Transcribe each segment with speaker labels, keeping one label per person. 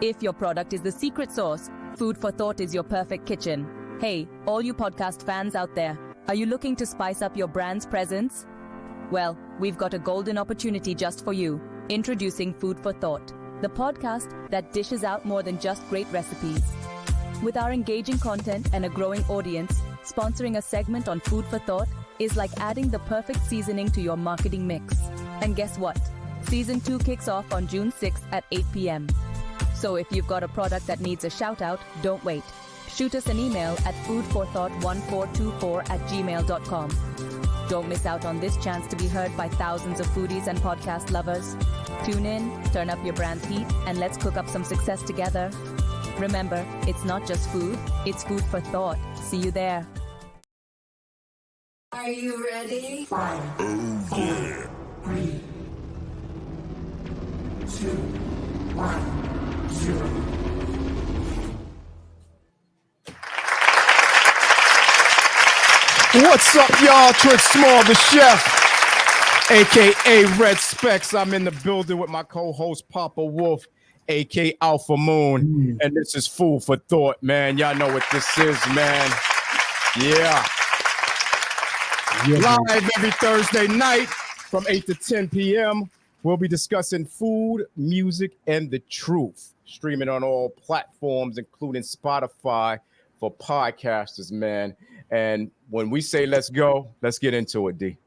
Speaker 1: If your product is the secret sauce, Food for Thought is your perfect kitchen. Hey, all you podcast fans out there, are you looking to spice up your brand's presence? Well, we've got a golden opportunity just for you. Introducing Food for Thought, the podcast that dishes out more than just great recipes. With our engaging content and a growing audience, sponsoring a segment on Food for Thought is like adding the perfect seasoning to your marketing mix. And guess what? Season 2 kicks off on June 6th at 8 p.m. So if you've got a product that needs a shout out, don't wait. Shoot us an email at foodforthought1424@gmail.com. Don't miss out on this chance to be heard by thousands of foodies and podcast lovers. Tune in, turn up your brand's heat, and let's cook up some success together. Remember, it's not just food, it's food for thought. See you there.
Speaker 2: Are you ready? 5, 4, 3, 2, 1, 0.
Speaker 3: What's up, y'all? Trent Small, the chef, aka Red Specs. I'm in the building with my co-host Papa Wolf, aka Alpha Moon, and this is Food for Thought, man. Y'all know what this is, man. Yeah. Live every Thursday night from 8 to 10 p.m. We'll be discussing food, music, and the truth. Streaming on all platforms, including Spotify for podcasters, man. And when we say let's go, let's get into it, D.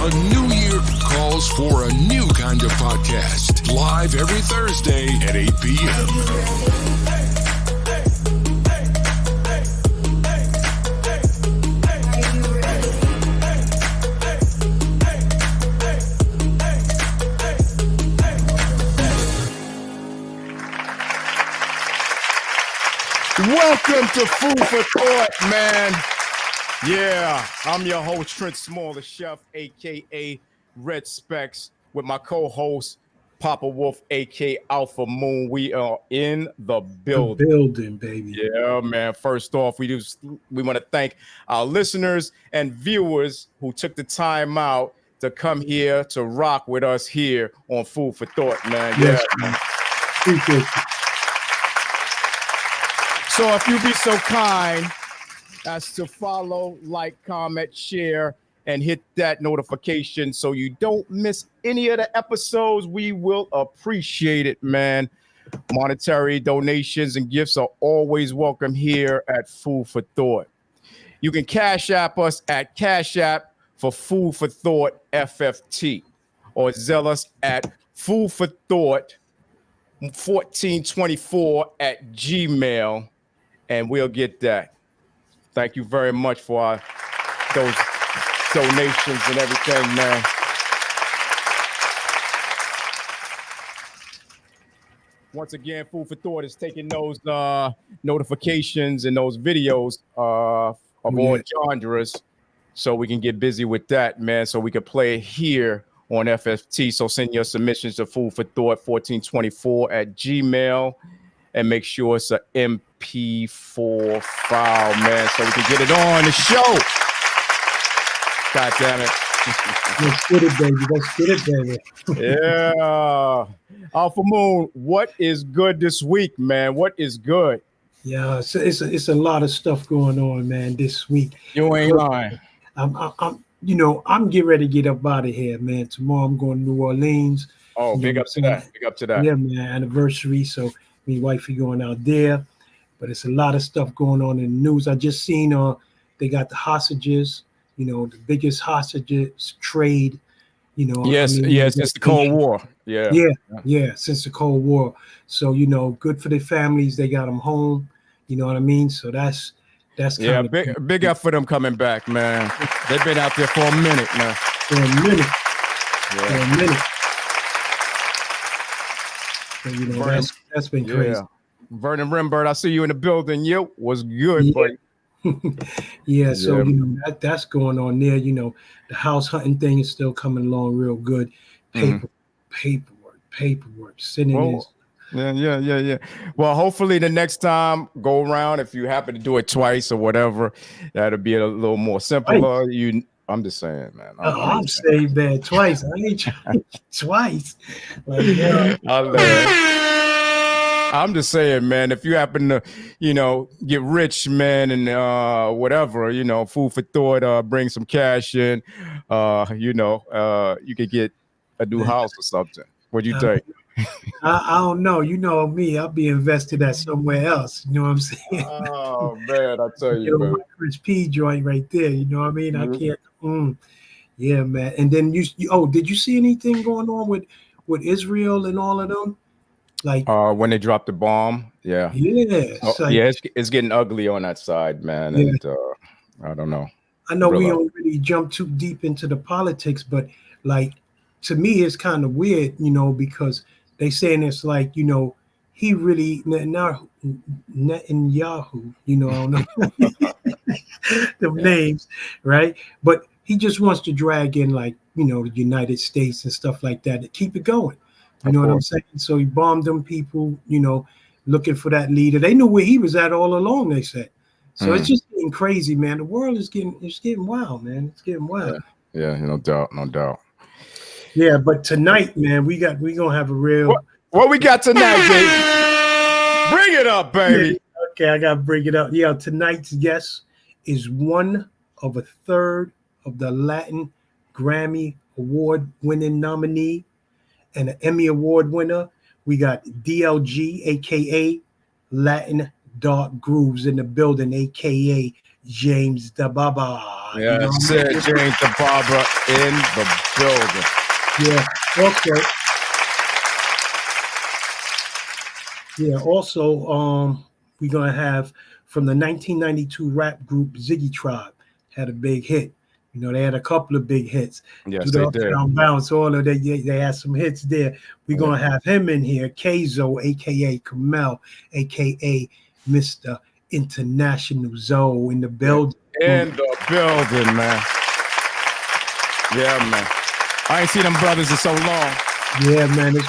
Speaker 4: A new year calls for a new kind of podcast. Live every Thursday at 8 p.m.
Speaker 3: Welcome to Food for Thought, man. Yeah, I'm your host, Trent Small, the chef, a.k.a. Red Specs, with my co-host, Papa Wolf, a.k.a. Alpha Moon. We are in the building.
Speaker 5: The building, baby.
Speaker 3: Yeah, man. First off, we want to thank our listeners and viewers who took the time out to come here to rock with us here on Food for Thought, man.
Speaker 5: Yes,
Speaker 3: Yeah,
Speaker 5: man. Appreciate you.
Speaker 3: So if you be so kind as to follow, like, comment, share, and hit that notification so you don't miss any of the episodes, we will appreciate it, man. Monetary donations and gifts are always welcome here at Food for Thought. You can Cash App us at Cash App for Food for Thought FFT, or Zelle us at Food for Thought 1424 at Gmail. And we'll get that. Thank you very much for those donations and everything, man. Once again, Food for Thought is taking those notifications and those videos of all genres, so we can get busy with that, man, so we can play it here on FFT. So send your submissions to Food for Thought 1424 at Gmail. And make sure it's a MP4 file, man, so we can get it on the show. God damn it.
Speaker 5: Let's get it, baby. Let's get it, baby.
Speaker 3: Yeah. Alpha Moon, what is good this week, man? What is good?
Speaker 5: Yeah, it's a lot of stuff going on, man, this week.
Speaker 3: You ain't lying.
Speaker 5: I'm getting ready to get up out of here, man. Tomorrow I'm going to New Orleans.
Speaker 3: Oh, big up to that. Big up to that.
Speaker 5: Yeah, man, anniversary. So me and wifey going out there, but it's a lot of stuff going on in the news. I just seen they got the hostages, the biggest hostages trade,
Speaker 3: Yes, since the Cold War. Yeah,
Speaker 5: since the Cold War. So good for the families. They got them home. You know what I mean? So that's
Speaker 3: yeah, big up for them coming back, man. They've been out there for a minute, man.
Speaker 5: For a minute. So, that's been crazy.
Speaker 3: Yeah. Vernon Rembert, I see you in the building. Yo, was good, buddy.
Speaker 5: Yeah, so that's going on there. The house hunting thing is still coming along real good. Paperwork, sending this.
Speaker 3: Yeah. Well, hopefully the next time go around, if you happen to do it twice or whatever, that'll be a little more simpler. I'm just saying, man.
Speaker 5: I'm saved bad twice. I ain't tried twice. Like, yeah.
Speaker 3: I'm just saying, man, if you happen to, get rich, man, and whatever, food for thought, bring some cash in, you could get a new house or something. What do you think?
Speaker 5: I don't know. You know me. I'll be invested at somewhere else. You know what I'm saying?
Speaker 3: Oh, man, I tell you, man.
Speaker 5: My Chris P joint right there. You know what I mean? I can't. Yeah, man. And then did you see anything going on with Israel and all of them? Like
Speaker 3: when they dropped the bomb, yeah. It's getting ugly on that side, man. Yeah. And I don't know.
Speaker 5: I know we don't really jump too deep into the politics, but like to me, it's kind of weird, because they saying it's like, he really Netanyahu, I don't know the names, right? But he just wants to drag in like, the United States and stuff like that to keep it going. You know what I'm saying? So he bombed them people, looking for that leader. They knew where he was at all along, they said. So it's just getting crazy, man. The world is getting wild, man. It's getting wild.
Speaker 3: Yeah, no doubt.
Speaker 5: Yeah, but tonight, man, we gonna have a real
Speaker 3: what we got tonight, Jay? Bring it up, baby.
Speaker 5: Okay, I gotta bring it up. Yeah, tonight's guest is one of a third of the Latin Grammy award-winning nominee and an Emmy Award winner. We got DLG, aka Latin Dark Grooves, in the building, aka James the Barba.
Speaker 3: Yeah, James the Barba in the building.
Speaker 5: Yeah, okay. Yeah, also, we're gonna have from the 1992 rap group Zhigge Tribe, had a big hit. They had a couple of big hits.
Speaker 3: Yes,
Speaker 5: Do The
Speaker 3: they did.
Speaker 5: Uptown Bounce, all of that. They had some hits there. We're gonna have him in here, Kzo, aka Kamal, aka Mr. International Zoe, in the building.
Speaker 3: In the building, man. Yeah, man. I ain't seen them brothers in so long.
Speaker 5: Yeah, man. It's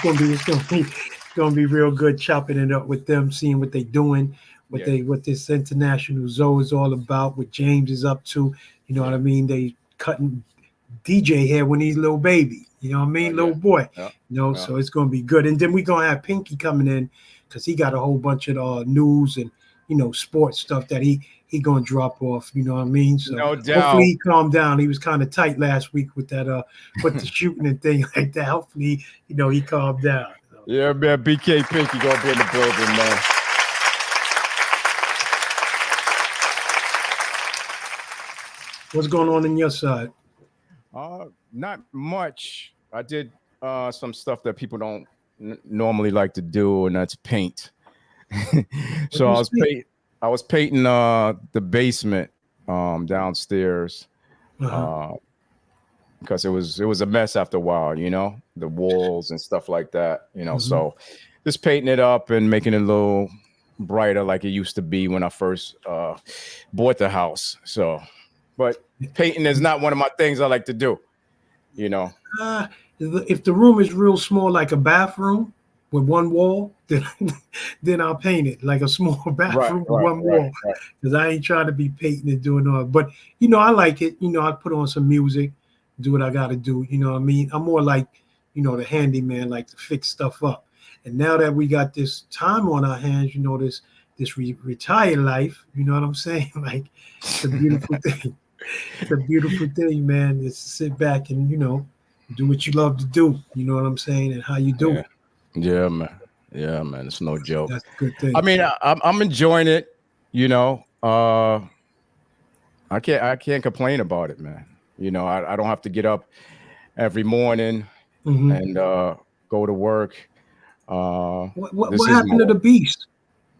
Speaker 5: gonna be real good chopping it up with them, seeing what they doing, what this International Zoe is all about, what James is up to. You know what I mean? They cutting DJ hair when he's a little baby. You know what I mean? Little boy. Yeah. So it's gonna be good. And then we're gonna have Pinky coming in because he got a whole bunch of news and sports stuff that he gonna drop off. You know what I mean? So
Speaker 3: no doubt.
Speaker 5: Hopefully he calmed down. He was kind of tight last week with that with the shooting and thing like that. Hopefully, he calmed down. So.
Speaker 3: Yeah, man. BK Pinky gonna be in the building, man.
Speaker 5: What's going on your side?
Speaker 3: Not much. I did some stuff that people don't normally like to do, and that's paint. So I was painting the basement downstairs because it was a mess after a while, the walls and stuff like that, So just painting it up and making it a little brighter like it used to be when I first bought the house. So, but painting is not one of my things I like to do,
Speaker 5: If the room is real small, like a bathroom with one wall, then I'll paint it like a small bathroom with one wall. Because I ain't trying to be painting and doing all. But I like it. I put on some music, do what I got to do. You know what I mean? I'm more like, the handyman, like to fix stuff up. And now that we got this time on our hands, this retired life. You know what I'm saying? Like, it's a beautiful thing. It's a beautiful thing, man. It's to sit back and do what you love to do. You know what I'm saying? And how you do it.
Speaker 3: Yeah, man. Yeah, man. It's no joke.
Speaker 5: That's a good thing.
Speaker 3: I mean, I'm enjoying it. I can't complain about it, man. I don't have to get up every morning and go to work.
Speaker 5: What happened to the beast?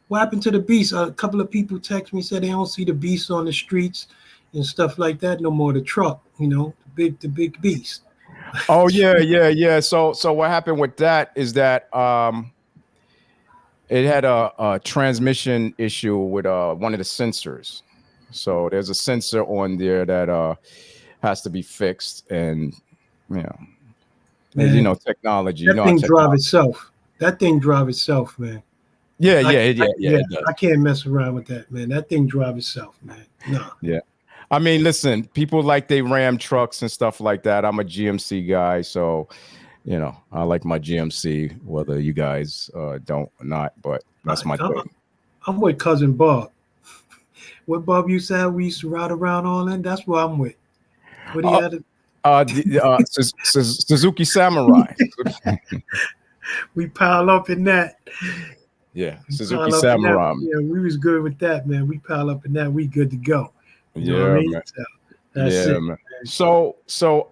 Speaker 5: What happened to the beast? A couple of people text me, said they don't see the beast on the streets and stuff like that no more. The truck, the big beast.
Speaker 3: Oh yeah. So what happened with that is that it had a transmission issue with one of the sensors. So there's a sensor on there that has to be fixed, and technology.
Speaker 5: That thing drive itself. That thing drive itself, man.
Speaker 3: Yeah. It does.
Speaker 5: I can't mess around with that, man. That thing drive itself, man. No.
Speaker 3: Yeah. I mean, listen, people like they Ram trucks and stuff like that. I'm a GMC guy, so I like my GMC, whether you guys don't or not, but that's my thing.
Speaker 5: I'm with cousin Bob. What Bob you said we used to ride around all in? That's what I'm with. What do you had?
Speaker 3: Suzuki Samurai.
Speaker 5: We pile up in that.
Speaker 3: Yeah, Suzuki Samurai.
Speaker 5: Yeah, we was good with that, man. We pile up in that. We good to go. You know what I mean?
Speaker 3: Man.
Speaker 5: So that's it, man.
Speaker 3: So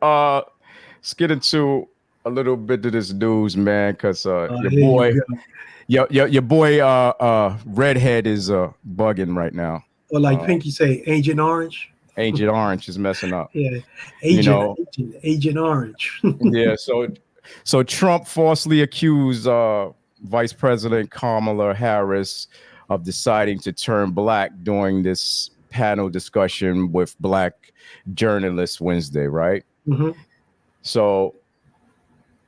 Speaker 3: let's get into a little bit of this news, man, because your boy Redhead is bugging right now.
Speaker 5: Or like Pinky say, Agent Orange.
Speaker 3: Agent Orange is messing up.
Speaker 5: Yeah, Agent Orange.
Speaker 3: Yeah, so Trump falsely accused Vice President Kamala Harris of deciding to turn black during this panel discussion with black journalists Wednesday, right?
Speaker 5: Mm-hmm.
Speaker 3: So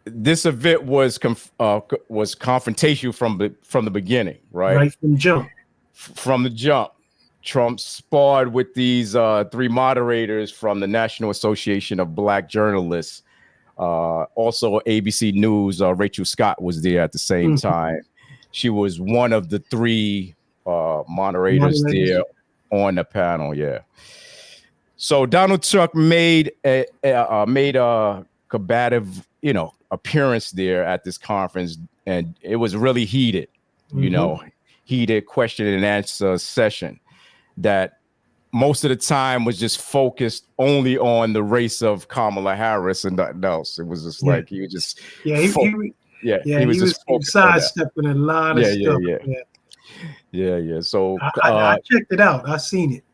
Speaker 3: this event was confrontational from the beginning, right?
Speaker 5: Right from jump.
Speaker 3: From the jump, Trump sparred with these three moderators from the National Association of Black Journalists. Also, ABC News, Rachel Scott was there at the same time. She was one of the three moderators there on the panel. Yeah. So Donald Trump made a combative, appearance there at this conference, and it was really heated. Heated question and answer session that most of the time was just focused only on the race of Kamala Harris and nothing else. It was just like he was just
Speaker 5: he was
Speaker 3: just
Speaker 5: sidestepping a lot of stuff.
Speaker 3: Yeah. So
Speaker 5: I checked it out. I seen it.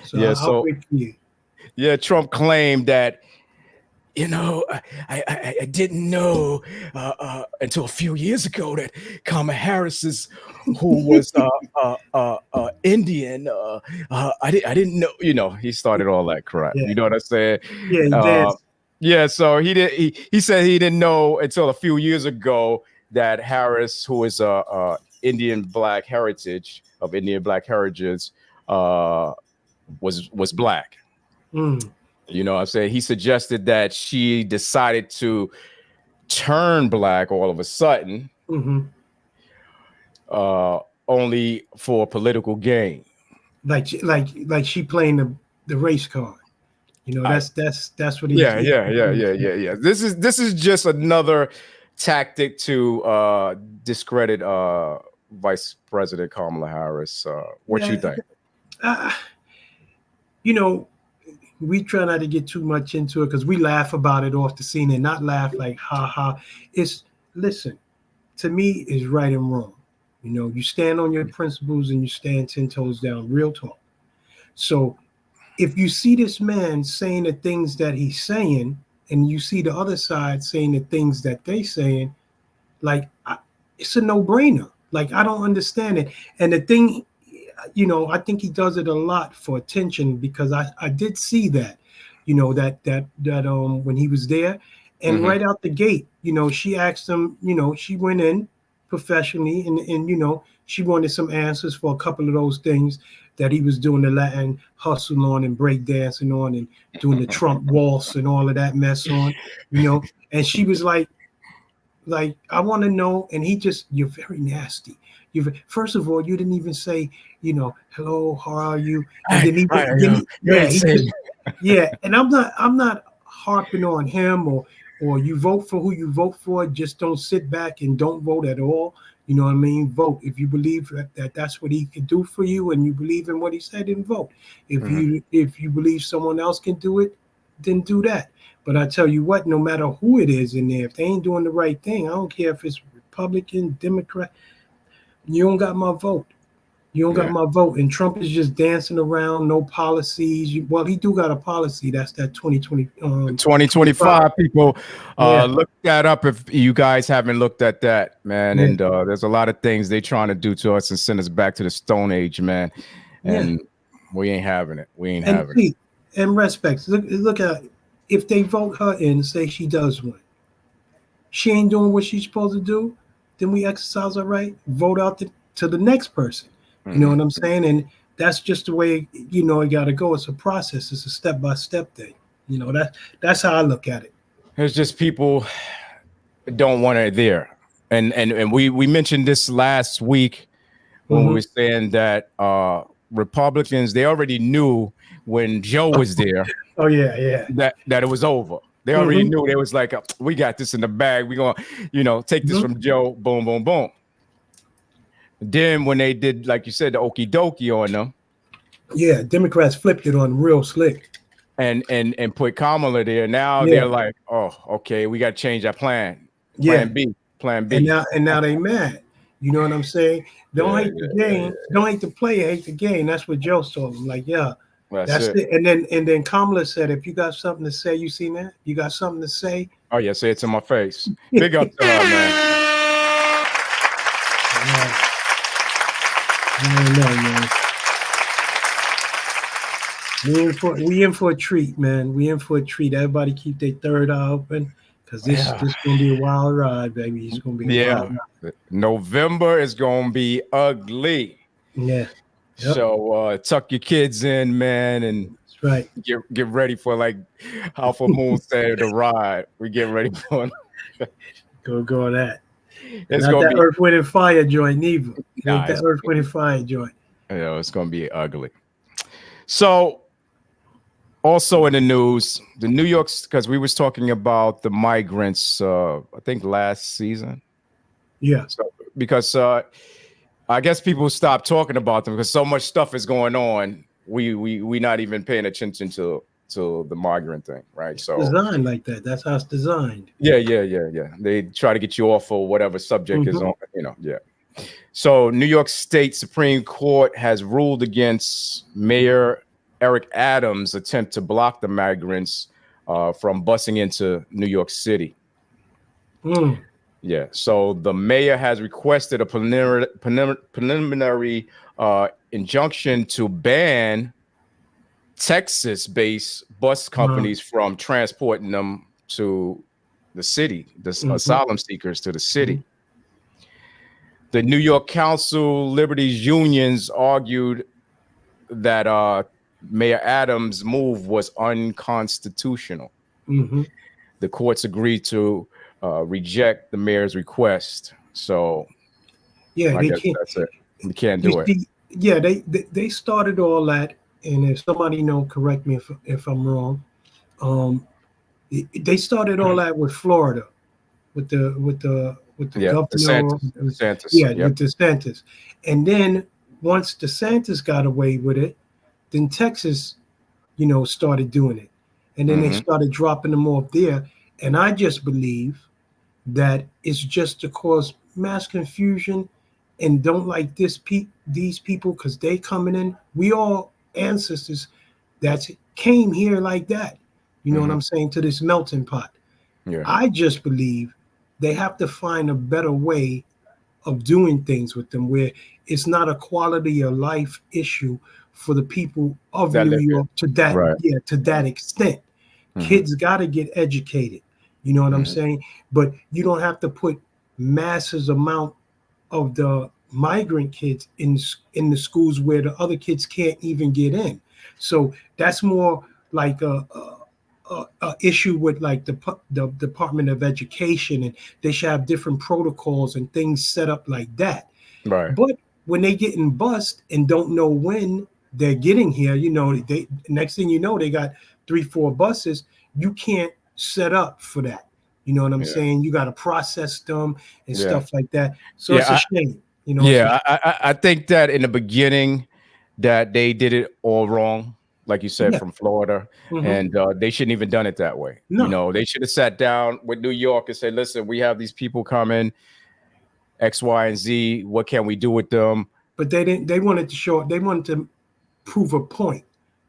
Speaker 5: So I'll wait for you.
Speaker 3: Yeah, Trump claimed that I didn't know until a few years ago that Kamala Harris who was Indian. I didn't know. He started all that crap.
Speaker 5: Yeah.
Speaker 3: You know what I'm saying?
Speaker 5: Yeah, he did.
Speaker 3: Yeah. So he said he didn't know until a few years ago that Harris, who is Indian black heritage was black. You know what I'm saying? He suggested that she decided to turn black all of a sudden, only for political gain.
Speaker 5: Like she playing the race card. That's what he.
Speaker 3: Yeah. This is just another tactic to discredit Vice President Kamala Harris. What you think?
Speaker 5: We try not to get too much into it because we laugh about it off the scene and not laugh like ha ha. Listen, to me, is right and wrong. You stand on your principles and you stand 10 toes down, real talk. So if you see this man saying the things that he's saying and you see the other side saying the things that they saying, it's a no-brainer. I don't understand it. And the thing, I think he does it a lot for attention because I did see that, that when he was there and right out the gate, she asked him, she went in professionally and she wanted some answers for a couple of those things that he was doing the Latin hustle on and break dancing on and doing the Trump waltz and all of that mess on, and she was like, I want to know. And you're very nasty. First of all, you didn't even say, hello, how are you? And and I'm not harping on him or you vote for who you vote for. Just don't sit back and don't vote at all. You know what I mean? Vote. If you believe that's what he can do for you and you believe in what he said, then vote. If you believe someone else can do it, then do that. But I tell you what, no matter who it is in there, if they ain't doing the right thing, I don't care if it's Republican, Democrat, you don't got my vote. You don't got my vote. And Trump is just dancing around, no policies. Well, he do got a policy. That's that 2020.
Speaker 3: 2025 people. Look that up if you guys haven't looked at that, man. And there's a lot of things they trying to do to us and send us back to the Stone Age, man. And we ain't having it. We ain't having it.
Speaker 5: And respect. Look at if they vote her in, say she does win. She ain't doing what she's supposed to do. Then we exercise our right, vote out to the next person. You know what I'm saying? And that's just the way, you know, it got to go. It's a process. It's a step-by-step thing. You know, that's how I look at it.
Speaker 3: There's just people don't want it there. And we mentioned this last week when we were saying that Republicans, they already knew when Joe was there
Speaker 5: Oh, yeah.
Speaker 3: that it was over. They already knew. They was like, we got this in the bag. We're going to, you know, take this from Joe. Boom, boom, boom. Then when they did, like you said, the okie dokie on them.
Speaker 5: Yeah, Democrats flipped it on real slick.
Speaker 3: And put Kamala there. Now they're like, oh, okay, we got to change our plan. Plan B. And
Speaker 5: now they mad. You know what I'm saying? Don't hate the game. Don't hate the player, hate the game. That's what Joe told them. Like, that's it. And then Kamala said, if you got something to say, you seen that? You got something to say?
Speaker 3: Oh yeah, say it to my face. Big up to her, man.
Speaker 5: I don't know, man. We in for a treat, man. We in for a treat. Everybody keep their third eye open, because this gonna be a wild ride, baby. It's gonna be a wild ride.
Speaker 3: November is gonna be ugly.
Speaker 5: Yeah. Yep.
Speaker 3: So tuck your kids in, man, and
Speaker 5: that's right.
Speaker 3: Get ready for like Alpha Moon said, the ride. We get ready for
Speaker 5: go on that.
Speaker 3: It's
Speaker 5: not
Speaker 3: gonna
Speaker 5: that
Speaker 3: be
Speaker 5: Earth, Wind, and Fire joint neither.
Speaker 3: Nah,
Speaker 5: that Earth, Wind, and Fire joint.
Speaker 3: Yeah, it's gonna be ugly. So also in the news, the New York's, because we was talking about the migrants, I think last season.
Speaker 5: Yeah.
Speaker 3: So because I guess people stopped talking about them because so much stuff is going on. We not even paying attention to the migrant thing, right? So
Speaker 5: designed like that. That's how it's designed.
Speaker 3: Yeah. They try to get you off of whatever subject is on, So New York State Supreme Court has ruled against Mayor Eric Adams' attempt to block the migrants from busing into New York City. Yeah, so the mayor has requested a preliminary injunction to ban Texas-based bus companies from transporting them to the city, the asylum seekers to the city. The New York Council Liberties Unions argued that Mayor Adams' move was unconstitutional. The courts agreed to reject the mayor's request. So
Speaker 5: yeah,
Speaker 3: I guess that's it. We can't do it.
Speaker 5: Yeah, they started all that, and if somebody correct me if I'm wrong. They started all that with Florida, with the governor,
Speaker 3: DeSantis.
Speaker 5: With DeSantis, and then once DeSantis got away with it, then Texas, started doing it, and then they started dropping them off there. And I just believe that it's just to cause mass confusion and don't like these people because they coming in. We all ancestors that came here like that. You know what I'm saying? To this melting pot.
Speaker 3: Yeah.
Speaker 5: I just believe they have to find a better way of doing things with them where it's not a quality of life issue for the people of New York to that extent. Kids got to get educated. You know what I'm saying? But you don't have to put masses amount of the migrant kids in the schools where the other kids can't even get in. So that's more like a issue with like the Department of Education, and they should have different protocols and things set up like that.
Speaker 3: Right.
Speaker 5: But when they getting bust and don't know when they're getting here, they next thing you know, they got 3-4 buses. You can't set up for that. You know what I'm saying? You got to process them and stuff like that. So it's a shame.
Speaker 3: I think that in the beginning that they did it all wrong, like you said, from Florida, and they shouldn't even done it that way.
Speaker 5: No.
Speaker 3: They should have sat down with New York and said, listen, we have these people coming, X, Y, and Z. What can we do with them?
Speaker 5: But they didn't. They wanted to prove a point.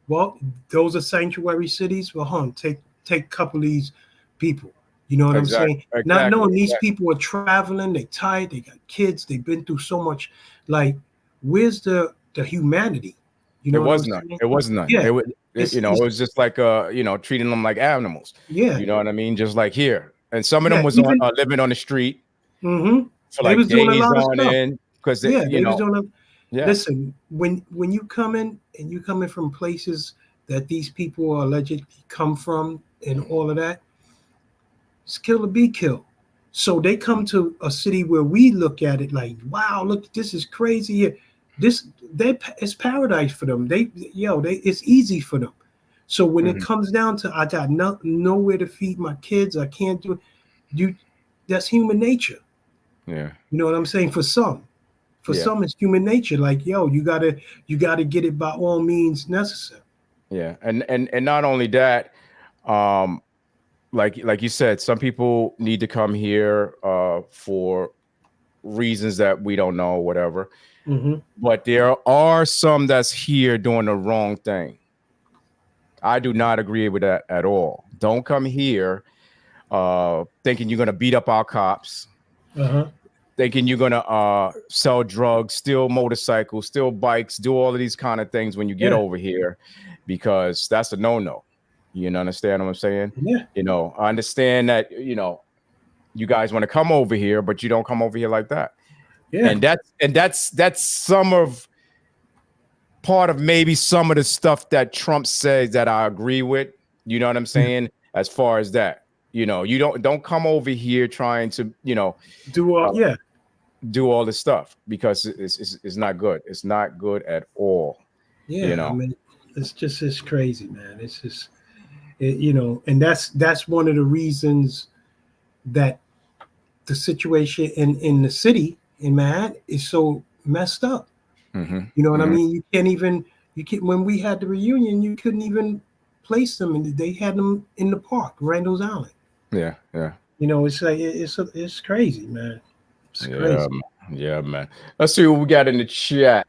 Speaker 5: Well, those are sanctuary cities. Well, take a couple of these people. You know what I'm saying? Not knowing these people are traveling, they tired, they got kids, they've been through so much. Like, where's the humanity? You know,
Speaker 3: it was none. Yeah. It was just like treating them like animals.
Speaker 5: Yeah.
Speaker 3: You know what I mean? Just like here. And some of them was living on the street.
Speaker 5: For
Speaker 3: like
Speaker 5: they was doing a lot of
Speaker 3: on
Speaker 5: stuff.
Speaker 3: end because
Speaker 5: they was doing
Speaker 3: Yeah.
Speaker 5: Listen, when you come in and you coming from places that these people allegedly come from and all of that, it's kill or be killed. So they come to a city where we look at it like, wow, look, this is crazy here. It's paradise for them. It's easy for them. So when it comes down to I got nowhere to feed my kids, I can't do it. That's human nature.
Speaker 3: Yeah.
Speaker 5: You know what I'm saying? For some it's human nature. Like, you gotta get it by all means necessary.
Speaker 3: Yeah. And not only that, like you said, some people need to come here for reasons that we don't know, whatever. But there are some that's here doing the wrong thing. I do not agree with that at all. Don't come here thinking you're gonna beat up our cops, thinking you're gonna sell drugs, steal motorcycles, steal bikes, do all of these kind of things when you get over here, because that's a no-no. You understand what I'm saying?
Speaker 5: Yeah.
Speaker 3: I understand that, you guys want to come over here, but you don't come over here like that.
Speaker 5: Yeah.
Speaker 3: And that's some of part of maybe some of the stuff that Trump says that I agree with. You know what I'm saying? As far as that, you don't come over here trying to,
Speaker 5: do all
Speaker 3: this stuff, because it's not good. It's not good at all.
Speaker 5: Yeah. I mean, it's crazy, man. It's just, and that's one of the reasons that the situation in the city in Manhattan is so messed up. You know what I mean? You can't when we had the reunion, you couldn't even place them, and they had them in the park, Randall's Island.
Speaker 3: Yeah.
Speaker 5: It's like it's crazy, man. It's crazy.
Speaker 3: Yeah, man. Let's see what we got in the chat.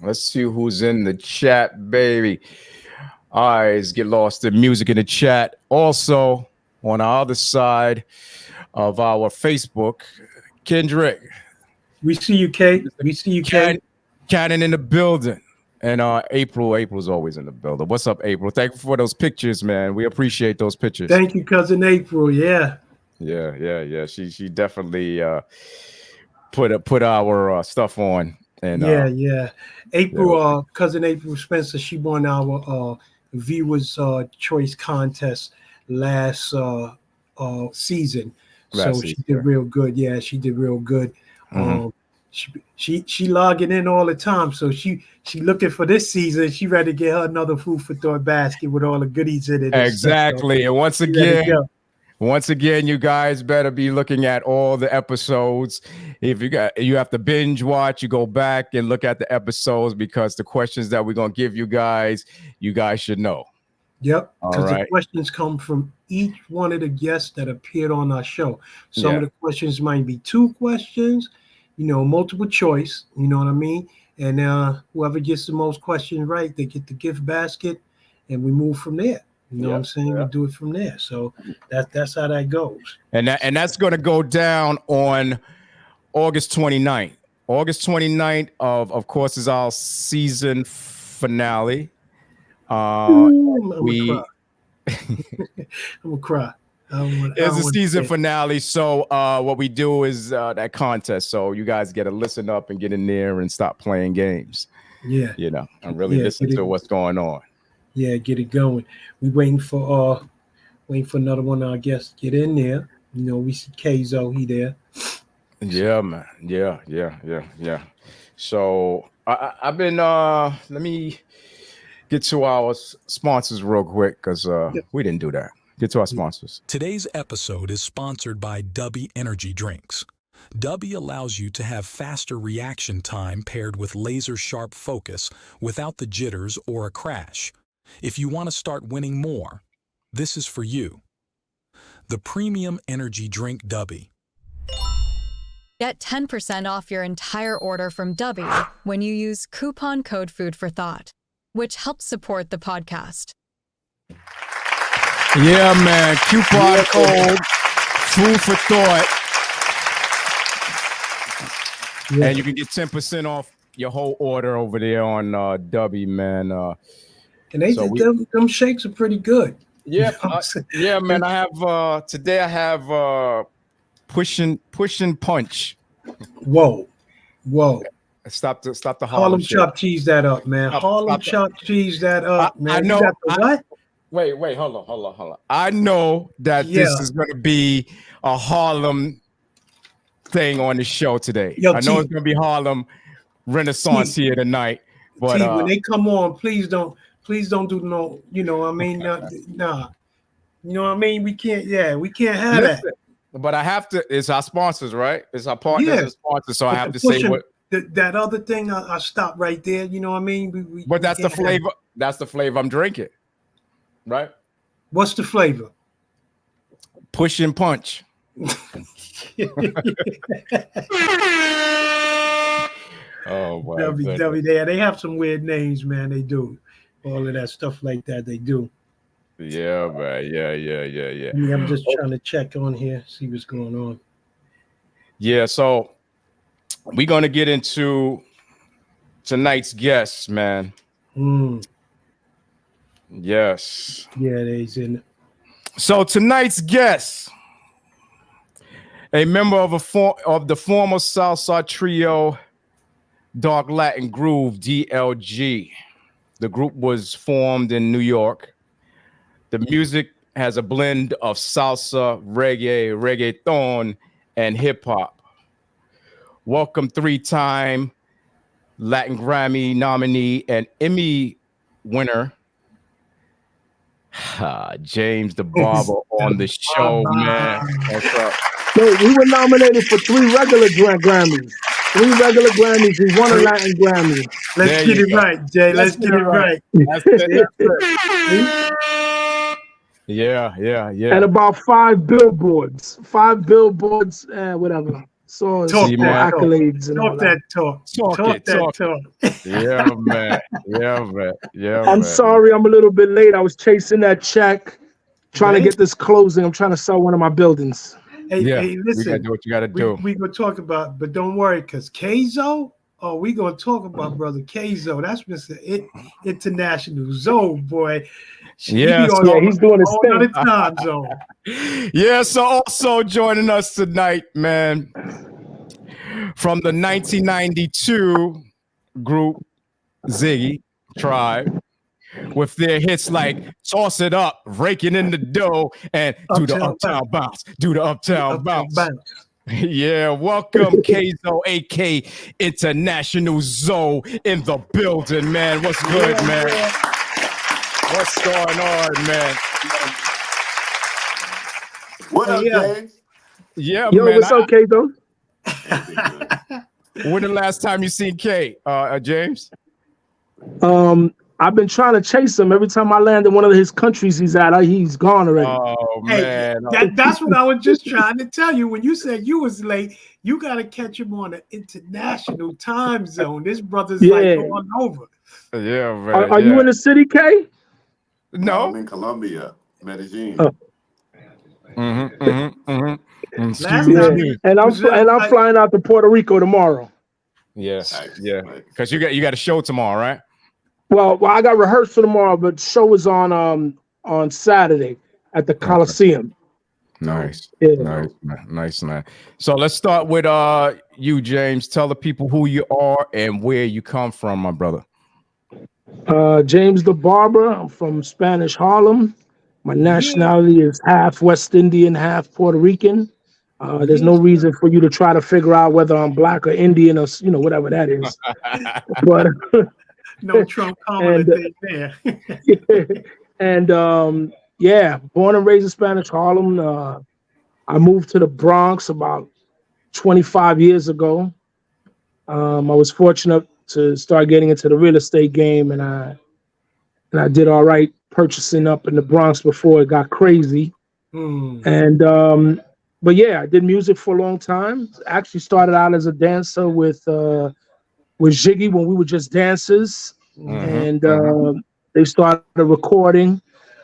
Speaker 3: Let's see who's in the chat, baby. Eyes get lost in music in the chat. Also, on our other side of our Facebook, Kendrick.
Speaker 5: We see you, Kate. We see you, Kate.
Speaker 3: Cannon in the building. And April's always in the building. What's up, April? Thank you for those pictures, man. We appreciate those pictures.
Speaker 5: Thank you, cousin April. Yeah.
Speaker 3: Yeah. She definitely put our stuff on. And
Speaker 5: yeah. April, cousin April Spencer, she won our viewers choice contest last season. She did real good. Yeah, she did real good. She logging in all the time, so she looking for this season. She ready to get her another food for thought basket with all the goodies in it.
Speaker 3: Exactly. And once again, you guys better be looking at all the episodes. If you have to binge watch, you go back and look at the episodes, because the questions that we're gonna give you guys should know.
Speaker 5: Yep, because the questions come from each one of the guests that appeared on our show. Some of the questions might be 2 questions, multiple choice, you know what I mean? And whoever gets the most questions right, they get the gift basket, and we move from there. You know what I'm saying? We do it from there. So that's how that goes. And
Speaker 3: that's going to go down on August 29th. August 29th of course, is our season finale.
Speaker 5: I'm gonna cry.
Speaker 3: It's a season finale. So what we do is that contest. So you guys get to listen up and get in there and stop playing games.
Speaker 5: Yeah.
Speaker 3: And really listen to what's going on.
Speaker 5: Yeah, get it going. We waiting for another one of our guests to get in there. We see Kzo, he there.
Speaker 3: Yeah, man. Yeah. So I've been let me get to our sponsors real quick, because we didn't do that. Get to our sponsors.
Speaker 6: Today's episode is sponsored by Dubby Energy Drinks. Dubby allows you to have faster reaction time paired with laser-sharp focus without the jitters or a crash. If you want to start winning more, this is for you. The Premium Energy Drink Dubby.
Speaker 7: Get 10% off your entire order from Dubby when you use coupon code Food for Thought, which helps support the podcast.
Speaker 3: Yeah, man. Coupon code Food for Thought. Yeah. And you can get 10% off your whole order over there on Dubby, man.
Speaker 5: And them shakes are pretty good.
Speaker 3: Yeah, man. I have today. I have push and punch.
Speaker 5: Whoa.
Speaker 3: Stop the Harlem
Speaker 5: Harlem
Speaker 3: shit.
Speaker 5: chop cheese that up, man. Harlem chop cheese that up, man.
Speaker 3: I know.
Speaker 5: You got the what?
Speaker 3: Wait, hold on. I know that this is going to be a Harlem thing on the show today.
Speaker 5: Yo,
Speaker 3: I know
Speaker 5: T,
Speaker 3: it's going to be Harlem Renaissance here tonight. But
Speaker 5: T, when they come on, please don't do no, you know what I mean? Nah. You know what I mean? We can't have that.
Speaker 3: But I have to, it's our sponsors, right? It's our partners and sponsors. So I have to say what
Speaker 5: that other thing, I stop right there. You know what I mean?
Speaker 3: But that's the flavor. That's the flavor I'm drinking. Right?
Speaker 5: What's the flavor?
Speaker 3: Push and punch. Oh boy.
Speaker 5: WW, they have some weird names, man. They do. All of that stuff like that, they do.
Speaker 3: Yeah, man. Yeah.
Speaker 5: I'm just trying to check on here, see what's going on.
Speaker 3: Yeah, so we're gonna get into tonight's guests, man. Yes.
Speaker 5: Yeah, they's in it.
Speaker 3: So tonight's guest, a member of the former Salsa trio Dark Latin Groove, DLG. The group was formed in New York. The music has a blend of salsa, reggaeton, and hip hop. Welcome 3-time Latin Grammy nominee and Emmy winner, James the Barba on the show, man. What's up?
Speaker 8: So we were nominated for 3 regular Grammys. 3 regular Grammys. We won a Latin Grammy.
Speaker 5: Let's get it right, Jay. Let's get it right.
Speaker 3: That's it. Yeah.
Speaker 8: And about 5 billboards. 5 billboards, whatever. So accolades and all that.
Speaker 5: Talk.
Speaker 3: Yeah, man.
Speaker 8: I'm sorry, I'm a little bit late. I was chasing that check, trying to get this closing. I'm trying to sell one of my buildings.
Speaker 5: Hey, listen.
Speaker 3: You gotta do what you gotta do.
Speaker 5: We gonna talk about, but don't worry, because Kzo. Oh, we gonna talk about brother Kzo. That's Mr. International Zone, boy.
Speaker 3: Yeah,
Speaker 8: he's doing his thing.
Speaker 5: Time zone.
Speaker 3: Yeah, so also joining us tonight, man, from the 1992 group Zhigge Tribe, with their hits like "Toss It Up," "Rakin' in the Dough," and "Do the Uptown Bounce." Do the Uptown Bounce. Yeah, welcome Kzo, AK International Zoe in the building, man. What's good, man? What's going on, man?
Speaker 9: What up, James?
Speaker 3: Yeah,
Speaker 8: yo,
Speaker 3: man.
Speaker 8: what's up, Kzo?
Speaker 3: When the last time you seen K, James?
Speaker 8: I've been trying to chase him. Every time I land in one of his countries he's at, he's gone already.
Speaker 3: Oh, man.
Speaker 5: That's what I was just trying to tell you. When you said you was late, you got to catch him on the international time zone. This brother's like going over.
Speaker 3: Yeah, man.
Speaker 8: Are you in the city, K?
Speaker 3: No.
Speaker 9: I'm in Colombia, Medellin.
Speaker 8: And I'm flying out to Puerto Rico tomorrow.
Speaker 3: Yes, because you got a show tomorrow, right?
Speaker 8: Well, I got rehearsal tomorrow, but show is on Saturday at the Coliseum.
Speaker 3: Nice.
Speaker 8: Yeah.
Speaker 3: Nice. So let's start with you, James. Tell the people who you are and where you come from, my brother.
Speaker 8: James the Barber. I'm from Spanish Harlem. My nationality is half West Indian, half Puerto Rican. There's no reason for you to try to figure out whether I'm black or Indian or whatever that is. But
Speaker 5: no Trump comment there.
Speaker 8: And born and raised in Spanish Harlem. I moved to the Bronx about 25 years ago. I was fortunate to start getting into the real estate game, and I did all right purchasing up in the Bronx before it got crazy. And but yeah, I did music for a long time. Actually started out as a dancer with Zhigge when we were just dancers. And they started recording.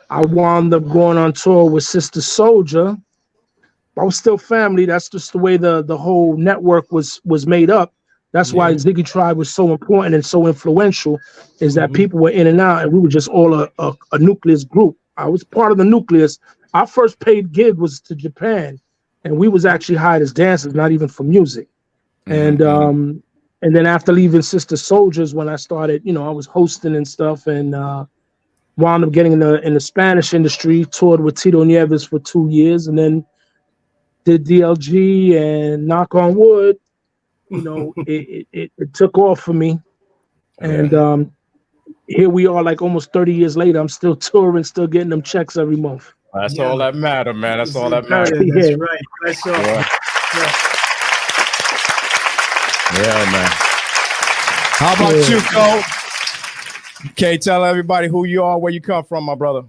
Speaker 8: I wound up going on tour with Sister Soldier. I was still family. That's just the way the whole network was made up. That's why Zhigge Tribe was so important and so influential, is that people were in and out, and we were just all a nucleus group. I was part of the nucleus. Our first paid gig was to Japan, and we was actually hired as dancers, not even for music. And And then after leaving Sister Soldiers, when I started, I was hosting and stuff, and wound up getting in the Spanish industry. Toured with Tito Nieves for 2 years, and then did DLG. And knock on wood, it took off for me. And here we are, like almost 30 years later. I'm still touring, still getting them checks every month.
Speaker 3: That's all that matter, man. That's all that matters.
Speaker 8: Yeah.
Speaker 5: That's right. That's all.
Speaker 3: Yeah, man. How about you, Kzo? Okay, tell everybody who you are, where you come from, my brother.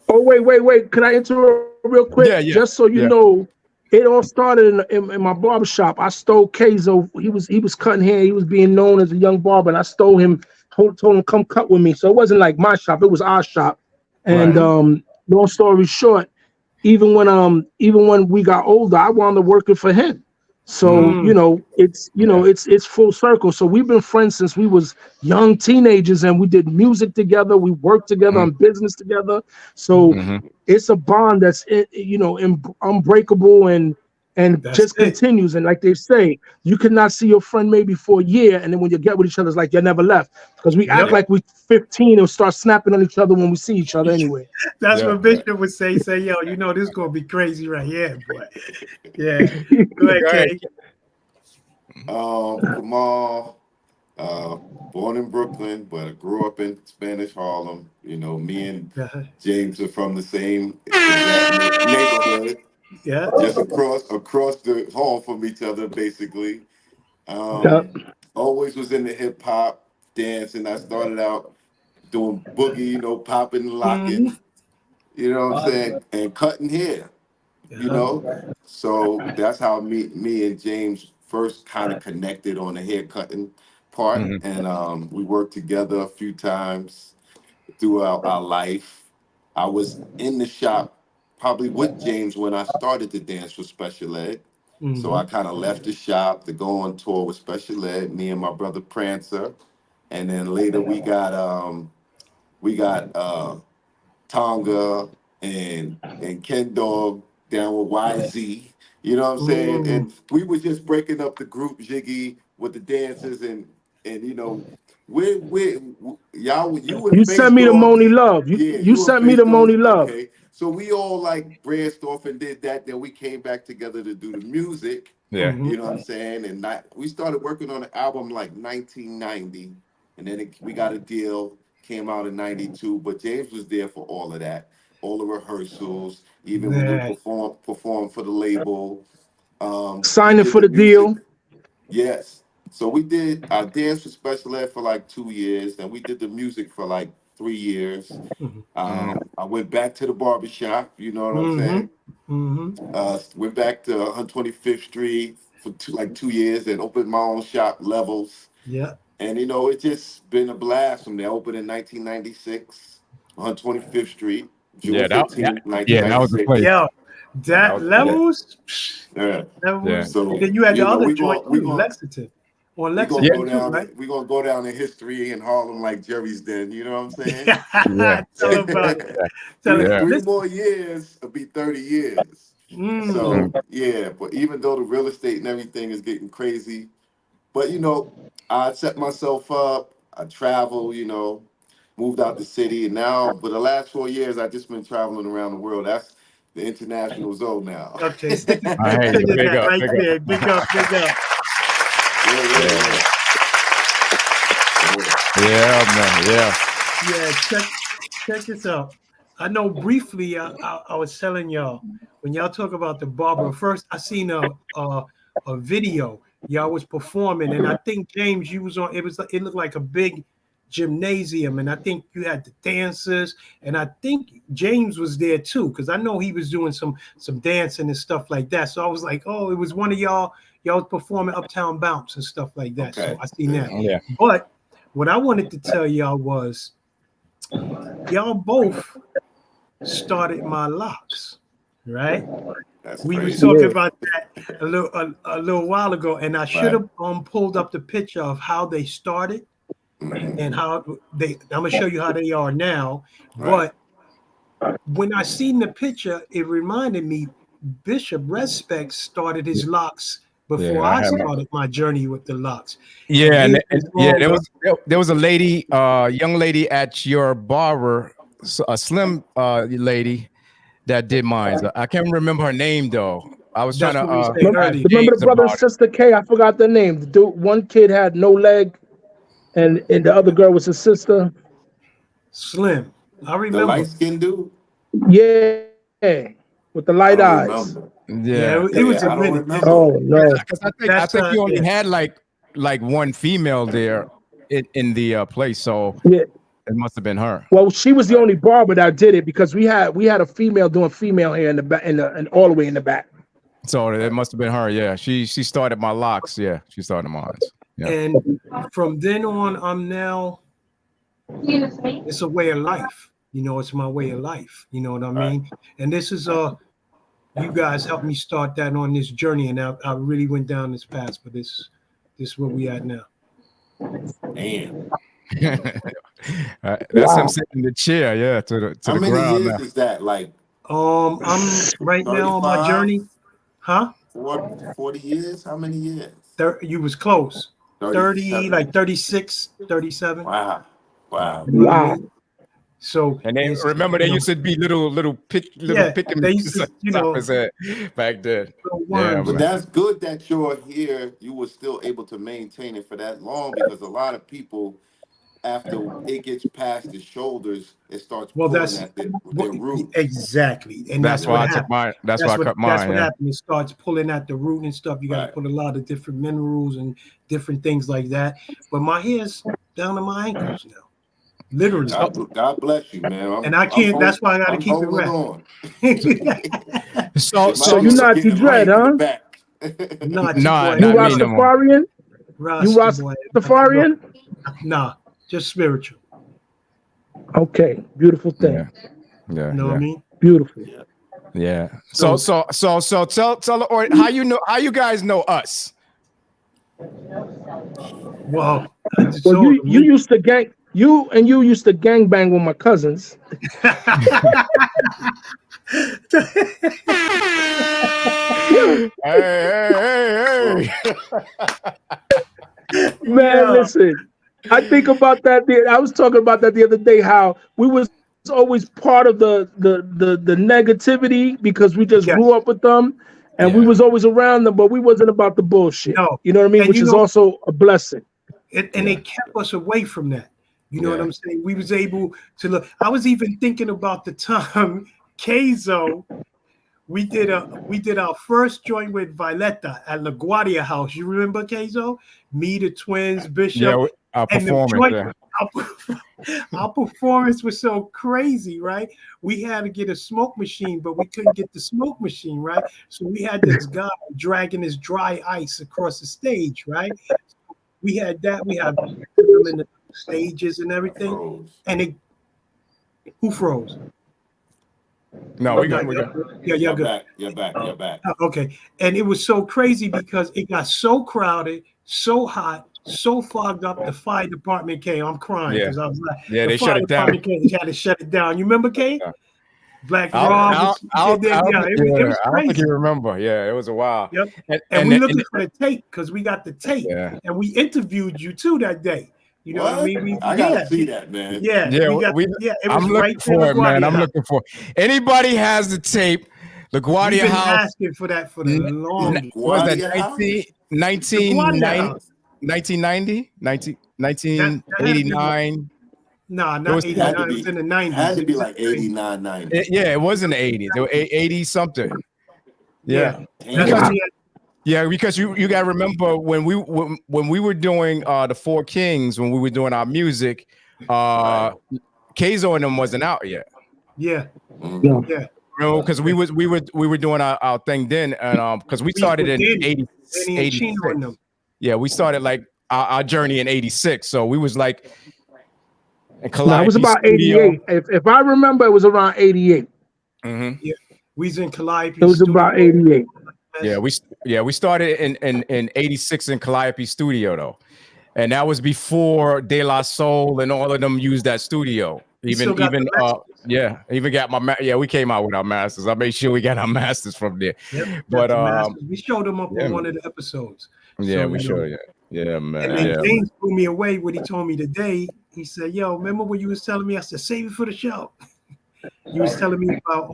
Speaker 8: Oh, wait. Can I interrupt real quick?
Speaker 3: Yeah.
Speaker 8: Just so you know, it all started in my barbershop. I stole Kzo. He was cutting hair. He was being known as a young barber, and I stole him, told him come cut with me. So it wasn't like my shop, it was our shop. And long story short, even when we got older, I wound up working for him. So it's full circle. So we've been friends since we was young teenagers, and we did music together. We worked together on business together. So it's a bond that's unbreakable and just continues. And like they say, you cannot see your friend maybe for a year, and then when you get with each other, it's like you never left, because we act like we 15 and start snapping on each other when we see each other anyway.
Speaker 5: That's what Bishop would say, yo, this is gonna be crazy right here, boy. Yeah. Go ahead, Kay.
Speaker 9: Kamal, born in Brooklyn, but I grew up in Spanish Harlem. Me and James are from the same neighborhood.
Speaker 5: Yeah.
Speaker 9: Just across the hall from each other, basically. Always was into hip hop, dancing. I started out doing boogie, popping, locking, what I'm saying, and cutting hair, So that's how me and James first kind of connected on the hair cutting part, and we worked together a few times throughout our life. I was in the shop probably with James when I started to dance with Special Ed. So I kind of left the shop to go on tour with Special Ed, me and my brother Prancer. And then later we got Tonga and Ken Dog down with YZ. You know what I'm saying? And we were just breaking up the group Zhigge with the dancers and y'all you and
Speaker 8: You sent me the Moni Love. You sent me the Moni Love.
Speaker 9: Okay. So we all like branched off and did that. Then we came back together to do the music.
Speaker 3: Yeah.
Speaker 9: You know what I'm saying? And we started working on the album like 1990. And then we got a deal, came out in 92. But James was there for all of that, all the rehearsals, even when we performed for the label.
Speaker 8: Signing for the deal.
Speaker 9: Yes. So I danced with Special Ed for like 2 years. Then we did the music for like 3 years. I went back to the barbershop, you know what I'm saying? Went back to 125th Street for 2 years and opened my own shop, Levels.
Speaker 5: Yeah.
Speaker 9: And, it's just been a blast from there. I opened in 1996, 125th Street, June 15th, 1996.
Speaker 3: Yeah, that was the place.
Speaker 5: Yo, that Levels?
Speaker 9: Yeah.
Speaker 5: Levels.
Speaker 9: So,
Speaker 5: then you had the other joint, Lexington. Or Lexington,
Speaker 9: we're going to go down in history in Harlem like Jerry's Den, you know what I'm saying?
Speaker 5: Tell about it. Tell
Speaker 9: it. 3 more years, it'll be 30 years. So, but even though the real estate and everything is getting crazy, but, I set myself up, I travel, moved out the city, and now for the last 4 years, I've just been traveling around the world. That's the international zone now.
Speaker 5: Okay, stick it right there. Big up.
Speaker 3: Yeah, man.
Speaker 5: Yeah, check this out. I know briefly, I was telling y'all, when y'all talk about the barber, first I seen a video. Y'all was performing, and I think James, you was on. It looked like a big gymnasium, and I think you had the dancers, and I think James was there too, because I know he was doing some dancing and stuff like that. So I was like, oh, it was one of y'all was performing Uptown Bounce and stuff like that. Okay. So I seen that.
Speaker 3: Yeah.
Speaker 5: But what I wanted to tell y'all was, y'all both started my locks, right? We were talking about that a little while ago, and I should have pulled up the picture of how they started and how I'm gonna show you how they are now. But when I seen the picture, it reminded me Bishop Respect started his locks before I started my journey with the locks.
Speaker 3: Yeah, there was a lady, young lady at your barber, a slim lady that did mine. I can't remember her name though. I was trying to
Speaker 8: remember the brother and sister K. I forgot the name. The dude, one kid had no leg, and the other girl was his sister.
Speaker 5: Slim, I remember.
Speaker 9: The light skinned dude.
Speaker 8: Yeah, with the light eyes.
Speaker 3: Yeah,
Speaker 5: it was a minute.
Speaker 8: Oh no,
Speaker 3: I think you only had like one female there in the place, so
Speaker 8: yeah.
Speaker 3: It must have been her.
Speaker 8: Well, she was the only barber that did it because we had a female doing female hair in the back and all the way in the back.
Speaker 3: So it must have been her. Yeah, she started my locks. Yeah, she started mine. Yeah.
Speaker 5: And from then on, I'm now. It's a way of life. You know, it's my way of life. You know what I mean? And this is you guys helped me start that on this journey, and I really went down this path. But this is where we at now.
Speaker 9: Damn.
Speaker 3: That's him sitting in the chair. Yeah, to the
Speaker 9: How
Speaker 3: ground.
Speaker 9: many years
Speaker 3: now.
Speaker 9: is that? Like,
Speaker 5: I'm right now on my journey. Huh?
Speaker 9: 40 years? How many years?
Speaker 5: You was close. 30, like 36, 37.
Speaker 9: Wow.
Speaker 5: So
Speaker 3: and then remember there used to be little picking
Speaker 5: they used to,
Speaker 3: back then.
Speaker 9: But that's good that you're here. You were still able to maintain it for that long because a lot of people, after it gets past the shoulders, it starts pulling at their root.
Speaker 5: Exactly, and that's
Speaker 3: why
Speaker 5: what
Speaker 3: I
Speaker 5: happened.
Speaker 3: took mine. That's why I cut mine.
Speaker 5: That's what happened. It starts pulling at the root and stuff. You got to put a lot of different minerals and different things like that. But my hair's down to my ankles now. Literally.
Speaker 9: God bless you, man.
Speaker 5: And I can't. That's why I got to keep it wrapped.
Speaker 8: So you're not the dread, huh?
Speaker 5: Not
Speaker 8: you Rastafarian? You Rastafarian?
Speaker 5: Nah, just spiritual.
Speaker 8: Okay, beautiful thing.
Speaker 3: Yeah.
Speaker 5: You know what I mean?
Speaker 8: Beautiful.
Speaker 3: Yeah. So tell the how you guys know us.
Speaker 5: Well,
Speaker 8: you used to gang. You used to gangbang with my cousins.
Speaker 3: Hey.
Speaker 8: Man, listen. I think about that. I was talking about that the other day. How we was always part of the negativity because we just grew up with them, and we was always around them, but we wasn't about the bullshit.
Speaker 5: No.
Speaker 8: You know what I mean? Which is also a blessing.
Speaker 5: And they kept us away from that. You know what I'm saying? We was able to look. I was even thinking about the time Kzo, we did our first joint with Violetta at LaGuardia House. You remember Kzo? Me, the twins, Bishop.
Speaker 3: Yeah, our performance.
Speaker 5: Our performance was so crazy, right? We had to get a smoke machine, but we couldn't get the smoke machine, right? So we had this guy dragging his dry ice across the stage, right? We had that. We had them in the stages and everything. And who froze?
Speaker 3: No, we got.
Speaker 5: Yeah, you're good.
Speaker 9: You're back.
Speaker 5: Okay. And it was so crazy because it got so crowded, so hot, so fogged up. The fire department came. I'm crying because I was like,
Speaker 3: they shut it down.
Speaker 5: They had to shut it down. You remember, Kay? Black Rob.
Speaker 3: I don't think you remember. Yeah, it was a while.
Speaker 5: Yep. And we looking for the tape because we got the tape. Yeah. And we interviewed you too that day. You know what I mean?
Speaker 9: I gotta see that, man.
Speaker 5: Yeah. It was
Speaker 3: I'm looking for it, man. I'm looking for it. Anybody has the tape. LaGuardia House.
Speaker 5: Asking for that for the longest.
Speaker 3: Was that 1990? 1989?
Speaker 5: No, not 89. It was in the 90s.
Speaker 9: It had to be like 89, 90.
Speaker 3: Yeah, it was in the 80s. It was 80 something. Yeah. Yeah, because you gotta remember when we were doing the Four Kings, when we were doing our music, Kzo and them wasn't out yet.
Speaker 5: Yeah.
Speaker 3: You know, because we were doing our thing then, and because we started in 86. Yeah, we started like our journey in 86. So we was like
Speaker 8: it was about 88. If I remember, it was around 88.
Speaker 5: Yeah, we was in Calliope.
Speaker 8: It was about 88.
Speaker 3: Yeah, we started in 86 in Calliope Studio though, and that was before De La Soul and all of them used that studio. Even Yeah, even got my we came out with our masters. I made sure we got our masters from there.
Speaker 5: Yep,
Speaker 3: But
Speaker 5: we showed them up
Speaker 3: yeah,
Speaker 5: on one of the episodes.
Speaker 3: yeah,
Speaker 5: So,
Speaker 3: we sure, yeah, man,
Speaker 5: and then
Speaker 3: yeah.
Speaker 5: James blew me away when he told me today. He said, "Yo, remember when you was telling me?" I said, "Save it for the show." You was telling me about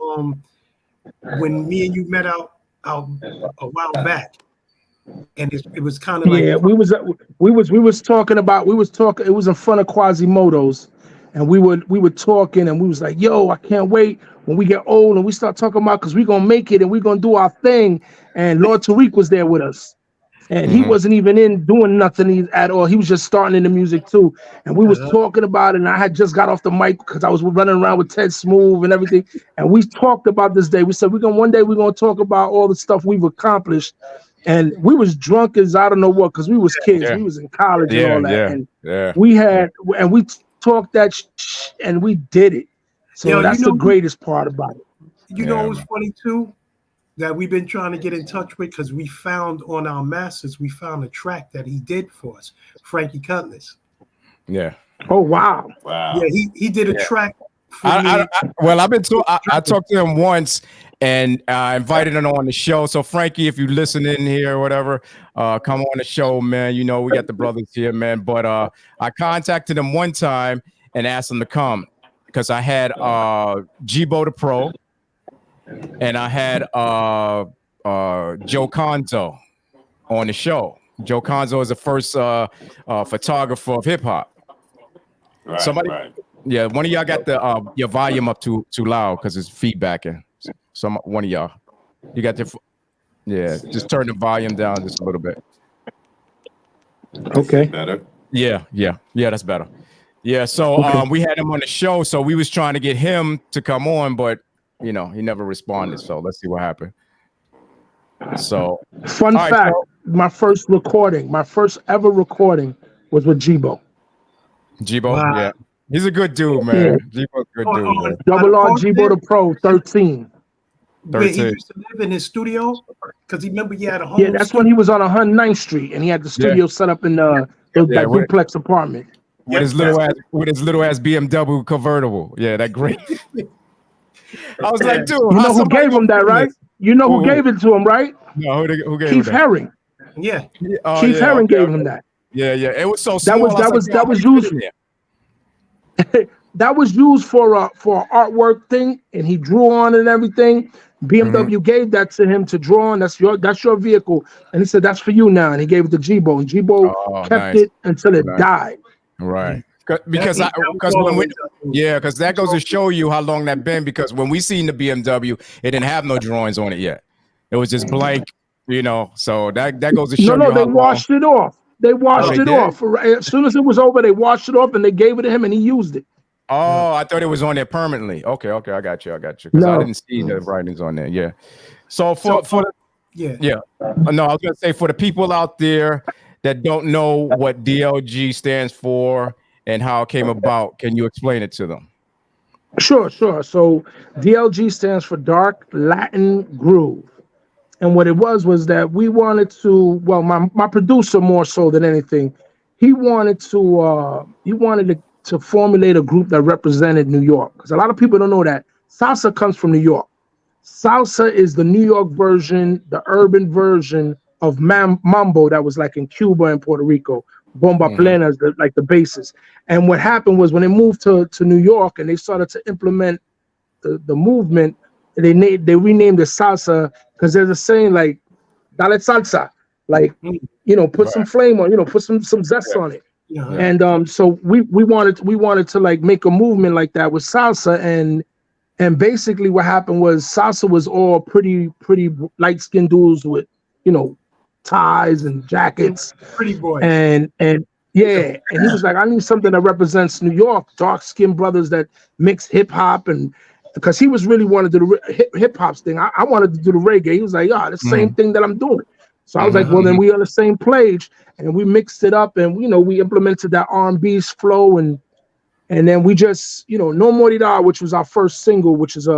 Speaker 5: when me and you met out a while back, and it was kind of like,
Speaker 8: Yeah, we was talking. It was in front of Quasimodo's, and we were talking, and we was like, "Yo, I can't wait when we get old and we start talking about because we gonna make it and we gonna do our thing." And Lord Tariq was there with us, and he wasn't even in doing nothing at all. He was just starting in the music too, and we was talking about it. And I had just got off the mic because I was running around with Ted Smooth and everything, and we talked about this day. We said one day we're gonna talk about all the stuff we've accomplished. And we was drunk as I don't know what, because we was kids. We was in college and all that. And we talked that and we did it. So that's the greatest part about it.
Speaker 5: You know, it was funny too that we've been trying to get in touch with, because we found on our masters, we found a track that he did for us, Frankie Cutlass.
Speaker 3: Yeah.
Speaker 8: Oh wow.
Speaker 5: Yeah, he did a track.
Speaker 3: I talked to him once and I invited him on the show. So Frankie, if you listen in here or whatever, come on the show, man. You know we got the brothers here, man. But I contacted him one time and asked him to come because I had Gbo the Pro and I had Joe Kzo on the show. Joe Kzo is the first photographer of hip hop. Right, Yeah, one of y'all got the your volume up too loud because it's feedbacking. One of y'all, you got just turn the volume down just a little bit.
Speaker 8: Okay.
Speaker 9: Better.
Speaker 3: Yeah, that's better. Yeah, so we had him on the show, so we was trying to get him to come on, but he never responded. So let's see what happened. So
Speaker 8: fun fact, my first ever recording was with Gbo.
Speaker 3: Wow. Yeah. He's a good dude, man. Yeah. Gbo's a good dude, man.
Speaker 8: Double R Gbo the Pro, 13.
Speaker 5: Wait, he used to live in his studio? Because remember he had a home.
Speaker 8: Yeah, that's when he was on 109th Street and he had the studio set up in that duplex apartment.
Speaker 3: With his little ass BMW convertible. Yeah, that great. I was like, dude,
Speaker 8: you know who gave him that, right? You know who gave it to him, right?
Speaker 3: No, who gave
Speaker 8: Keith
Speaker 3: him that?
Speaker 8: Herring.
Speaker 5: Yeah.
Speaker 8: Keith Herring gave him that.
Speaker 3: Yeah. It was so small.
Speaker 8: That was used. That was used for an artwork thing, and he drew on it and everything. BMW gave that to him to draw on. That's your vehicle, and he said that's for you now. And he gave it to Gbo, and Gbo kept it until it died.
Speaker 3: Right. Because that goes to show you how long that been. Because when we seen the BMW, it didn't have no drawings on it yet. It was just blank, So that goes to show you.
Speaker 8: No, they washed it off. They washed it off. As soon as it was over, they washed it off and they gave it to him and he used it.
Speaker 3: Oh, I thought it was on there permanently. Okay, I got you. Because I didn't see the writings on there. Yeah. So I was gonna say for the people out there that don't know what DLG stands for and how it came about, can you explain it to them?
Speaker 8: Sure. So DLG stands for Dark Latin Groove. And what it was that we wanted to, my producer more so than anything, he wanted to formulate a group that represented New York. Because a lot of people don't know that salsa comes from New York. Salsa is the New York version, the urban version of mambo that was like in Cuba and Puerto Rico. Bomba plena is like the basis. And what happened was when they moved to New York and they started to implement the movement, they renamed it salsa because there's a saying like "dale salsa," like put some flame on, put some zest on it. Yeah. And so we wanted to like make a movement like that with salsa, and basically what happened was salsa was all pretty light skinned dudes with ties and jackets,
Speaker 5: pretty boy,
Speaker 8: and he was like, I need something that represents New York, dark skinned brothers that mix hip hop, and because he was really wanted to do the hip hop thing, I wanted to do the reggae. He was like, the same thing that I'm doing. So I was like, well, then we on the same page, and we mixed it up, and we implemented that R&B's flow, and then we just No Morirá, which was our first single, which was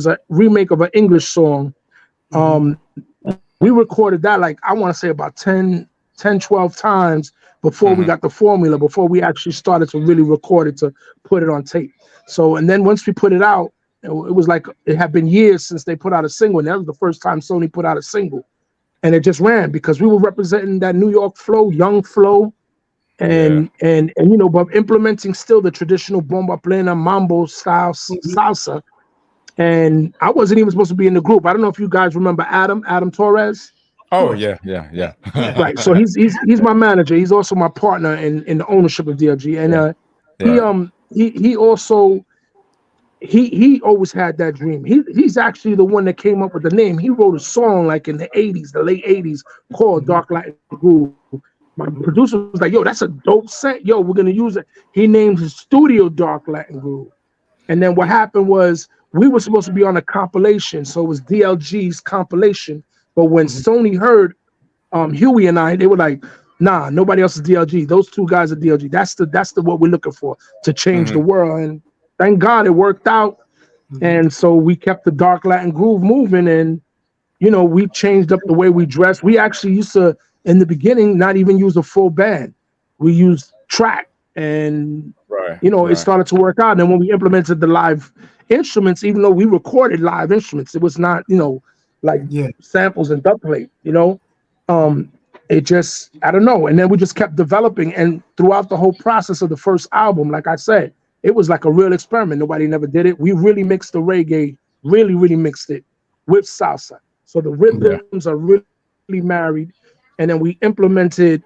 Speaker 8: a remake of an English song. We recorded that like I want to say about 10 10, 12 times before we got the formula, before we actually started to really record it, to put it on tape. So, and then once we put it out, it was like it had been years since they put out a single, and that was the first time Sony put out a single. And it just ran because we were representing that New York flow, young flow, and you know, but implementing still the traditional bomba plena mambo style salsa. And I wasn't even supposed to be in the group. I don't know if you guys remember Adam Torres.
Speaker 3: Oh yeah.
Speaker 8: Right. So he's my manager. He's also my partner in the ownership of DLG. And he also he always had that dream. He's actually the one that came up with the name. He wrote a song like in the 80s, the late 80s, called Dark Latin Groove. My producer was like, yo, that's a dope set. Yo, we're gonna use it. He named his studio Dark Latin Groove. And then what happened was we were supposed to be on a compilation. So it was DLG's compilation. But when Sony heard Huey and I, they were like, nah, nobody else is DLG. Those two guys are DLG. That's the what we're looking for to change the world. And thank God it worked out. And so we kept the Dark Latin Groove moving, and you know, we changed up the way we dressed. We actually used to, in the beginning, not even use a full band. We used track, and you know, it started to work out. And then when we implemented the live instruments, even though we recorded live instruments, it was not, you know, like samples and dubplate, you know. It just, I don't know. And then we just kept developing, and throughout the whole process of the first album, like I said, it was like a real experiment. Nobody never did it. We really mixed the reggae, really mixed it with salsa. So the rhythms are really married. And then we implemented,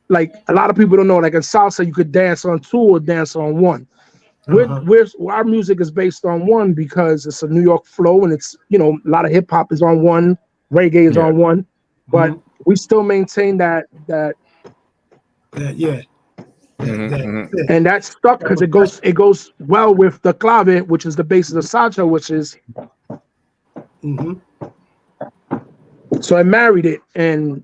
Speaker 8: like a lot of people don't know, like in salsa, you could dance on two or dance on one. Our music is based on one because it's a New York flow, and it's, you know, a lot of hip hop is on one, reggae is on one, but we still maintain that. And that's stuck because it goes well with the clave, which is the base of the salsa, which is so I married it, and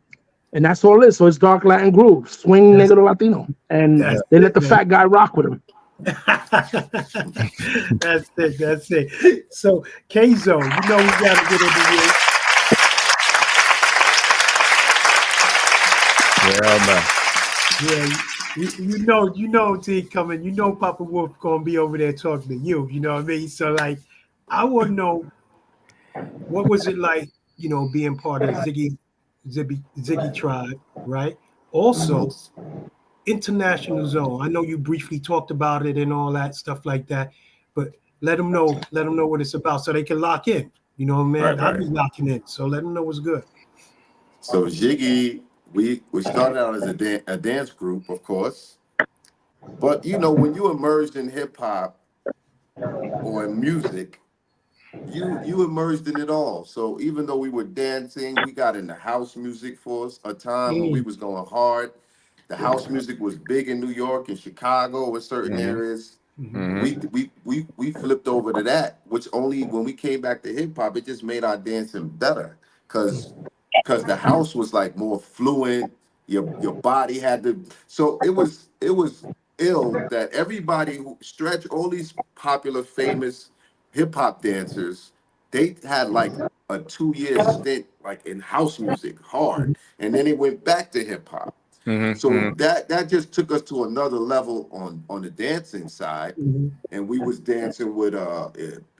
Speaker 8: that's all it is. So it's Dark Latin Groove, swing negro Latino, and they let the fat guy rock with him.
Speaker 5: That's it. So Kzo, you know we gotta get into you. Yeah, you know T coming. You know Papa Wolf gonna be over there talking to you. You know what I mean? So like, I want to know, what was it like, you know, being part of Zigge Tribe, right? Also, International Zone. I know you briefly talked about it and all that stuff like that, but let them know what it's about so they can lock in. You know, man, I'll be locking in. So let them know what's good.
Speaker 9: So Zigge, we started out as a dance group, of course, but you know, when you immersed in hip hop or in music, you immersed in it all. So even though we were dancing, we got into house music for a time when we was going hard. The house music was big in New York and Chicago in certain areas. We flipped over to that, which only when we came back to hip hop, it just made our dancing better because the house was like more fluent. Your body had to. So it was ill that everybody who Stretch, all these popular famous hip hop dancers, they had like a 2-year stint like in house music hard, and then it went back to hip hop. So that just took us to another level on the dancing side, and we was dancing with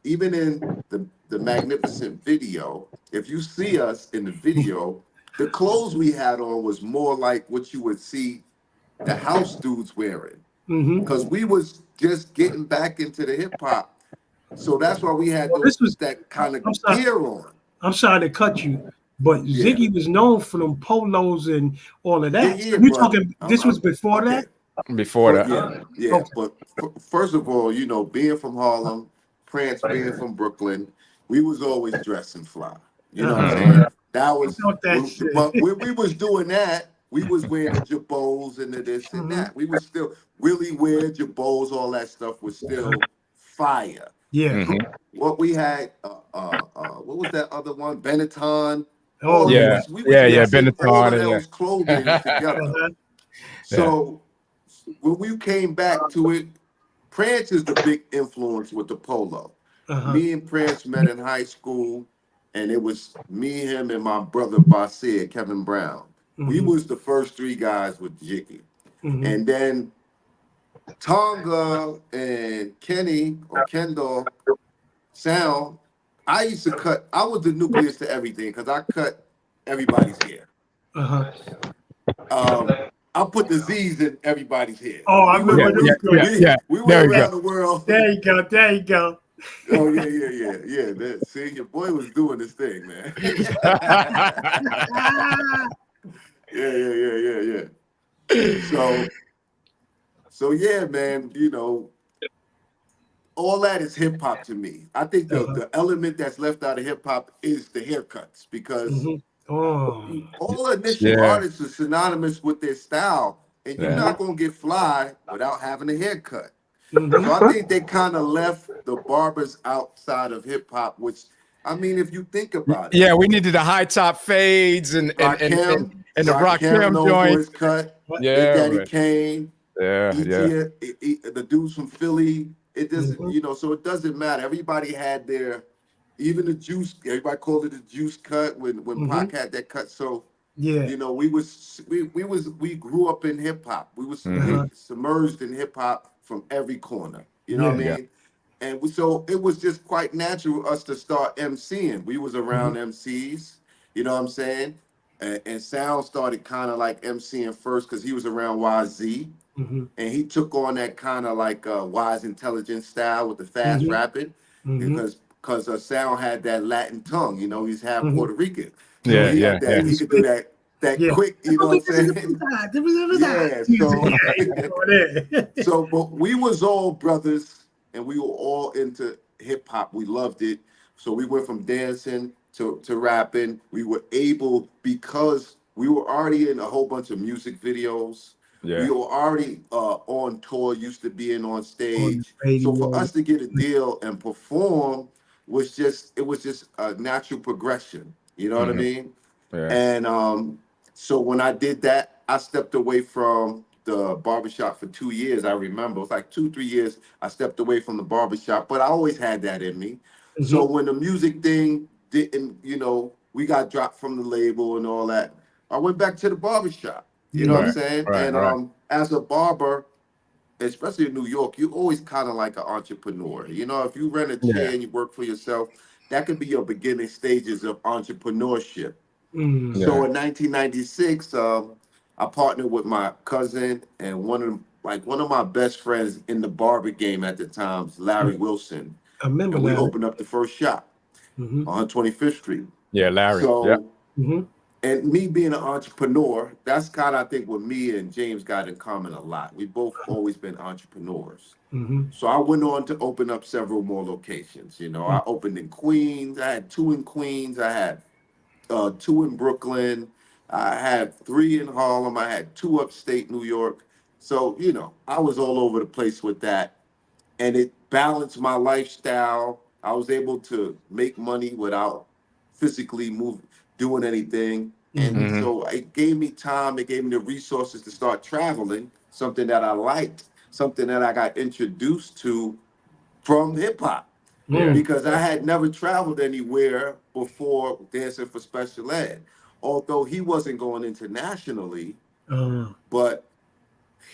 Speaker 9: even in the Magnificent video. If you see us in the video, the clothes we had on was more like what you would see the house dudes wearing, because we was just getting back into the hip hop. So that's why we had that kind of gear on.
Speaker 5: I'm sorry to cut you, but Zigge was known for them polos and all of that.
Speaker 9: Yeah,
Speaker 5: you talking? This was before that.
Speaker 3: Before that,
Speaker 9: yeah. Okay. But first of all, you know, being from Harlem, Prince being from Brooklyn, we was always dressing fly. You know what I'm saying? That was but when we was doing that, we was wearing the jabots and the this and that. We was still really wear jabots, all that stuff was still fire.
Speaker 5: Yeah.
Speaker 9: What we had, what was that other one? Benetton.
Speaker 5: Oh
Speaker 3: yeah,
Speaker 9: we was
Speaker 3: Benetton.
Speaker 9: All of those clothing together. So when we came back to it, Prince is the big influence with the polo. Me and Prince met in high school, and it was me, him, and my brother Basir, Kevin Brown. We was the first three guys with Zhigge.
Speaker 5: Mhm.
Speaker 9: And then Tonga and Kenny or Kendall Sound, I used to cut, I was the nucleus to everything because I cut everybody's hair.
Speaker 5: Uh-huh.
Speaker 9: I put the Z's in everybody's hair.
Speaker 5: Oh, I remember those joints.
Speaker 9: We
Speaker 3: There
Speaker 9: went
Speaker 3: you
Speaker 9: around
Speaker 3: go.
Speaker 9: the world.
Speaker 5: There you go. There you go.
Speaker 9: Oh, yeah. See, your boy was doing this thing, man. Yeah. So yeah, man, you know, all that is hip hop to me. I think the element that's left out of hip hop is the haircuts because all initial artists are synonymous with their style, and you're not gonna get fly without having a haircut. So I think they kind of left the barbers outside of hip hop, which I mean, if you think about it,
Speaker 3: Yeah, we needed the high top fades and the Rakim
Speaker 9: known
Speaker 3: joint.
Speaker 9: for his cut.
Speaker 3: Yeah,
Speaker 9: Big Daddy
Speaker 3: man.
Speaker 9: Kane.
Speaker 3: Yeah.
Speaker 9: The dudes from Philly. It doesn't, you know, so it doesn't matter. Everybody had their, even the juice. Everybody called it the juice cut when Pac had that cut. So you know, we grew up in hip hop. We was submerged in hip hop from every corner. You know what I mean? And so it was just quite natural us to start MCing. We was around MCs. You know what I'm saying? And Sound started kind of like MCing first because he was around YZ. And he took on that kind of like wise intelligence style with the fast rapping because Sound had that Latin tongue, you know, he's half Puerto Rican. So he had that, he could do that quick, you know what I'm saying? So but we was all brothers and we were all into hip hop. We loved it. So we went from dancing to rapping. We were able, because we were already in a whole bunch of music videos. We were already on tour, used to being on stage. So for us to get a deal and perform was just a natural progression. You know what I mean? And so when I did that, I stepped away from the barbershop for 2 years. I remember it was like 2-3 years. I stepped away from the barbershop, but I always had that in me. So when the music thing didn't, you know, we got dropped from the label and all that, I went back to the barbershop. You know what I'm saying? As a barber, especially in New York, you're always kind of like an entrepreneur. You know, if you rent a chair and you work for yourself, that could be your beginning stages of entrepreneurship. So in 1996, I partnered with my cousin and one of my best friends in the barber game at the time, Larry Wilson.
Speaker 5: I remember
Speaker 9: and we
Speaker 5: that.
Speaker 9: opened up the first shop on 25th Street.
Speaker 3: Yeah, Larry.
Speaker 9: So, and me being an entrepreneur, that's kind of, I think, what me and James got in common a lot. We both always been entrepreneurs. So I went on to open up several more locations. You know, I opened in Queens. I had 2 in Queens. I had 2 in Brooklyn. I had 3 in Harlem. I had 2 upstate New York. So, you know, I was all over the place with that. And it balanced my lifestyle. I was able to make money without physically doing anything. And so it gave me time, it gave me the resources to start traveling, something that I liked, something that I got introduced to from hip hop. Because I had never traveled anywhere before dancing for special ed. Although he wasn't going internationally, but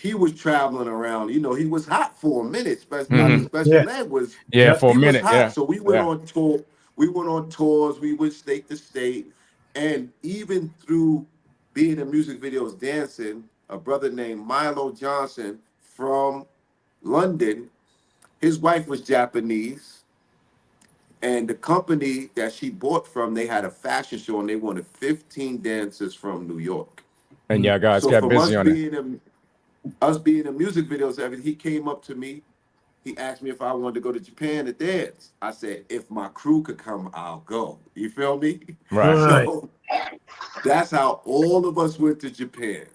Speaker 9: he was traveling around. You know, he was hot for a minute. Special ed was
Speaker 3: for a minute.
Speaker 9: Was hot. So we went on tour. We went on tours. We went state to state, and even through being in music videos, dancing, a brother named Milo Johnson from London, his wife was Japanese, and the company that she bought from, they had a fashion show, and they wanted 15 dancers from New York.
Speaker 3: And y'all guys got busy on it.
Speaker 9: Us being in music videos, everything, he came up to me. He asked me if I wanted to go to Japan to dance. I said, if my crew could come, I'll go. You feel me?
Speaker 3: Right.
Speaker 9: So that's how all of us went to Japan.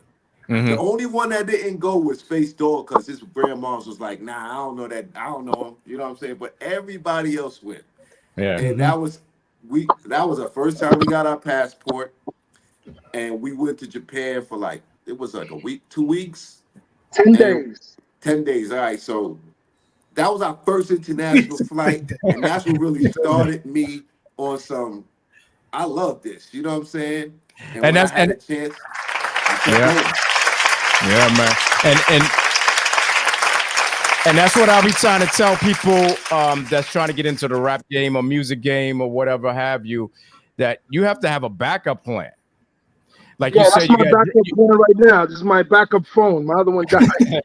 Speaker 9: The only one that didn't go was Face Dog because his grandma was like, nah, I don't know that. I don't know him. You know what I'm saying? But everybody else went. And that was the first time we got our passport. And we went to Japan for it was like a week, 2 weeks.
Speaker 8: 10 days.
Speaker 9: 10 days. All right. So that was our first international flight. And that's what really started me on some, I love this. You know what I'm saying? And when I had a chance.
Speaker 3: Yeah, man. And that's what I'll be trying to tell people that's trying to get into the rap game or music game or whatever have you, that you have to have a backup plan. Like you said,
Speaker 8: that's my backup plan right now. This is my backup phone. My other one died. I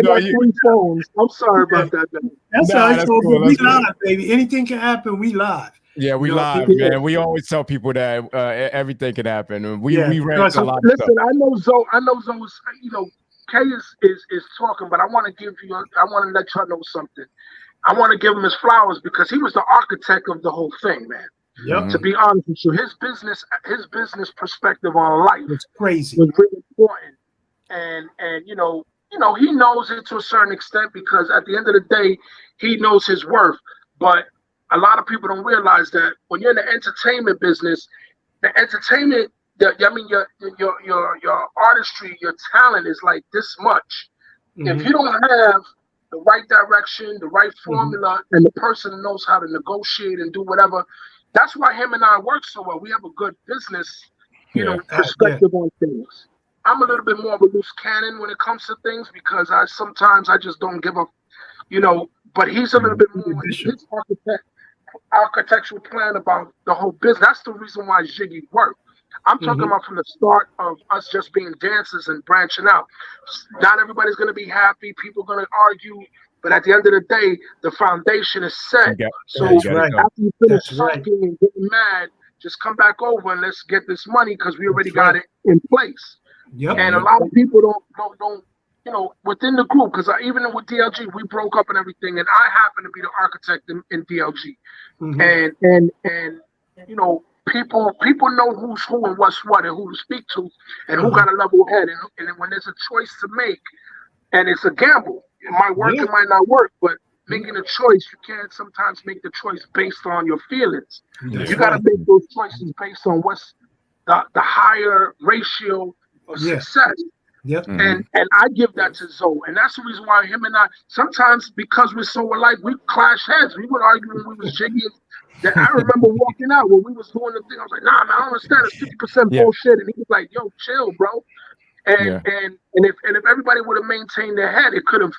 Speaker 8: got 3 phones. I'm sorry about that, man.
Speaker 5: That's how I told you. We live, baby. Anything can happen. We live.
Speaker 3: Yeah, we live, man. We always tell people that everything can happen. We ran into a lot of stuff.
Speaker 8: Listen, I know Zoe's, Kay is talking, but I want to let y'all know something. I want to give him his flowers because he was the architect of the whole thing, man.
Speaker 5: Yep.
Speaker 8: To be honest with you, his business perspective on life
Speaker 5: was crazy.
Speaker 8: Was really important, and he knows it to a certain extent because at the end of the day, he knows his worth. But a lot of people don't realize that when you're in the entertainment business, your artistry, your talent is like this much. If you don't have the right direction, the right formula, and the person who knows how to negotiate and do whatever. That's why him and I work so well. We have a good business, perspective on things. I'm a little bit more of a loose cannon when it comes to things because sometimes I just don't give up, but he's a little bit more his architectural plan about the whole business. That's the reason why Zhigge worked. I'm talking about from the start of us just being dancers and branching out. Not everybody's going to be happy. People are going to argue. But at the end of the day, the foundation is set. So after you finish talking and getting mad, just come back over and let's get this money because we already got it in place. And a lot of people don't within the group, because even with DLG, we broke up and everything, and I happen to be the architect in DLG. And people know who's who and what's what and who to speak to and who got a level head. And when there's a choice to make, and it's a gamble. It might work, it might not work, but making a choice, you can't sometimes make the choice based on your feelings. You got to make those choices based on what's the higher ratio of success. And I give that to Zoe. And that's the reason why him and I, sometimes because we're so alike, we clash heads. We would argue when we was Zhigge. That I remember walking out when we was doing the thing. I was like, nah, man, I don't understand. It's 50% bullshit. And he was like, yo, chill, bro. And if everybody would have maintained their head, it could have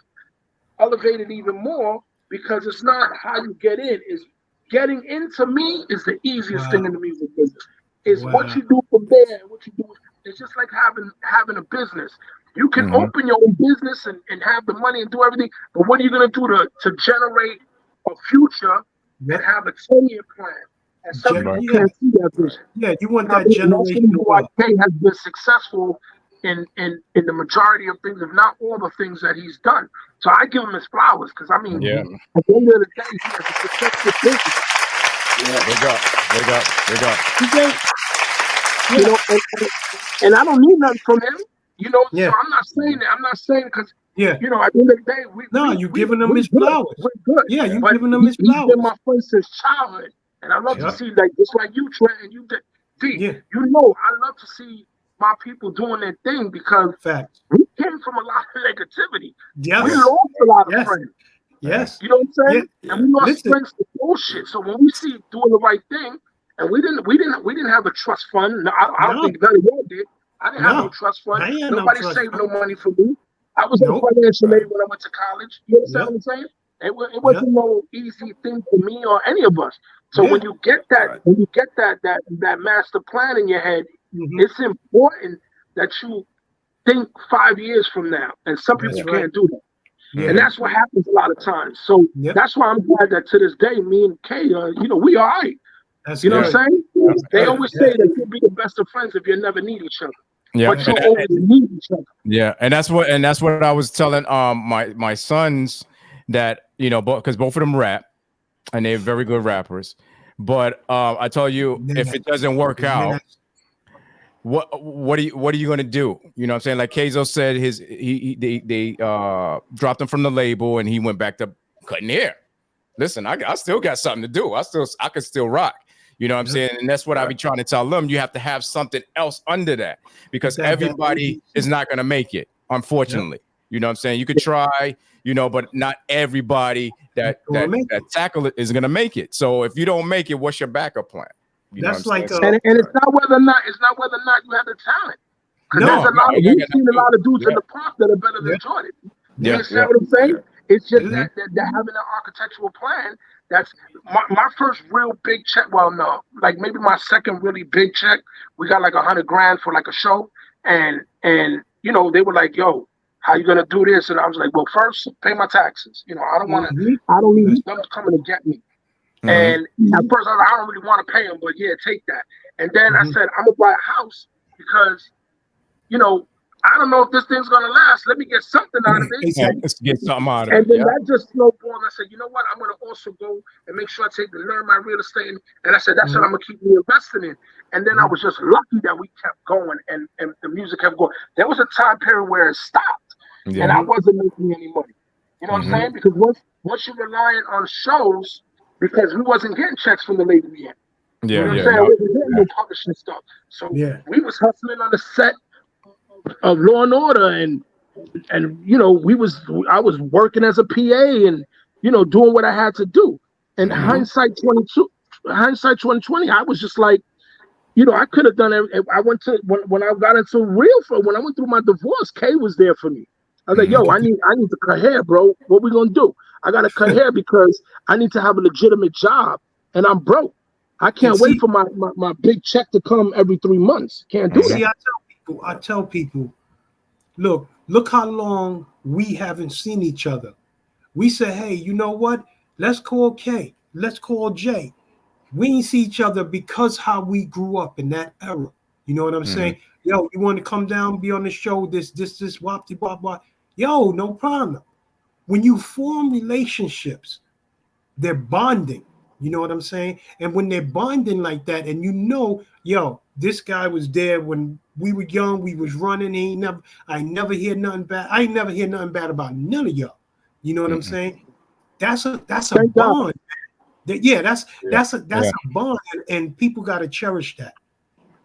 Speaker 8: elevated even more because it's not how you get in. Is getting into me is the easiest thing in the music business. It's what you do from there and what you do. It's just like having a business. You can open your own business and have the money and do everything, but what are you going to do to generate a future and have a 10-year plan? And some people can't see that vision.
Speaker 5: Yeah, you want that generation.
Speaker 8: Why Kay has been successful in the majority of things, if not all the things that he's done. So I give him his flowers because at the end of the day, he has a successful business. And I don't need nothing from him. So I'm not saying that. I'm not saying because at the end of the day,
Speaker 5: you're giving him his flowers.
Speaker 8: We're good.
Speaker 5: Yeah, you're giving him his flowers.
Speaker 8: He's been my friend since childhood, and I love to see just like you, Trent, and you did. I love to see my people doing their thing because we came from a lot of negativity.
Speaker 5: Yes.
Speaker 8: We lost a lot of friends.
Speaker 5: Yes.
Speaker 8: You know what I'm saying? Yeah. And we lost friends to bullshit. So when we see doing the right thing, and we didn't have a trust fund. No, I don't think none of y'all did. I didn't have no trust fund. Nobody saved no money for me. I was in financial aid when I went to college. You understand what I'm saying? It wasn't no easy thing for me or any of us. So when you get that master plan in your head, it's important that you think 5 years from now. And some people can't do that. And that's what happens a lot of times. So that's why I'm glad that to this day, me and Kay, we all right. You know what I'm saying? They always say that you'll be the best of friends if you never need each other. But you always need each other.
Speaker 3: Yeah, and that's what I was telling my sons that because both of them rap and they're very good rappers. But I tell you, if it doesn't work out, what are you gonna do? You know what I'm saying? Like Kzo said, they dropped him from the label and he went back to cutting hair. Listen, I still got something to do. I can still rock. You know what I'm saying? And that's what I be trying to tell them. You have to have something else under that because everybody is not going to make it, unfortunately. You know what I'm saying? You could try, but not everybody that tackle it is going to make it. So if you don't make it, what's your backup plan? You know
Speaker 5: That's
Speaker 3: what I'm
Speaker 5: like
Speaker 3: saying?
Speaker 8: And it's not whether or not you have the talent. Because
Speaker 5: No.
Speaker 8: there's a lot of we've seen a lot of dudes in
Speaker 3: Yeah.
Speaker 8: the park that are better than
Speaker 5: Yeah.
Speaker 8: Jordan.
Speaker 3: Yeah,
Speaker 8: You understand what I'm saying?
Speaker 3: yeah.
Speaker 8: It's just
Speaker 5: Mhm.
Speaker 8: that having an architectural plan. That's my first real big check. Well, no, like maybe my second really big check. We got like $100,000 for like a show, and you know they were like, "Yo, how you gonna do this?" And I was like, "Well, first pay my taxes. You know, I don't need them coming to get me." And at first I was like, I don't really want to pay them, but yeah, take that. And then I said, I'm gonna buy a house because, you know, I don't know if this thing's gonna last. Let me get something out of it.
Speaker 3: Yeah, let's get something out of
Speaker 8: And
Speaker 3: it.
Speaker 8: then
Speaker 3: Yeah.
Speaker 8: that just snowballed. I said, you know what? I'm gonna also go and make sure I learn my real estate. And I said, that's what I'm gonna keep reinvesting in. And then I was just lucky that we kept going and the music kept going. There was a time period where it stopped and I wasn't making any money. You know what I'm saying? Because once you're relying on shows, because we wasn't getting checks from the label yet.
Speaker 3: Yeah,
Speaker 8: you know what
Speaker 3: yeah.
Speaker 8: I'm saying?
Speaker 3: No,
Speaker 8: We wasn't getting no publishing stuff. So
Speaker 5: Yeah.
Speaker 8: we was hustling on the set of Law and Order and you know, I was working as a PA and you know, doing what I had to do. And hindsight 2020, I was just like, you know, I could have done it. I went to when I got into when I went through my divorce, Kay was there for me. I was like, yo, I need to cut hair, bro. What we gonna do? I gotta cut hair because I need to have a legitimate job and I'm broke. I can't wait for my big check to come every 3 months. Can't do
Speaker 5: See,
Speaker 8: that.
Speaker 5: I tell people, look how long we haven't seen each other. We say, hey, you know what? Let's call K. Let's call J. We ain't see each other because how we grew up in that era. You know what I'm saying? Yo, you want to come down, be on the show, this, wop, blah, blah. Yo, no problem. When you form relationships, they're bonding. You know what I'm saying? And when they're bonding like that, and you know, yo, this guy was there when we were young, we was running. I never hear nothing bad. I ain't never hear nothing bad about none of y'all. You know what I'm saying? That's a bond. That's a bond, and people got to cherish that.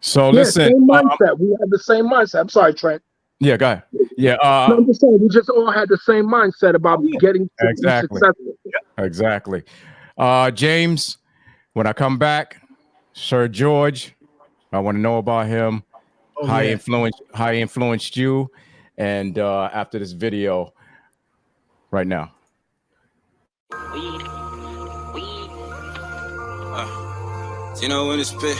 Speaker 3: So
Speaker 8: Yeah,
Speaker 3: listen,
Speaker 8: same mindset. We had the same mindset. I'm sorry, Trent.
Speaker 3: yeah, go ahead. Yeah,
Speaker 8: No, I'm just saying we just all had the same mindset about getting to be successful.
Speaker 3: Exactly. James, when I come back, Sir George, I want to know about him, how he influenced you, and after this video, right now.
Speaker 10: You know when it's spit.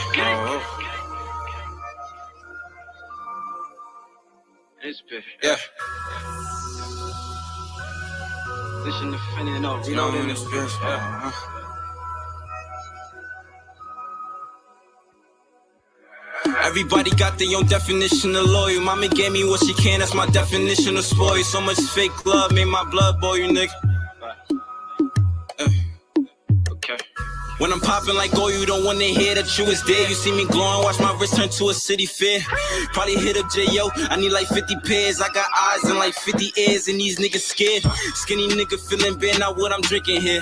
Speaker 10: It's spit. Yeah. Listen to Finny, no, you know when it's spit. Everybody got their own definition of loyal. Mama gave me what she can, that's my definition of spoil. So much fake love made my blood boil, you nigga. Okay. When I'm popping like oil, you don't wanna hear that you was there. You see me glowing, watch my wrist turn to a city fair. Probably hit up J.O., I need like 50 pairs. I got eyes and like 50 ears, and these niggas scared. Skinny nigga feeling bad, not what I'm drinking here.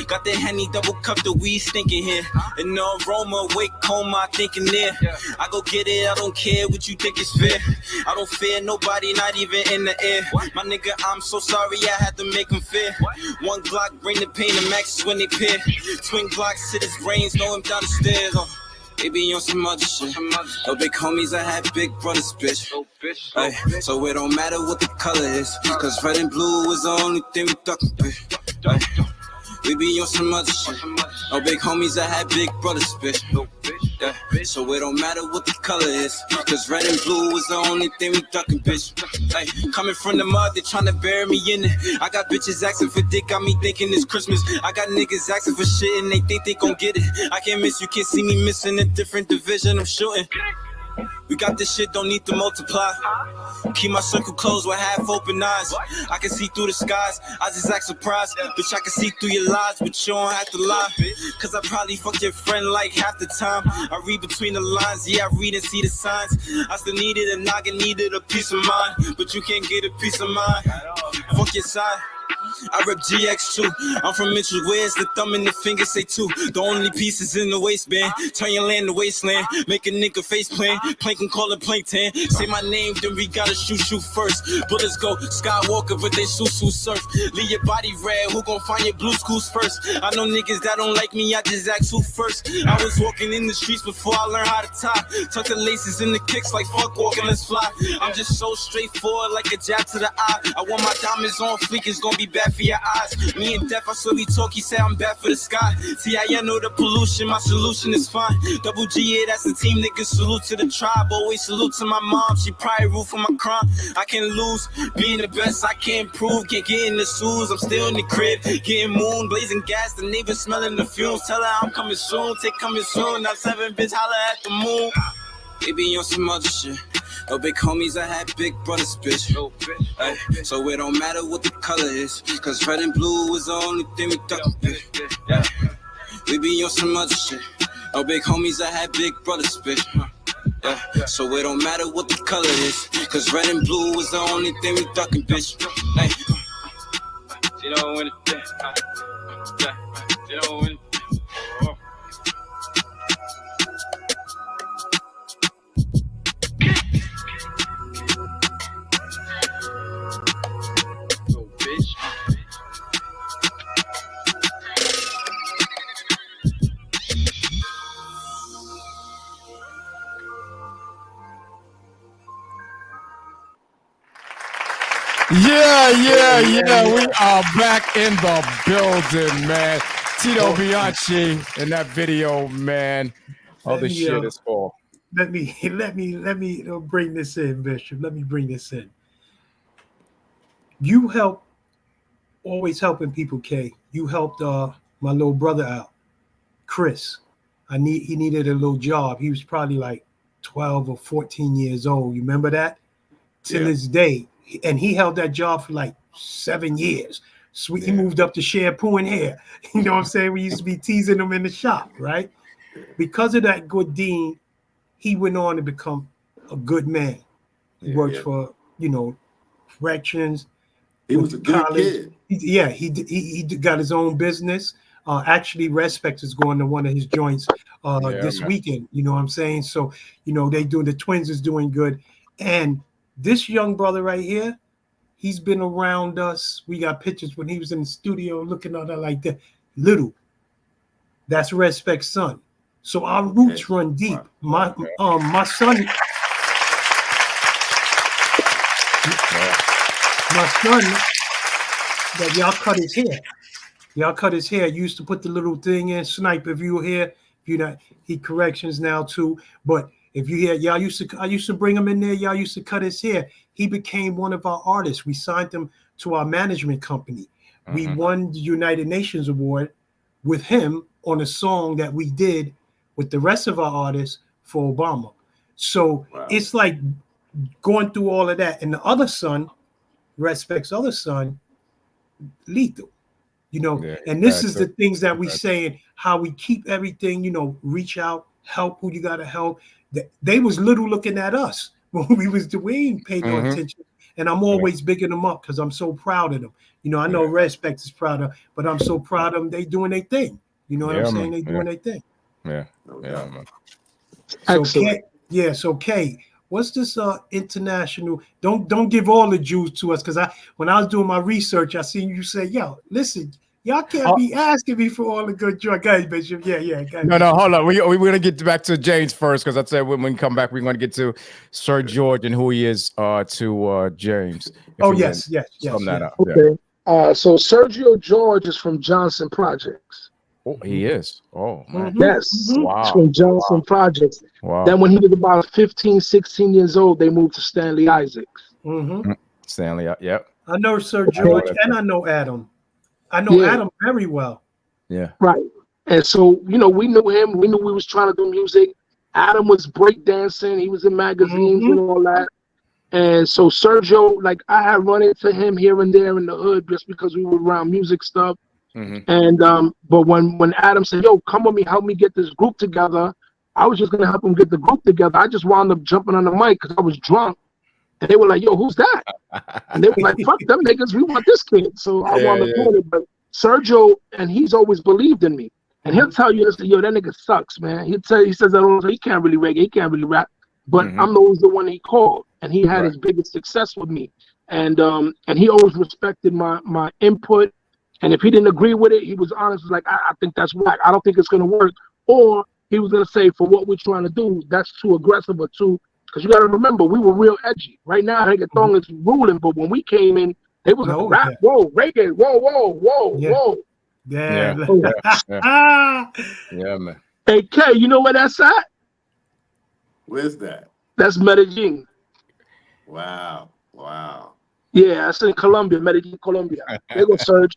Speaker 10: Got that Henny double cup, the weed stinking here. And the aroma, wake coma, I thinking there. I go get it, I don't care what you think is fair. I don't fear nobody, not even in the air. My nigga, I'm so sorry, I had to make him fear. One Glock, bring the pain, the maxes when they pair. Twin Glocks, to his brains, throw him down the stairs. Oh, they be on some other shit. No big homies, I had big brothers, bitch. Ay, so it don't matter what the color is, cause red and blue is the only thing we duckin', bitch. We be on some other shit. No big homies, I had big brothers, bitch. So it don't matter what the color is, cause red and blue is the only thing we duckin', bitch. Like, coming from the mud, they tryna bury me in it. I got bitches asking for dick, got me thinking it's Christmas. I got niggas asking for shit and they think they gon' get it. I can't miss, you can't see me missing a different division, I'm shooting. We got this shit, don't need to multiply. Keep my circle closed with half open eyes. I can see through the skies, I just act surprised. Bitch, I can see through your lies, but you don't have to lie. Cause I probably fuck your friend like half the time. I read between the lines, yeah, I read and see the signs. I still needed a noggin, needed a peace of mind. But you can't get a peace of mind. Fuck your side. I rep GX too. I'm from Mitchell, where's the thumb and the finger say two. The only pieces in the waistband. Turn your land to wasteland. Make a nigga face plan. Plank and call it plankton. Say my name, then we gotta shoot first. Bullets go Skywalker, but they susu surf. Leave your body red, who gon' find your blue schools first? I know niggas that don't like me, I just ask who first. I was walking in the streets before I learned how to tie. Tuck the laces in the kicks like fuck walking, let's fly. I'm just so straightforward like a jab to the eye. I want my diamonds on fleek, it's gonna be bad for your eyes. Me and Def, I swear we talk, he said I'm bad for the sky. See, I know the pollution, my solution is fine. Double G, yeah, that's the team, niggas salute to the tribe. Always salute to my mom, she probably root for my crime. I can't lose, being the best I can't prove. Can't get in the shoes, I'm still in the crib. Getting moon, blazing gas, the neighbors smelling the fumes. Tell her I'm coming soon, take coming soon. Now 7 bitch, holla at the moon. They be on some other shit. Oh, big homies, I had big brothers, bitch. Ay, so it don't matter what the color is, cause red and blue is the only thing we duck, bitch. Yeah. We be on some other shit. Oh, big homies, I had big brothers, bitch. Yeah. So it don't matter what the color is, cause red and blue is the only thing we ducking, bitch. Hey. You know when it, you know when it.
Speaker 3: Yeah. We are back in the building, man. Tito Bianchi in that video, man. All the shit is full.
Speaker 5: Let me bring this in, Bishop. Let me bring this in. You always helping people, K. You helped my little brother out, Chris. He needed a little job. He was probably like 12 or 14 years old. You remember that? Till this day. And he held that job for like 7 years. So he moved up to shampoo and hair. You know what I'm saying? We used to be teasing him in the shop, right? Because of that good deed, he went on to become a good man. He worked for, corrections.
Speaker 9: He was a good kid.
Speaker 5: He got his own business. Actually, Respect is going to one of his joints this weekend. You know what I'm saying? So, the Twins is doing good. And this young brother right here, he's been around us. We got pictures when he was in the studio looking at that like that. Little. That's Respect's son. So our roots run deep. My son that y'all cut his hair. Y'all cut his hair. Used to put the little thing in. Snipe, if you were here, he corrections now too. But if you hear, I used to bring him in there. Y'all used to cut his hair. He became one of our artists. We signed him to our management company. We won the United Nations Award with him on a song that we did with the rest of our artists for Obama. So it's like going through all of that. And the other son, Respect's other son, Lethal. And this is the things that we saying, how we keep everything, reach out, help who you got to help. They was little looking at us when we ain't paid no attention. And I'm always bigging them up because I'm so proud of them. I know Respect is proud of, but I'm so proud of them. They doing their thing. You know what I'm saying? They doing their thing.
Speaker 3: Yeah, man.
Speaker 5: So Kay, what's this international? Don't give all the Jews to us, because when I was doing my research, I seen you say, yo, listen, y'all can't be asking me for all the good joy. Guys, Bishop. No,
Speaker 3: hold on. We're going to get back to James first, because I said when we come back, we're going to get to Sir George and who he is to James.
Speaker 5: Yes.
Speaker 8: Okay. So Sergio George is from Johnson Projects.
Speaker 3: Oh, he is. Oh, man.
Speaker 8: Yes.
Speaker 3: Wow.
Speaker 8: He's from Johnson Projects.
Speaker 3: Wow.
Speaker 8: Then when he was about 15, 16 years old, they moved to Stanley Isaacs.
Speaker 3: Stanley, yep.
Speaker 5: I know Sir George and I know Adam. I know Adam very well.
Speaker 3: Yeah.
Speaker 8: Right. And so, we knew him. We knew we was trying to do music. Adam was breakdancing. He was in magazines and all that. And so Sergio, I had run into him here and there in the hood just because we were around music stuff. And but when Adam said, yo, come with me, help me get this group together, I was just gonna help him get the group together. I just wound up jumping on the mic because I was drunk And they were like, yo, who's that? And they were like, fuck them niggas, we want this kid. So I want to do it. But Sergio, and he's always believed in me. And he'll tell you, yo, that nigga sucks, man. He says that all the time. He can't really reggae, he can't really rap. But I'm always the one he called. And he had his biggest success with me. And he always respected my input. And if he didn't agree with it, he was honest. Like, I think that's whack. I don't think it's going to work. Or he was going to say, for what we're trying to do, that's too aggressive or too. Because you got to remember, we were real edgy. Right now, reggaeton is ruling. But when we came in, they was like, rap, whoa, reggae, whoa.
Speaker 5: Yeah.
Speaker 3: Yeah, man.
Speaker 8: Hey, K, you know where that's at?
Speaker 9: Where's that?
Speaker 8: That's Medellin.
Speaker 9: Wow.
Speaker 8: Yeah, that's in Colombia, Medellin, Colombia. There go Serge.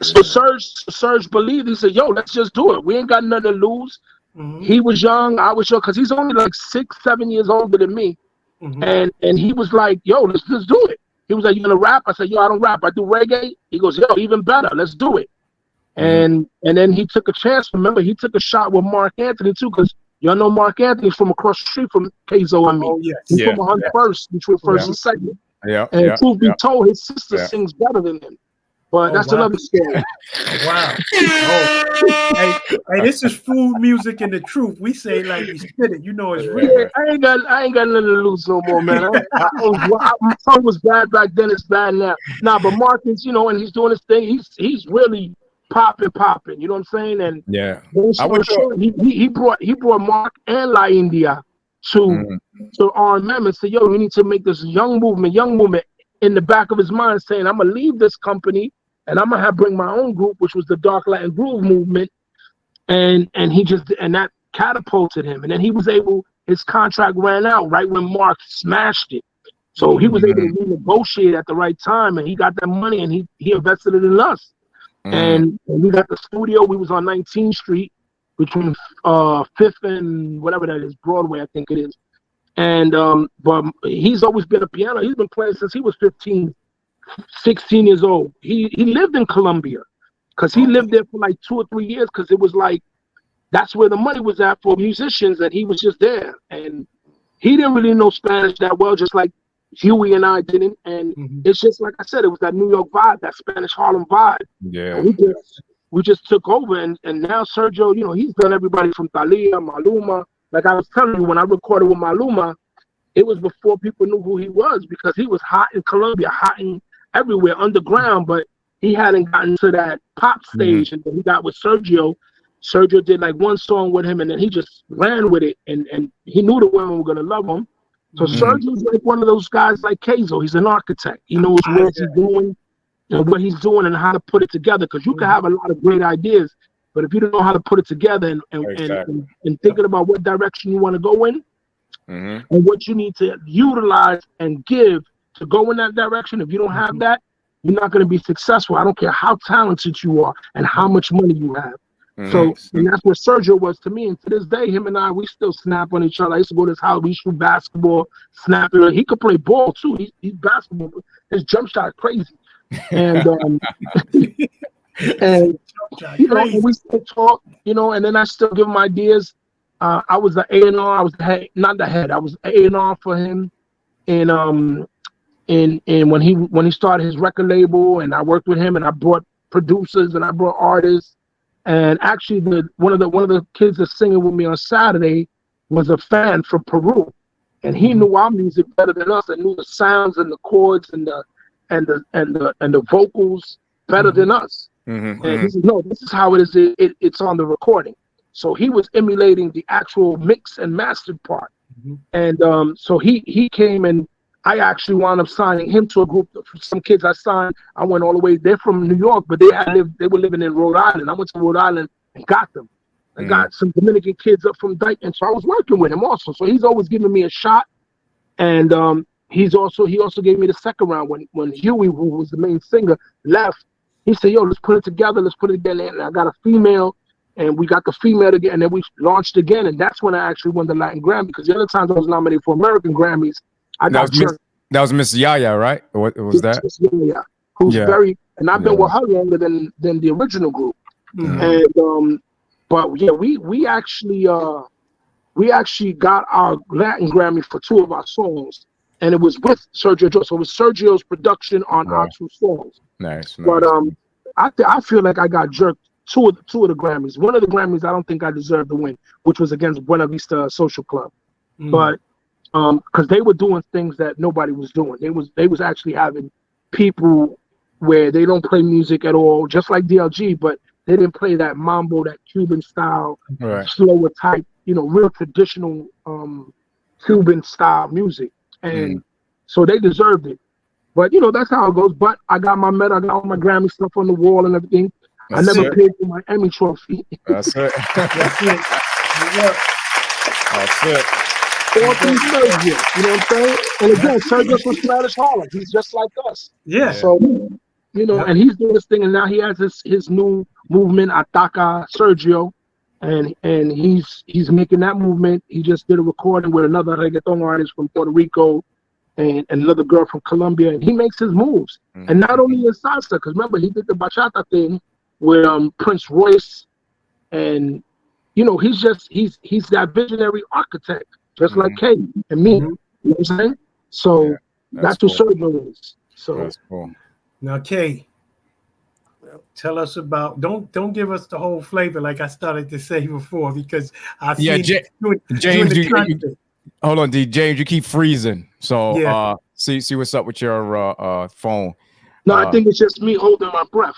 Speaker 8: So Serge believed. He said, yo, let's just do it. We ain't got nothing to lose. He was young, I was young, because he's only like 6-7 years older than me. And he was like, yo, let's just do it. He was like, you gonna rap? I said, yo, I don't rap, I do reggae. He goes, yo, even better, let's do it. And then he took a chance. Remember, he took a shot with Mark Anthony too, because y'all know Mark Anthony's from across the street from Kzo and me.
Speaker 5: Oh, yes.
Speaker 8: He's from 101st, between first and second. And truth be told, his sister sings better than him. But that's another story.
Speaker 5: Wow. Hey, this is food, music, and the truth. We say like we spit it. You know it's real.
Speaker 8: Yeah, I ain't got nothing to lose no more, man. My tongue was bad back then. It's bad now. Nah, but Marcus, you know, and he's doing his thing. He's really popping. You know what I'm saying? And he brought Mark and La India to RMM and said, yo, we need to make this young movement in the back of his mind, saying, I'm gonna leave this company and I'm gonna bring my own group, which was the Dark Latin Groove movement. And that catapulted him. And then he was able, his contract ran out right when Mark smashed it. So he was able to renegotiate at the right time, and he got that money and he invested it in us. And we got the studio. We was on 19th Street between 5th and whatever that is, Broadway, I think it is. And but he's always been a piano. He's been playing since he was 15, 16 years old. He lived in Colombia because he lived there for like 2 or 3 years, because it was like that's where the money was at for musicians, and he was just there. And he didn't really know Spanish that well, just like Huey and I didn't. And it's just like I said, it was that New York vibe, that Spanish Harlem vibe.
Speaker 3: Yeah.
Speaker 8: We just took over, and now Sergio, you know, he's done everybody from Thalia, Maluma. Like I was telling you, when I recorded with Maluma, it was before people knew who he was, because he was hot in Colombia, hot in everywhere, underground, but he hadn't gotten to that pop stage. And then he got with Sergio. Sergio did like one song with him, and then he just ran with it, and he knew the women were going to love him. So Sergio's like one of those guys like Kzo. He's an architect. He knows what he's doing and what he's doing and how to put it together, because you can have a lot of great ideas, but if you don't know how to put it together and thinking about what direction you want to go in and what you need to utilize and give to go in that direction, if you don't have that, you're not going to be successful. I don't care how talented you are and how much money you have. So, and that's what Sergio was to me. And to this day, him and I, we still snap on each other. I used to go to his house. We shoot basketball, snapping. He could play ball too. He's basketball. His jump shot crazy. And and you know, we still talk. You know, and then I still give him ideas. I was the A&R. I was the head, not the head. I was A&R for him. And when he started his record label, and I worked with him, and I brought producers and I brought artists. And actually, one of the kids that's singing with me on Saturday was a fan from Peru, and he knew our music better than us, and knew the sounds and the chords and the vocals better than us. And he said, "No, this is how it is. It's on the recording." So he was emulating the actual mix and mastered part, and so he came, and I actually wound up signing him to a group. Some kids I signed, I went all the way. They're from New York, but they were living in Rhode Island. I went to Rhode Island and got them. I got some Dominican kids up from Dyke, and so I was working with him also. So he's always giving me a shot, and he also gave me the second round when Huey, who was the main singer, left. He said, "Yo, let's put it together. Let's put it together." And I got a female, and we got the female again, and then we launched again, and that's when I actually won the Latin Grammy. Because the other times I was nominated for American Grammys.
Speaker 3: That was Miss Yaya, right? What was that?
Speaker 8: Yaya, who's very, and I've been with her longer than the original group. And but yeah, we actually got our Latin Grammy for 2 of our songs. and it was with Sergio Jones. So it was Sergio's production on our two songs.
Speaker 3: Nice.
Speaker 8: But I feel like I got jerked two of the Grammys. One of the Grammys I don't think I deserved to win, which was against Buena Vista Social Club. But because they were doing things that nobody was doing. They was actually having people where they don't play music at all, just like DLG, but they didn't play that mambo, that Cuban style, slower type, real traditional Cuban style music. And so they deserved it. But that's how it goes. But I got my medal, I got all my Grammy stuff on the wall and everything. I never paid for my Emmy trophy.
Speaker 3: That's it.
Speaker 8: That's it.
Speaker 3: That's it.
Speaker 8: All things Sergio, you know what I'm saying? And again, Sergio's from Spanish Harlem. He's just like us.
Speaker 5: Yeah.
Speaker 8: So, and he's doing this thing, and now he has his new movement, Ataca Sergio, and he's making that movement. He just did a recording with another reggaeton artist from Puerto Rico and another girl from Colombia, and he makes his moves. And not only in salsa, because remember, he did the bachata thing with Prince Royce, and he's that visionary architect. Just like Kay and me, you know what I'm saying? So that's what Sergio is. So
Speaker 3: that's cool.
Speaker 5: Now, Kay, tell us about. Don't give us the whole flavor like I started to say before, because I see
Speaker 3: James. Hold on, D. James, you keep freezing. So see what's up with your phone.
Speaker 8: No, I think it's just me holding my breath.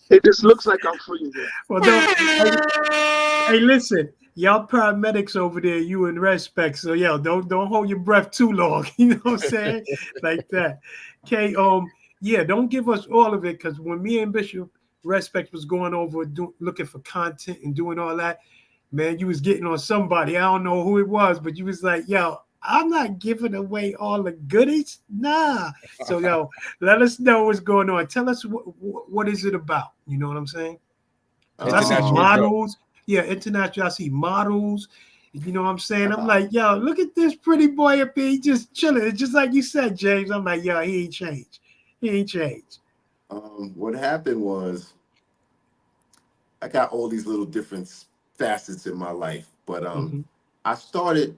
Speaker 8: It just looks like I'm freezing.
Speaker 5: Well, hey, listen. Y'all paramedics over there, you in respect. So don't hold your breath too long. You know what I'm saying? Like that. Okay. Don't give us all of it, because when me and Bishop Respect was going over looking for content and doing all that, man, you was getting on somebody. I don't know who it was, but you was like, I'm not giving away all the goodies. Nah. So let us know what's going on. Tell us what is it about? You know what I'm saying? I see models. Yeah, international. I see models. You know what I'm saying? I'm like, look at this pretty boy up here. He just chilling. It's just like you said, James. I'm like, he ain't changed. He ain't changed.
Speaker 9: What happened was I got all these little different facets in my life, but I started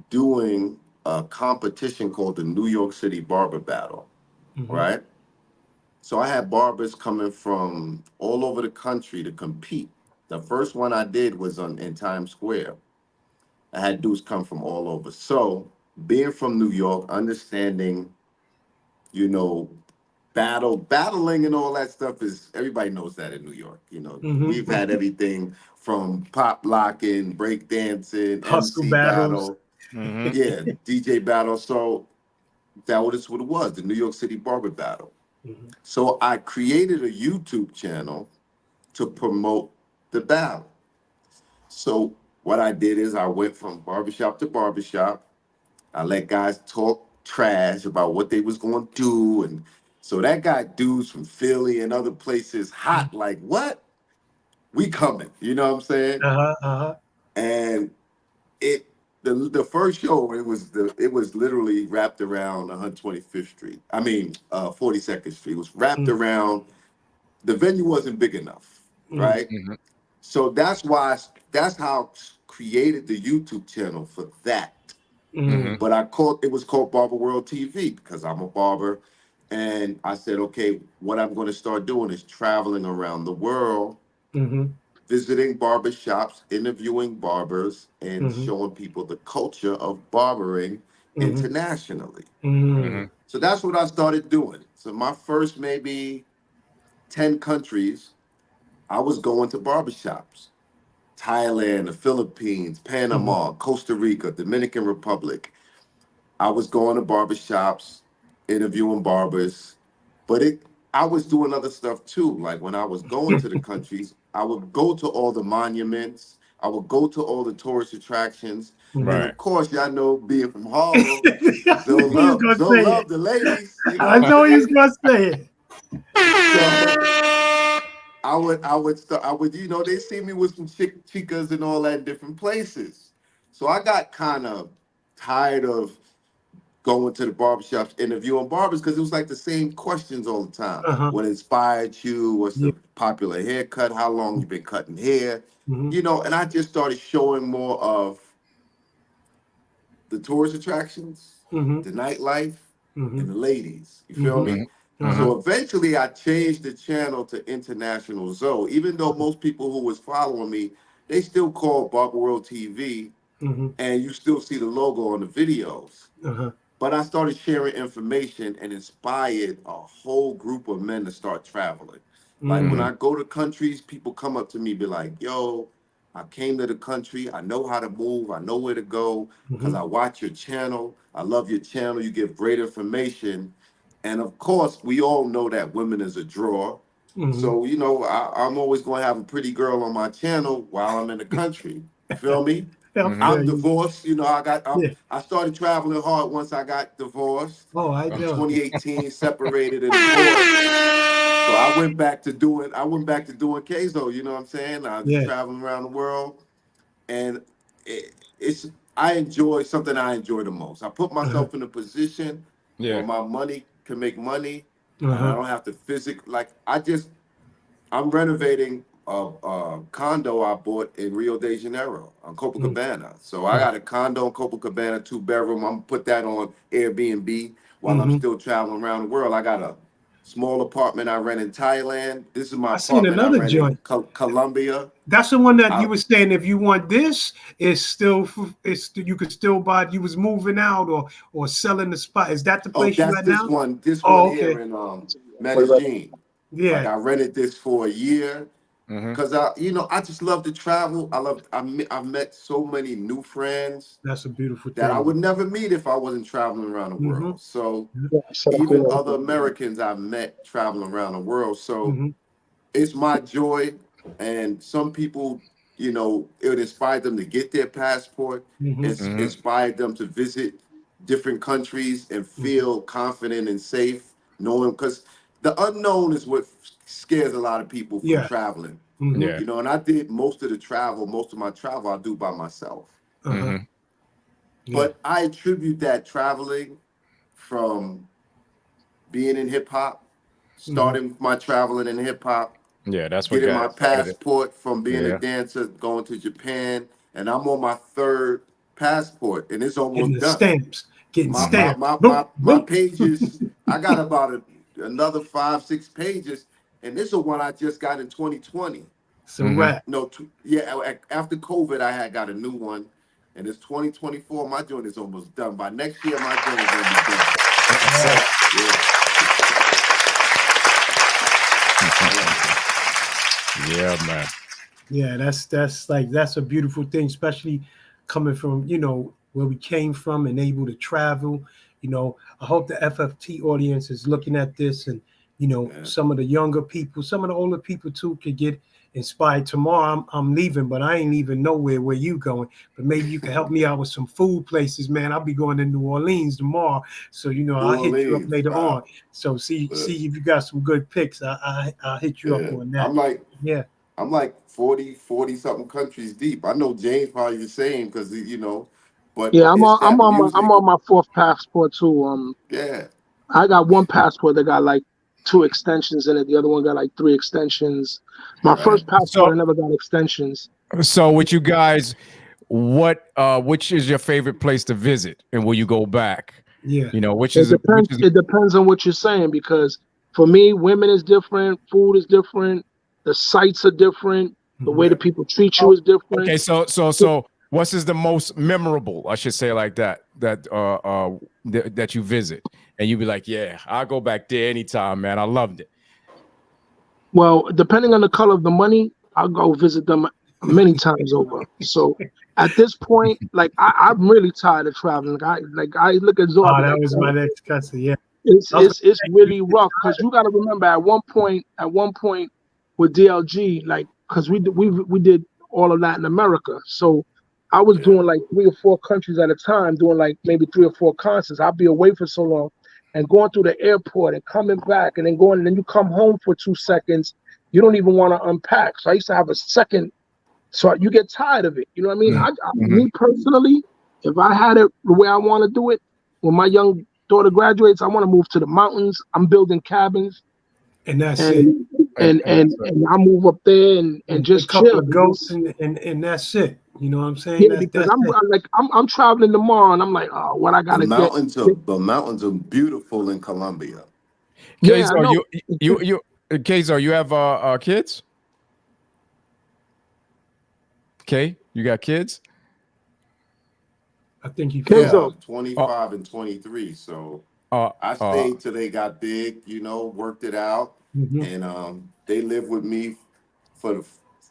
Speaker 9: doing a competition called the New York City Barber Battle, right? So I had barbers coming from all over the country to compete. The first one I did was in Times Square. I had dudes come from all over. So being from New York, understanding, battling and all that stuff everybody knows that in New York. We've had everything from pop locking, break dancing,
Speaker 5: hustle
Speaker 9: MC
Speaker 5: battles.
Speaker 9: battle, DJ battle. So that was what it was, the New York City Barber Battle. So I created a YouTube channel to promote the battle. So what I did is I went from barbershop to barbershop. I let guys talk trash about what they was going to do. And so that got dudes from Philly and other places hot, like, what? We coming, you know what I'm saying? And the first show, it was literally wrapped around 125th Street. 42nd Street. It was wrapped around, the venue wasn't big enough, right? So that's how I created the YouTube channel for that. But it was called Barber World TV because I'm a barber. And I said, okay, what I'm going to start doing is traveling around the world, visiting barber shops, interviewing barbers, and showing people the culture of barbering internationally. So that's what I started doing. So my first maybe 10 countries, I was going to barbershops. Thailand, the Philippines, Panama, Costa Rica, Dominican Republic. I was going to barbershops, interviewing barbers, but I was doing other stuff too. Like when I was going to the countries, I would go to all the monuments. I would go to all the tourist attractions. And of course, y'all know, being from Harlem, don't love the ladies.
Speaker 5: I know he was going to say it.
Speaker 9: So I would, they see me with some chicas and all that in different places. So I got kind of tired of going to the barbershops, interviewing barbers, because it was like the same questions all the time. What inspired you? What's the popular haircut? How long you been cutting hair? And I just started showing more of the tourist attractions, the nightlife, and the ladies. You feel me? So eventually I changed the channel to International Zoe, even though most people who was following me, they still call Barba World TV, and you still see the logo on the videos. But I started sharing information and inspired a whole group of men to start traveling. Like when I go to countries, people come up to me, be like, yo, I came to the country. I know how to move. I know where to go because I watch your channel. I love your channel. You give great information. And of course, we all know that women is a draw. So, you know, I'm always going to have a pretty girl on my channel while I'm in the country. You feel me? I'm divorced. You know, I started traveling hard once I got divorced.
Speaker 5: Oh, I
Speaker 9: In
Speaker 5: know.
Speaker 9: 2018, separated and divorced. So I went back to doing Kzo, you know what I'm saying? I was traveling around the world, and I enjoy something I enjoy the most. I put myself in a position where my money can make money, and I don't have to I'm renovating a condo I bought in Rio de Janeiro on Copacabana. So I got a condo in Copacabana, 2-bedroom. I'm gonna put that on Airbnb while I'm still traveling around the world. I got a small apartment I rent in Thailand. This is my
Speaker 5: seen
Speaker 9: apartment I
Speaker 5: another
Speaker 9: rent
Speaker 5: joint.
Speaker 9: in Colombia.
Speaker 5: That's the one that you were saying. If you want this, you could still buy it. You was moving out or selling the spot. Is that the place you
Speaker 9: That's
Speaker 5: at now?
Speaker 9: this
Speaker 5: Oh,
Speaker 9: one
Speaker 5: okay.
Speaker 9: here in Medellin.
Speaker 5: Yeah.
Speaker 9: Like I rented this for a year. Because I just love to travel. I've met so many new friends
Speaker 5: That's a beautiful
Speaker 9: that I
Speaker 5: thing.
Speaker 9: would never meet if I wasn't traveling around the world. So even other Americans I've met traveling around the world. So it's my joy. And some people, it would inspire them to get their passport. It's inspired them to visit different countries and feel confident and safe, knowing because the unknown is what scares a lot of people from traveling. And I did most of my travel I do by myself. But I attribute that traveling from being in hip hop, starting my traveling in hip hop,
Speaker 3: that's what
Speaker 9: getting
Speaker 3: got
Speaker 9: my
Speaker 3: it started.
Speaker 9: passport from being a dancer, going to Japan, and I'm on my 3rd passport, and it's almost
Speaker 5: Getting the
Speaker 9: done.
Speaker 5: stamps. Getting stamps.
Speaker 9: My pages, I got about another 5-6 pages, and this is one I just got in 2020.
Speaker 5: It's a wrap.
Speaker 9: No, after COVID, I had got a new one, and it's 2024. My joint is almost done. By next year, my joint is gonna be done.
Speaker 3: Yeah, man.
Speaker 5: Yeah, that's a beautiful thing, especially coming from where we came from and able to travel. I hope the FFT audience is looking at this, and some of the younger people, some of the older people too, could get inspired. Tomorrow I'm leaving, but I ain't leaving nowhere where you going. But maybe you can help me out with some food places, man. I'll be going to New Orleans tomorrow, so I'll hit you up later on. So see if you got some good picks. I'll hit you up on that.
Speaker 9: I'm like 40 something countries deep. I know James probably the same because but
Speaker 8: I'm on my 4th passport too. I got one passport that got like 2 extensions in it. The other one got like 3 extensions. My first passport, I never got extensions.
Speaker 3: So with you guys, which is your favorite place to visit, and will you go back?
Speaker 5: Yeah,
Speaker 8: it depends on what you're saying, because for me, women is different, food is different, the sights are different, the way the people treat you is different.
Speaker 3: Okay, so what is the most memorable, I should say like that you visit, and you be like, yeah, I'll go back there anytime, man. I loved it.
Speaker 8: Well, depending on the color of the money, I'll go visit them many times over. So at this point, like I'm really tired of traveling. I look at Zorba.
Speaker 5: That was my next question. Yeah,
Speaker 8: it's really rough, because you got to remember at one point with DLG, like, because we did all of Latin America, so I was doing like 3 or 4 countries at a time, doing like maybe 3 or 4 concerts. I'd be away for so long, and going through the airport and coming back, and then you come home for 2 seconds. You don't even want to unpack. So I used to have a second. So you get tired of it. You know what I mean? Me personally, if I had it the way I want to do it, when my young daughter graduates, I want to move to the mountains. I'm building cabins.
Speaker 5: And that's it.
Speaker 8: and I move up there and just
Speaker 5: a couple
Speaker 8: chill.
Speaker 5: of goats and that's it. You know what I'm saying?
Speaker 8: Yeah, because I'm traveling tomorrow, and I'm like, oh, what I gotta get.
Speaker 9: The mountains are beautiful in Colombia.
Speaker 8: Yeah, I know.
Speaker 3: Kzo, you have kids? Okay, you got kids?
Speaker 5: I think you
Speaker 8: Kzo.
Speaker 9: 25 and 23. So I stayed till they got big, worked it out. And they live with me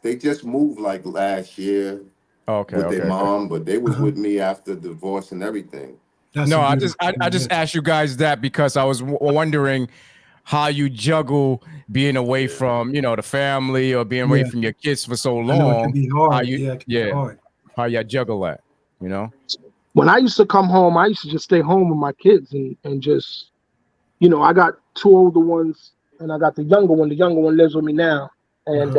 Speaker 9: they just moved like last year with their mom, but they was with me after divorce and everything.
Speaker 3: I just asked you guys that because I was wondering how you juggle being away from, the family or being away from your kids for so long.
Speaker 5: I know it can be hard.
Speaker 3: How you,
Speaker 5: hard.
Speaker 3: How you juggle that,
Speaker 8: When I used to come home, I used to just stay home with my kids and just, I got two older ones and I got the younger one. The younger one lives with me now. And,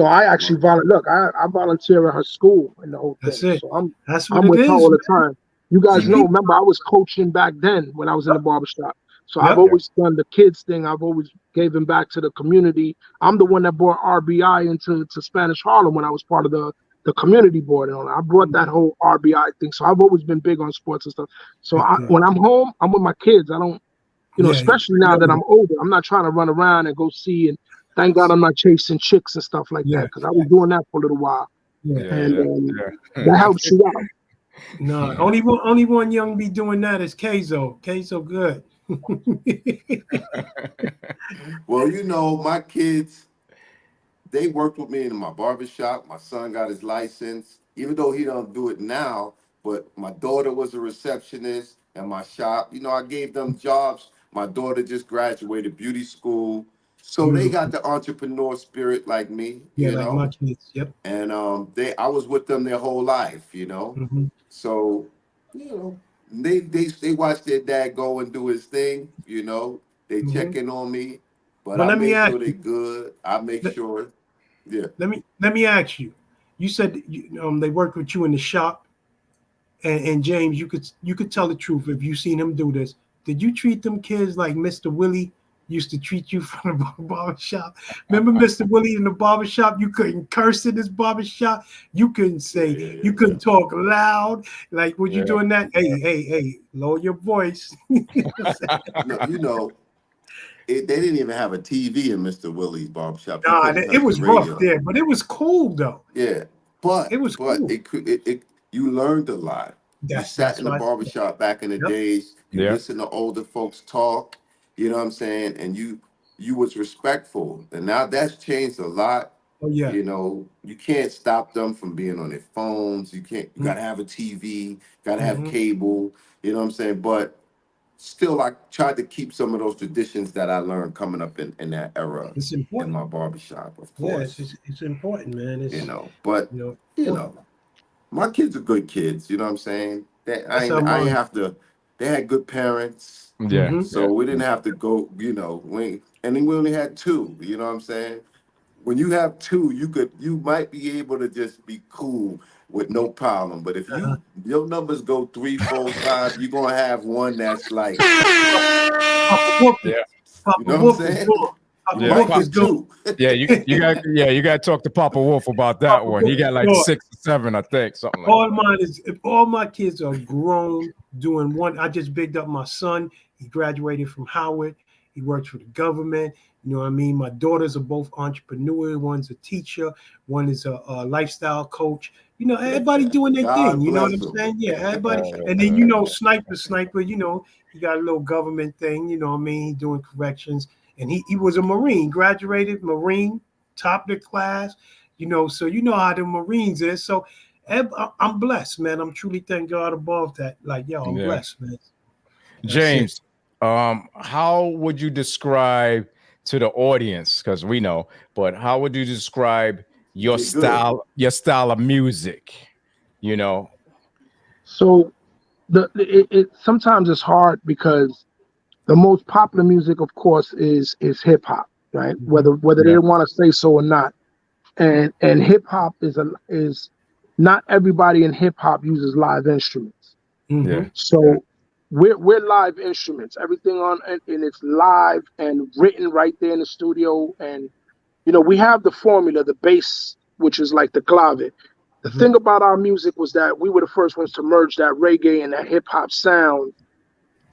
Speaker 8: I actually I volunteer at her school and the whole thing.
Speaker 5: That's it.
Speaker 8: So I'm
Speaker 5: what
Speaker 8: with
Speaker 5: it
Speaker 8: her
Speaker 5: is,
Speaker 8: all the
Speaker 5: man.
Speaker 8: time. You guys know, remember, I was coaching back then when I was in the barbershop. So I've always done the kids thing. I've always given back to the community. I'm the one that brought RBI into Spanish Harlem when I was part of the community board. And I brought that whole RBI thing. So I've always been big on sports and stuff. So when I'm home, I'm with my kids. I don't, especially now that I'm older, I'm not trying to run around and go see. And thank God I'm not chasing chicks and stuff like that, because I was doing that for a little while. That helps you out.
Speaker 5: No, only one young be doing that is Kzo. Kzo good.
Speaker 9: Well, my kids, they worked with me in my barbershop. My son got his license, even though he don't do it now. But my daughter was a receptionist in my shop. I gave them jobs. My daughter just graduated beauty school. So they got the entrepreneur spirit like me,
Speaker 5: like my kids. Yep.
Speaker 9: And I was with them their whole life, So, they watch their dad go and do his thing, They check in on me, but I make sure they're good. I make sure,
Speaker 5: Let me ask you. You said they worked with you in the shop, and James, you could tell the truth if you seen him do this. Did you treat them kids like Mr. Willie used to treat you from the barbershop? Remember Mr. Willie in the barbershop? You couldn't curse in his barbershop. You couldn't say, you couldn't talk loud. Like, were you doing that? Hey, lower your voice.
Speaker 9: No, they didn't even have a TV in Mr. Willie's barbershop.
Speaker 5: Nah, it was rough there, but it was cool though.
Speaker 9: Yeah, but
Speaker 5: it was cool.
Speaker 9: You learned a lot. You sat in the barbershop back in the days. You listen to older folks talk. You know what I'm saying? And you was respectful. And now that's changed a lot.
Speaker 5: Oh yeah.
Speaker 9: You can't stop them from being on their phones. You gotta have a TV, gotta have cable. You know what I'm saying? But still, I tried to keep some of those traditions that I learned coming up in that era.
Speaker 5: It's important.
Speaker 9: In my barbershop, of course.
Speaker 5: Yeah, it's important, man.
Speaker 9: But my kids are good kids. You know what I'm saying? I ain't have to. They had good parents.
Speaker 3: Yeah.
Speaker 9: So we didn't have to go. And then we only had two. You know what I'm saying? When you have two, you might be able to just be cool with no problem. But if your numbers go 3, 4, 5, you're gonna have one that's like,
Speaker 5: you know what I'm saying?
Speaker 3: You got to talk to Papa Wolf about that one. He got like 6 or 7, I think, something like
Speaker 5: all mine is, if all my kids are grown doing one. I just bigged up my son. He graduated from Howard. He works for the government. You know what I mean? My daughters are both entrepreneurs. One's a teacher. One is a lifestyle coach. Everybody doing their thing. You know what I'm saying? Yeah, everybody. And then, Sniper, he got a little government thing. You know what I mean? He doing corrections. And he was a Marine, graduated Marine, top of the class. So you know how the Marines is. So I'm blessed, man. I'm truly thank God above that. Like, I'm blessed, man.
Speaker 3: James, how would you describe to the audience, because we know, but how would you describe your style of music?
Speaker 8: So it sometimes it's hard because the most popular music, of course, is hip hop, right? Whether they want to say so or not. And hip hop is not everybody in hip hop uses live instruments.
Speaker 3: Yeah.
Speaker 8: So we're live instruments. Everything on and it's live and written right there in the studio. And we have the formula, the bass, which is like the clave. The thing about our music was that we were the first ones to merge that reggae and that hip hop sound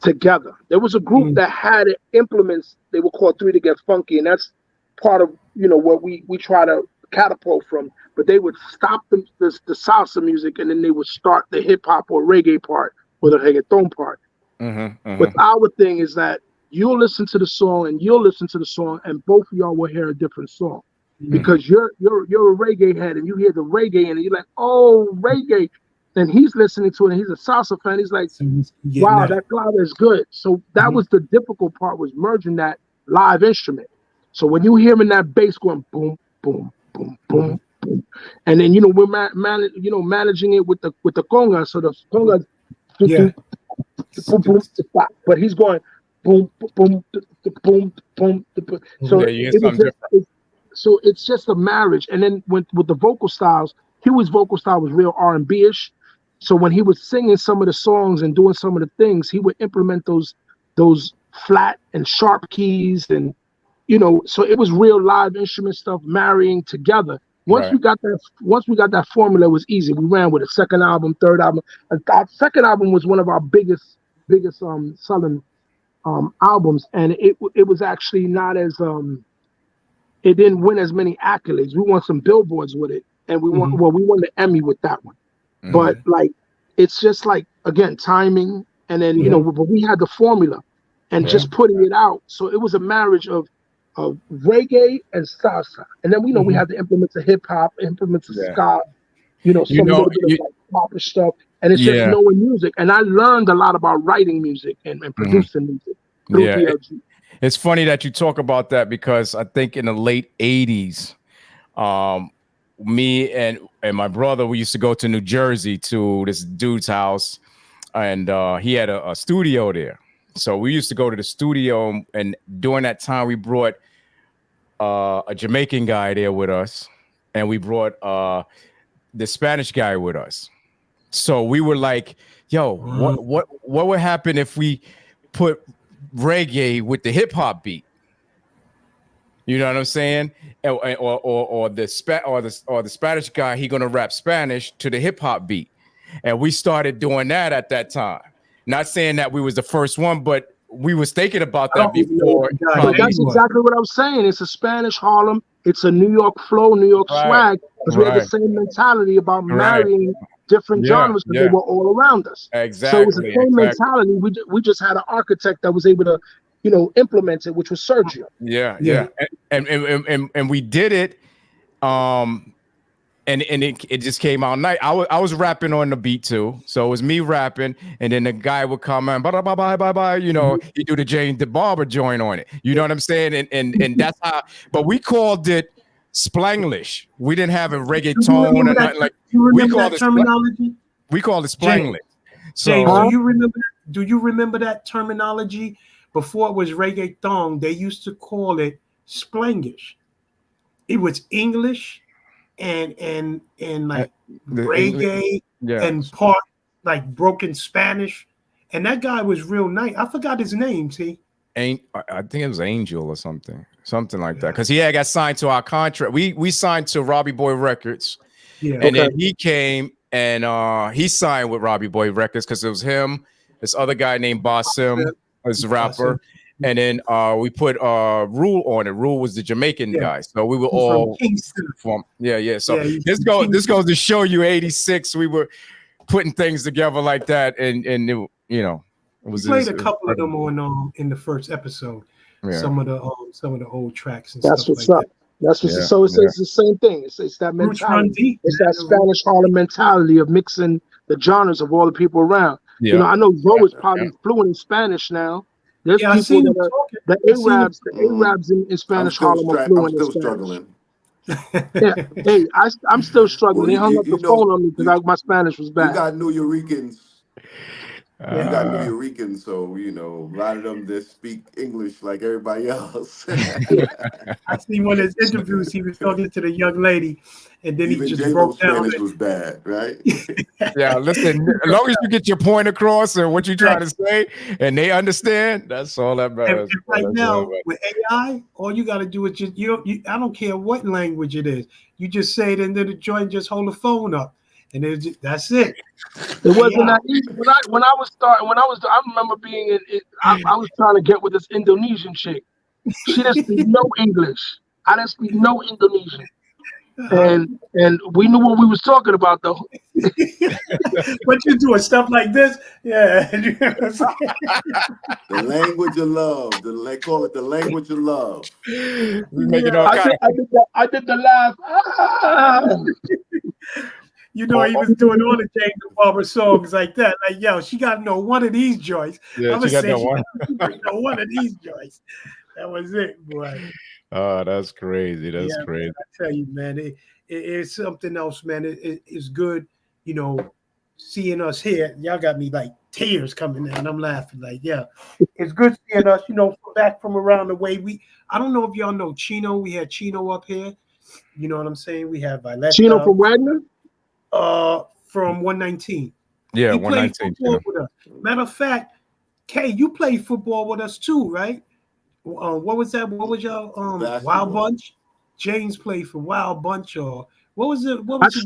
Speaker 8: together. There was a group that had implements. They were called Three to Get Funky, and that's part of what we try to catapult from. But they would stop the salsa music, and then they would start the hip hop or reggae part or the reggaeton part. But our thing is that you'll listen to the song and you'll listen to the song, and both of y'all will hear a different song because you're a reggae head and you hear the reggae and you're like, oh, reggae. Then he's listening to it and he's a salsa fan. He's like, wow, that clave is good. So that was the difficult part, was merging that live instrument. So when you hear him in that bass going boom, boom, boom, boom, boom, and then we're managing it with the conga. So the conga, boom, boom, but he's going boom, boom, boom, boom, boom. So it's just a marriage. And then with the vocal styles, Huey's vocal style was real R&B-ish. So when he was singing some of the songs and doing some of the things, he would implement those flat and sharp keys, and so it was real live instrument stuff marrying together. Once we got that formula, it was easy. We ran with a second album, third album. Our second album was one of our biggest selling albums, and it was actually not as it didn't win as many accolades. We won some billboards with it, and we won the Emmy with that one. But like, it's just like, again, timing, and then but we had the formula and just putting it out. So it was a marriage of reggae and salsa, and then we had the implements of hip hop, implements of ska, some little bit of pop stuff, and it's just knowing music. And I learned a lot about writing music and producing music through DLG.
Speaker 3: It's funny that you talk about that, because I think in the late 80s, me and my brother, we used to go to New Jersey to this dude's house, and he had a studio there. So we used to go to the studio, and during that time, we brought a Jamaican guy there with us, and we brought the Spanish guy with us. So we were like, "Yo, what would happen if we put reggae with the hip hop beat?" You know what I'm saying? Or the Spanish guy, he gonna rap Spanish to the hip hop beat, and we started doing that at that time. Not saying that we was the first one, but we was thinking about that before.
Speaker 8: But that's exactly what I'm saying. It's a Spanish Harlem. It's a New York flow, New York swag, because we had the same mentality about marrying different genres, because they were all around us.
Speaker 3: Exactly.
Speaker 8: So it was the same mentality. We just had an architect that was able to, implement it, which was Sergio.
Speaker 3: Yeah. And we did it. And it just came out nice. I was rapping on the beat too, so it was me rapping, and then the guy would come in, bye. He do the James the Barba joint on it. You know what I'm saying? And that's how. But we called it Splanglish. We didn't have a reggaeton or nothing like.
Speaker 5: We called it terminology.
Speaker 3: We called it Splanglish. So
Speaker 5: James, do you remember that terminology? Before it was reggaeton, they used to call it Splanglish. It was English and like reggae and part like broken Spanish, and that guy was real nice. I forgot his name.
Speaker 3: I think it was Angel or something like that, because he had got signed to our contract. We signed to Robbie Boy Records, and then he came and he signed with Robbie Boy Records, because it was him, this other guy named Basim, as a rapper. And then we put Rule on it. Rule was the Jamaican guy, so we were all from So this goes to show you, 86. We were putting things together like that, and it, it was.
Speaker 5: We played a couple of them on in the first episode. Some of the old tracks and
Speaker 8: That's
Speaker 5: stuff
Speaker 8: what's
Speaker 5: like
Speaker 8: up. That's what's so it's the same thing. It's that mentality. It's that Spanish Harlem mentality of mixing the genres of all the people around. I know Zoe is probably fluent in Spanish now. There's people that are the Arabs in Spanish Harlem are fluent in Spanish.
Speaker 9: Struggling.
Speaker 8: Hey, I'm still struggling. They hung up the phone on me because my Spanish was bad.
Speaker 9: You got New Yorkers. So a lot of them just speak English like everybody else.
Speaker 5: I seen one of his interviews. He was talking to the young lady, and then
Speaker 9: Even
Speaker 5: he just
Speaker 9: J-Bo's
Speaker 5: broke down.
Speaker 9: Spanish was bad, right?
Speaker 3: Yeah, listen, as long as you get your point across and what you're trying to say, and they understand, that's all that
Speaker 5: And
Speaker 3: matters.
Speaker 5: right now with AI, all you got to do is just I don't care what language it is. You just say it into the joint, just hold the phone up, and that's it.
Speaker 8: It wasn't that easy. When I was starting, I remember being I was trying to get with this Indonesian chick. She didn't speak no English. I didn't speak no Indonesian. And we knew what we was talking about though.
Speaker 5: What you doing? Stuff like this? Yeah.
Speaker 9: The language of love. They call it the language of love.
Speaker 8: I did the laugh.
Speaker 5: You know, he was doing all the James and Barber songs like that. Like, yo, she got to know one of these joints.
Speaker 3: Yeah, she got to know one.
Speaker 5: Know one of these joints. That was it, boy.
Speaker 3: Oh, that's crazy. That's crazy.
Speaker 5: Man, I tell you, man, it's something else, man. It's good, you know, seeing us here. Y'all got me like tears coming in. I'm laughing like, yeah. It's good seeing us, you know, back from around the way. I don't know if y'all know Chino. We had Chino up here. You know what I'm saying? We have Violet.
Speaker 8: Chino from Wagner?
Speaker 5: From 119.
Speaker 3: Yeah,
Speaker 5: he
Speaker 3: 119.
Speaker 5: Played with us. Matter of fact, Kay, you played football with us too, right? What was that? What was your Wild Bunch? James played for Wild Bunch, or what was it? What was
Speaker 8: I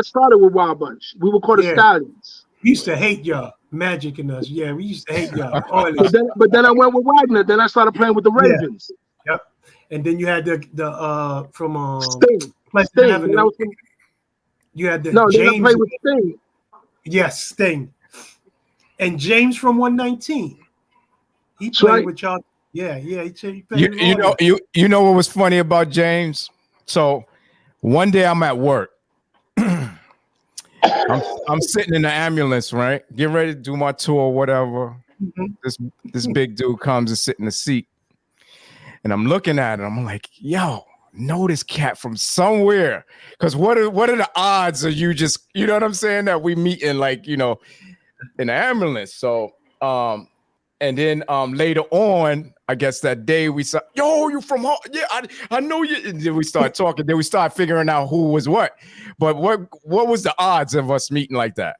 Speaker 8: started with Wild Bunch. We were called the Stallions.
Speaker 5: We used to hate y'all, Magic and us. Yeah, we used to hate y'all.
Speaker 8: but then I went with Wagner. Then I started playing with the Ravens.
Speaker 5: Yep. And then you had the from
Speaker 8: Sting.
Speaker 5: Avenue. You had the James.
Speaker 8: Then I played with Sting.
Speaker 5: Yes, Sting. And James from 119. He played with y'all. Yeah. He played
Speaker 3: you know what was funny about James? So one day I'm at work. I'm sitting in the ambulance, right? Getting ready to do my tour or whatever. Mm-hmm. This big dude comes and sit in the seat. And I'm looking at it. I'm like, yo, know this cat from somewhere. Because what are the odds of you just, you know what I'm saying, that we meet in, like, you know, in the ambulance. So and then later on, I guess that day we saw, yo, you from home? Yeah, I know you. And then we start talking. Then we start figuring out who was what. But what was the odds of us meeting like that?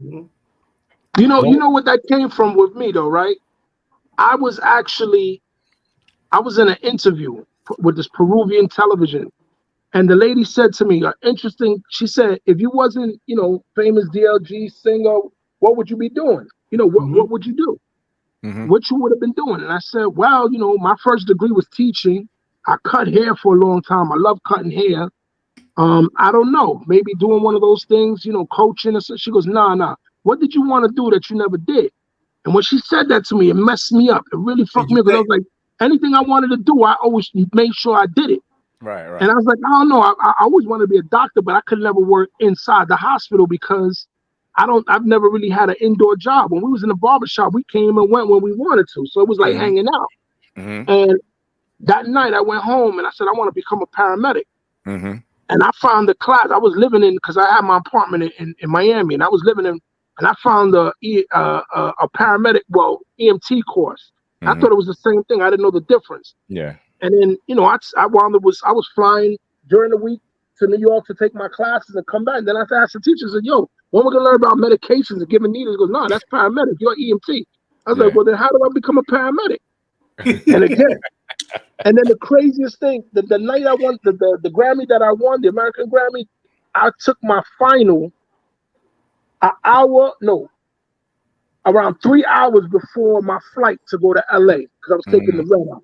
Speaker 8: You know what that came from with me though, right? I was in an interview with this Peruvian television, and the lady said to me, interesting. She said, if you wasn't, you know, famous DLG singer, what would you be doing? You know, what would you do? Mm-hmm. What you would have been doing? And I said, well, you know, my first degree was teaching. I cut hair for a long time. I love cutting hair. I don't know, maybe doing one of those things, you know, coaching or something. She goes, nah. What did you want to do that you never did? And when she said that to me, it messed me up. It really fucked me up, because I was like, anything I wanted to do, I always made sure I did it.
Speaker 3: Right.
Speaker 8: And I was like, I don't know. I always wanted to be a doctor, but I could never work inside the hospital because I've never really had an indoor job. When we was in the barbershop, we came and went when we wanted to. So it was like hanging out. Mm-hmm. And that night I went home and I said, I want to become a paramedic. Mm-hmm. And I found the class I was living in, because I had my apartment in Miami, and I was living in, and I found a paramedic, EMT course. Mm-hmm. I thought it was the same thing. I didn't know the difference. Yeah. And then, you know, I was flying during the week to New York to take my classes and come back. And then I asked the teacher, I said, yo, when we're going to learn about medications and giving needles? He goes, no, that's paramedic. You're EMT. I was like, well, then how do I become a paramedic? And again, and then the craziest thing, the night I won the Grammy that I won, the American Grammy, I took my final around 3 hours before my flight to go to LA, because I was taking the red eye.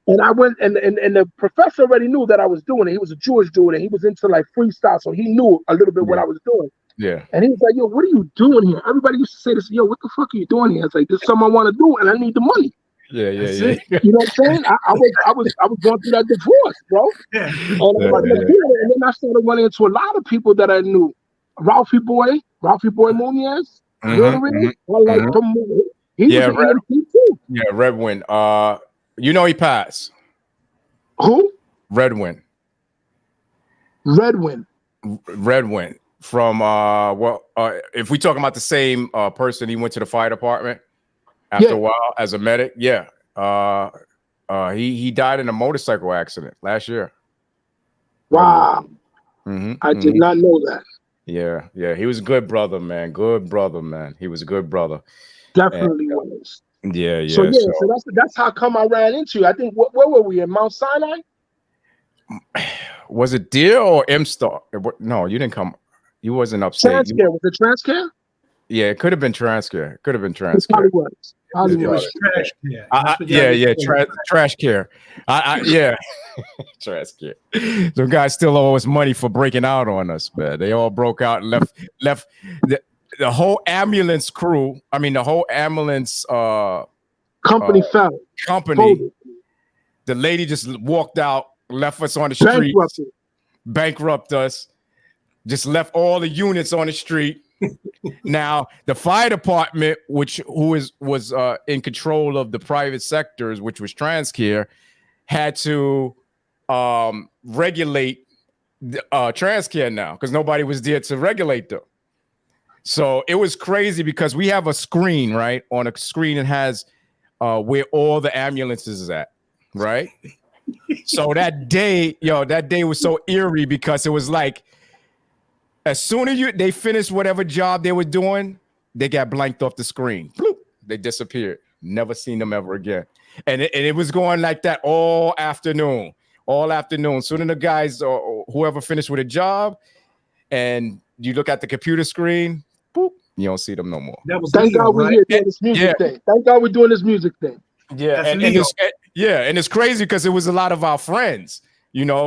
Speaker 8: And I went, and the professor already knew that I was doing it. He was a Jewish dude, and he was into like freestyle, so he knew a little bit what I was doing. Yeah. And he was like, yo, what are you doing here? Everybody used to say this, yo, what the fuck are you doing here? It's like, this is something I want to do, and I need the money. Yeah. You know what I'm saying? I was going through that divorce, bro. Yeah. And then I started running into a lot of people that I knew. Ralphie Boy Munoz. He was an EMT too.
Speaker 3: Yeah, Redwin. You know he passed.
Speaker 8: Who?
Speaker 3: Redwin. From if we talking about the same person, he went to the fire department after a while as a medic. Yeah. He died in a motorcycle accident last year.
Speaker 8: Wow. I did not know that.
Speaker 3: Yeah. He was a good brother, man. Good brother, man. He was a good brother.
Speaker 8: Definitely was.
Speaker 3: Yeah.
Speaker 8: So that's how come I ran into you. I think where were we in Mount Sinai?
Speaker 3: Was it Deer or M-Star? No, you didn't come. You wasn't upstate.
Speaker 8: Transcare. Was it Transcare?
Speaker 3: Yeah, it could have been Transcare. Could have been
Speaker 8: It
Speaker 3: Transcare.
Speaker 8: probably was.
Speaker 5: It was trash.
Speaker 3: Trash care. Yeah, trash care. The guys still owe us money for breaking out on us, man. They all broke out and left the whole ambulance crew. I mean, the whole ambulance
Speaker 8: company fell.
Speaker 3: Company. The lady just walked out, left us on the street, bankrupt us, just left all the units on the street. Now the fire department, who was in control of the private sectors, which was Transcare, had to regulate Transcare now because nobody was there to regulate them. So it was crazy because we have a screen, right? On a screen it has where all the ambulances is at, right? So that day was so eerie because it was like, as soon as they finished whatever job they were doing, they got blanked off the screen. Bloop, they disappeared. Never seen them ever again. And it was going like that all afternoon. Soon as the guys or whoever finished with a job, and you look at the computer screen, boop, you don't see them no more.
Speaker 8: Thank God we're here doing this music thing. Thank God we're doing this music thing.
Speaker 3: Yeah, and it's crazy because it was a lot of our friends.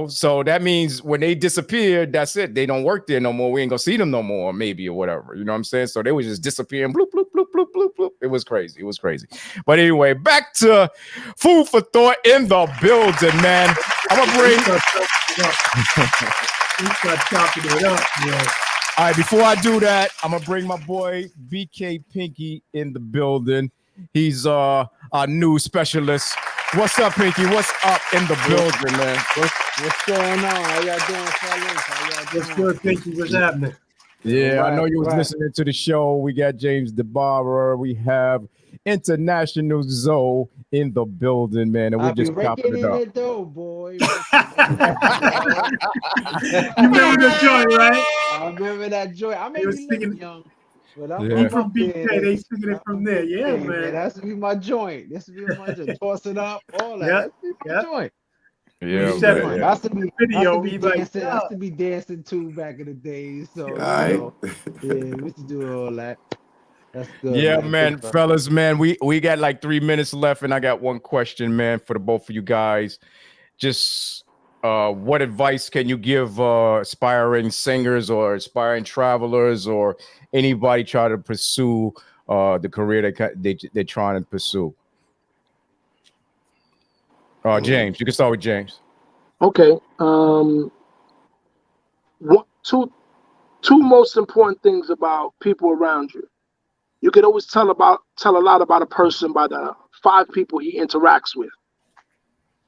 Speaker 3: So that means when they disappeared, that's it. They don't work there no more. We ain't gonna see them no more, maybe, or whatever. You know what I'm saying? So they were just disappearing. Bloop, bloop, bloop, bloop, bloop, bloop. It was crazy. But anyway, back to food for thought in the building, man. I'm gonna bring. All right, before I do that, I'm gonna bring my boy BK Pinky in the building. He's our news specialist. What's up, Pinky? What's up in the building, man?
Speaker 11: What's going on? How y'all doing, fellas?
Speaker 5: What's good, Pinky? What's happening?
Speaker 3: Yeah, right, I know you was listening to the show. We got James the Barber. We have International Zoe in the building, man, and we're just chopping it up.
Speaker 11: It though, boy.
Speaker 5: You remember that joint, right?
Speaker 11: I remember that joint. I may be living young. But
Speaker 5: I'm from BK, they singing it from there. Yeah, man.
Speaker 11: That's to be my joint. This to be my joint. Toss it up, all that. That's to be my joint.
Speaker 3: Yeah,
Speaker 11: that's to be dancing too back in the days. So we used to do all that. That's good.
Speaker 3: Yeah, man, fellas, man. We got like 3 minutes left, and I got one question, man, for the both of you guys. Just what advice can you give aspiring singers or aspiring travelers or anybody trying to pursue the career they're trying to pursue? James, you can start with James.
Speaker 8: Okay. Two most important things about people around you. You can always tell a lot about a person by the 5 people he interacts with.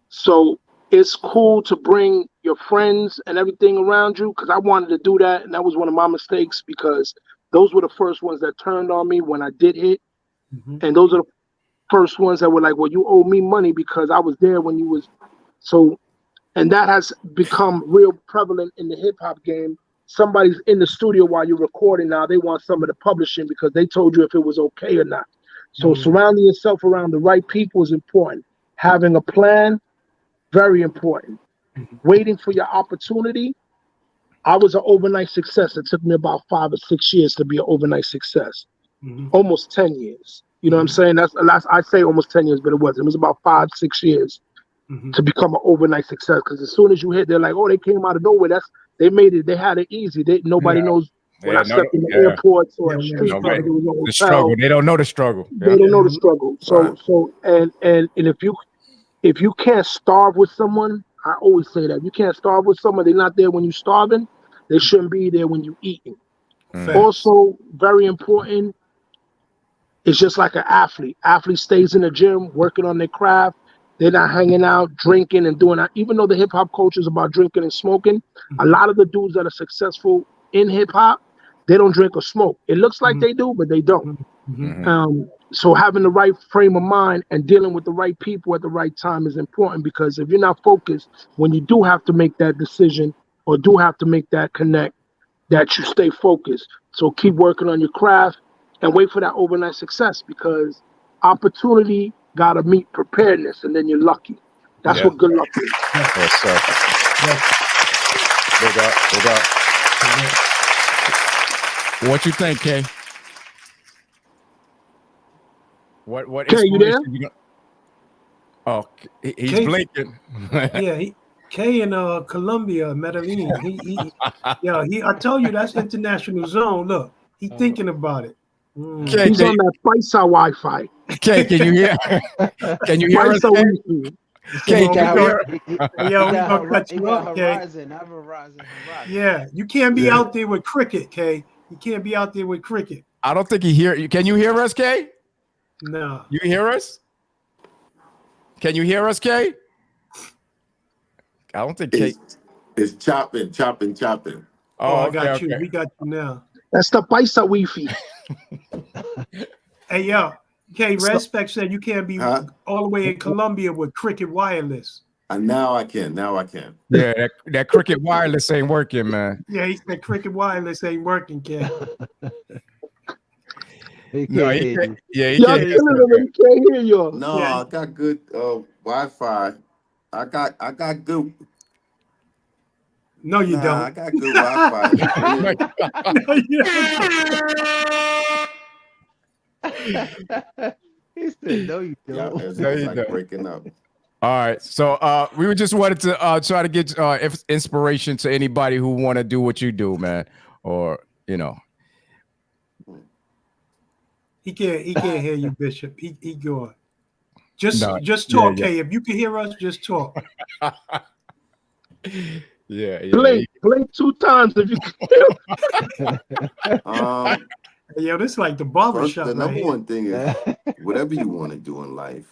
Speaker 8: So it's cool to bring your friends and everything around you, because I wanted to do that, and that was one of my mistakes, because those were the first ones that turned on me when I did hit. And those are the first ones that were like, well, you owe me money because I was there when you was. So, and that has become real prevalent in the hip hop game. Somebody's in the studio while you're recording now, they want some of the publishing because they told you if it was okay or not. So surrounding yourself around the right people is important. Having a plan, very important. Waiting for your opportunity. I was an overnight success. It took me about 5 or 6 years to be an overnight success. Almost 10 years. You know what I'm saying? That's I say almost 10 years, but it wasn't. It was about 5, 6 years to become an overnight success. Because as soon as you hit, they're like, oh, they came out of nowhere. They made it. They had it easy. Nobody knows when I slept in the airports or street.
Speaker 3: The struggle. They don't know the struggle.
Speaker 8: They don't know the struggle. So and if you can't starve with someone, I always say that. If you can't starve with someone, they're not there when you're starving. They shouldn't be there when you're eating. Also, very important, it's just like an athlete. Athlete stays in the gym, working on their craft. They're not hanging out, drinking and doing that. Even though the hip hop culture is about drinking and smoking, a lot of the dudes that are successful in hip hop, they don't drink or smoke. It looks like they do, but they don't. So having the right frame of mind and dealing with the right people at the right time is important, because if you're not focused, when you do have to make that decision, or do have to make that connect, that you stay focused. So keep working on your craft and wait for that overnight success, because opportunity got to meet preparedness, and then you're lucky. That's what good luck is.
Speaker 3: Yes, sir. Big up, big up. What you think, Kay? What
Speaker 8: Kay, you there?
Speaker 3: Oh, he's
Speaker 5: Kay,
Speaker 3: blinking.
Speaker 5: Yeah, Kay in Colombia, Medellin. I tell you, that's international zone. Look, he thinking about it.
Speaker 3: Kay,
Speaker 8: he's on that Paisa Wi-Fi.
Speaker 3: Kay, can you hear? Can you hear us? Kay,
Speaker 5: we gonna cut you up, Kay.
Speaker 11: Verizon.
Speaker 5: Yeah, you can't be out there with cricket, Kay. You can't be out there with cricket.
Speaker 3: I don't think he hear you. Can you hear us, Kay?
Speaker 5: No.
Speaker 3: You hear us? Can you hear us, Kay? I don't think Kay.
Speaker 9: It's chopping.
Speaker 5: Oh, I got you. We got you now.
Speaker 8: That's the Paisa Wi-Fi.
Speaker 5: Hey, yo, Kay, Respect said you can't be all the way in Colombia with cricket wireless.
Speaker 9: Now I can.
Speaker 3: Yeah, that cricket wireless ain't working, man.
Speaker 5: Yeah, he said cricket wireless ain't working, Kay.
Speaker 3: No, he can't. Yeah, he
Speaker 8: Y'all
Speaker 3: can't
Speaker 8: killing him. He can't hear you.
Speaker 9: No, I got good Wi-Fi. I got good.
Speaker 5: No, you don't.
Speaker 9: I got good Wi-Fi.
Speaker 5: No, you
Speaker 11: don't. He said, "No, you don't."
Speaker 9: It's
Speaker 3: No, you
Speaker 9: like
Speaker 3: don't.
Speaker 9: breaking up.
Speaker 3: All right, so we just wanted to try to get inspiration to anybody who want to do what you do, man, or
Speaker 5: He can't hear you, Bishop. He gone. Just talk, Kay. If you can hear us, just talk.
Speaker 8: Blink 2 times if you can.
Speaker 5: Yo, this is like the barbershop.
Speaker 9: The number one thing is whatever you want to do in life,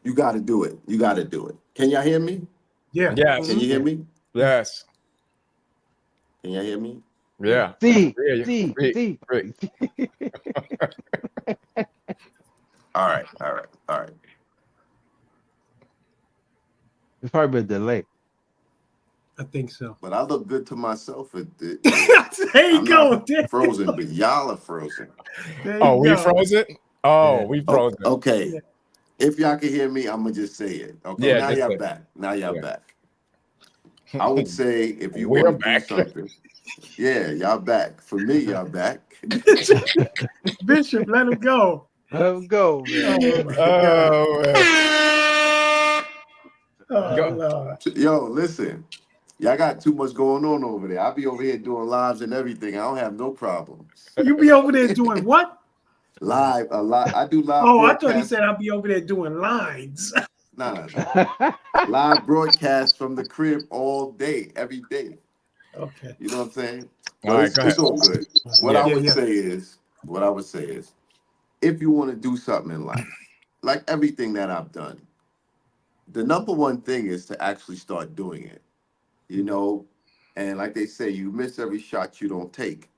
Speaker 9: you got to do it. Can y'all hear me?
Speaker 5: Yeah.
Speaker 3: Yes.
Speaker 9: Can you hear me?
Speaker 3: Yes.
Speaker 9: Can y'all hear me?
Speaker 3: Yeah.
Speaker 11: See.
Speaker 9: All right.
Speaker 11: It's probably a delay.
Speaker 5: I think so.
Speaker 9: But I look good to myself.
Speaker 5: There you go.
Speaker 9: Frozen, but y'all are frozen.
Speaker 3: We frozen? Oh, we frozen.
Speaker 9: Okay. Yeah. If y'all can hear me, I'm gonna just say it. Okay.
Speaker 3: Yeah,
Speaker 9: now y'all back. Back. I would say if you want to do something. Yeah, y'all back. For me, y'all back.
Speaker 5: Bishop, let him go.
Speaker 11: Let him go, man.
Speaker 5: Lord.
Speaker 9: Yo, listen. Y'all got too much going on over there. I'll be over here doing lives and everything. I don't have no problems.
Speaker 5: You be over there doing what?
Speaker 9: Live, a lot. I do live.
Speaker 5: Oh, I thought he said I'll be over there doing lines.
Speaker 9: Nah. Live broadcast from the crib all day, every day.
Speaker 5: Okay.
Speaker 9: You know what I'm saying?
Speaker 3: All right,
Speaker 9: it's all good. What I would say is, if you want to do something in life, like everything that I've done, the number one thing is to actually start doing it. And like they say, you miss every shot you don't take.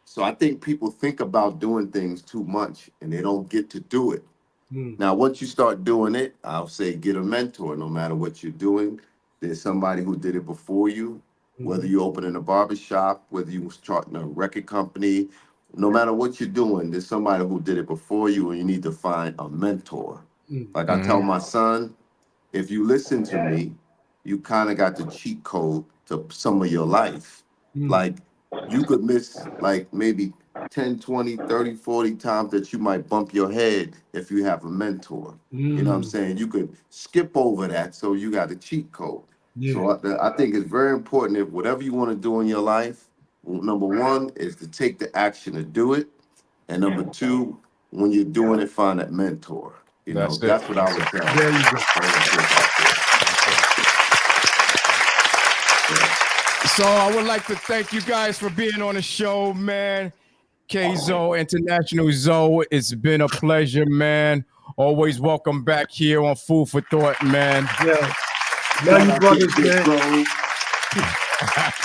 Speaker 9: So I think people think about doing things too much and they don't get to do it. Now, once you start doing it, I'll say get a mentor. No matter what you're doing, there's somebody who did it before you. Whether you open in a barbershop, whether you starting a record company, no matter what you're doing, there's somebody who did it before you, and you need to find a mentor. Like I tell my son, if you listen to me, you kind of got the cheat code to some of your life. Like you could miss like maybe 10, 20, 30, 40 times that you might bump your head if you have a mentor. You know what I'm saying? You could skip over that, so you got a cheat code. Yeah. So I think it's very important if whatever you want to do in your life, number one is to take the action to do it. And number two, when you're doing it, find that mentor. That's what I would tell you. There you go.
Speaker 3: So I would like to thank you guys for being on the show, man. Kzo, International Zo, it's been a pleasure, man. Always welcome back here on Food for Thought, man.
Speaker 5: Yeah. Love you, brothers, man.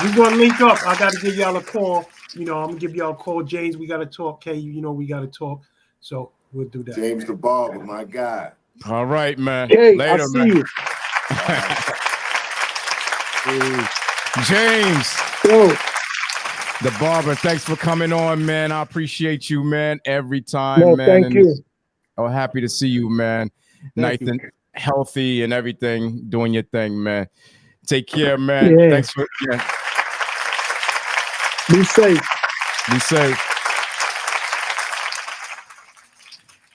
Speaker 5: We're going to link up. I got to give y'all a call. I'm going to give y'all a call. James, we got to talk. Kay, we got to talk. So we'll do that.
Speaker 9: James the Barba, my guy.
Speaker 3: All right, man.
Speaker 8: Hey,
Speaker 3: later,
Speaker 8: I'll see you.
Speaker 3: James.
Speaker 8: Yo.
Speaker 3: The Barber, thanks for coming on, man. I appreciate you, man, every time,
Speaker 8: No,
Speaker 3: man.
Speaker 8: thank you.
Speaker 3: I'm happy to see you, man. Nice and healthy and everything, doing your thing, man. Take care, man.
Speaker 8: Yeah.
Speaker 3: Thanks for
Speaker 8: Be safe.
Speaker 3: Be safe.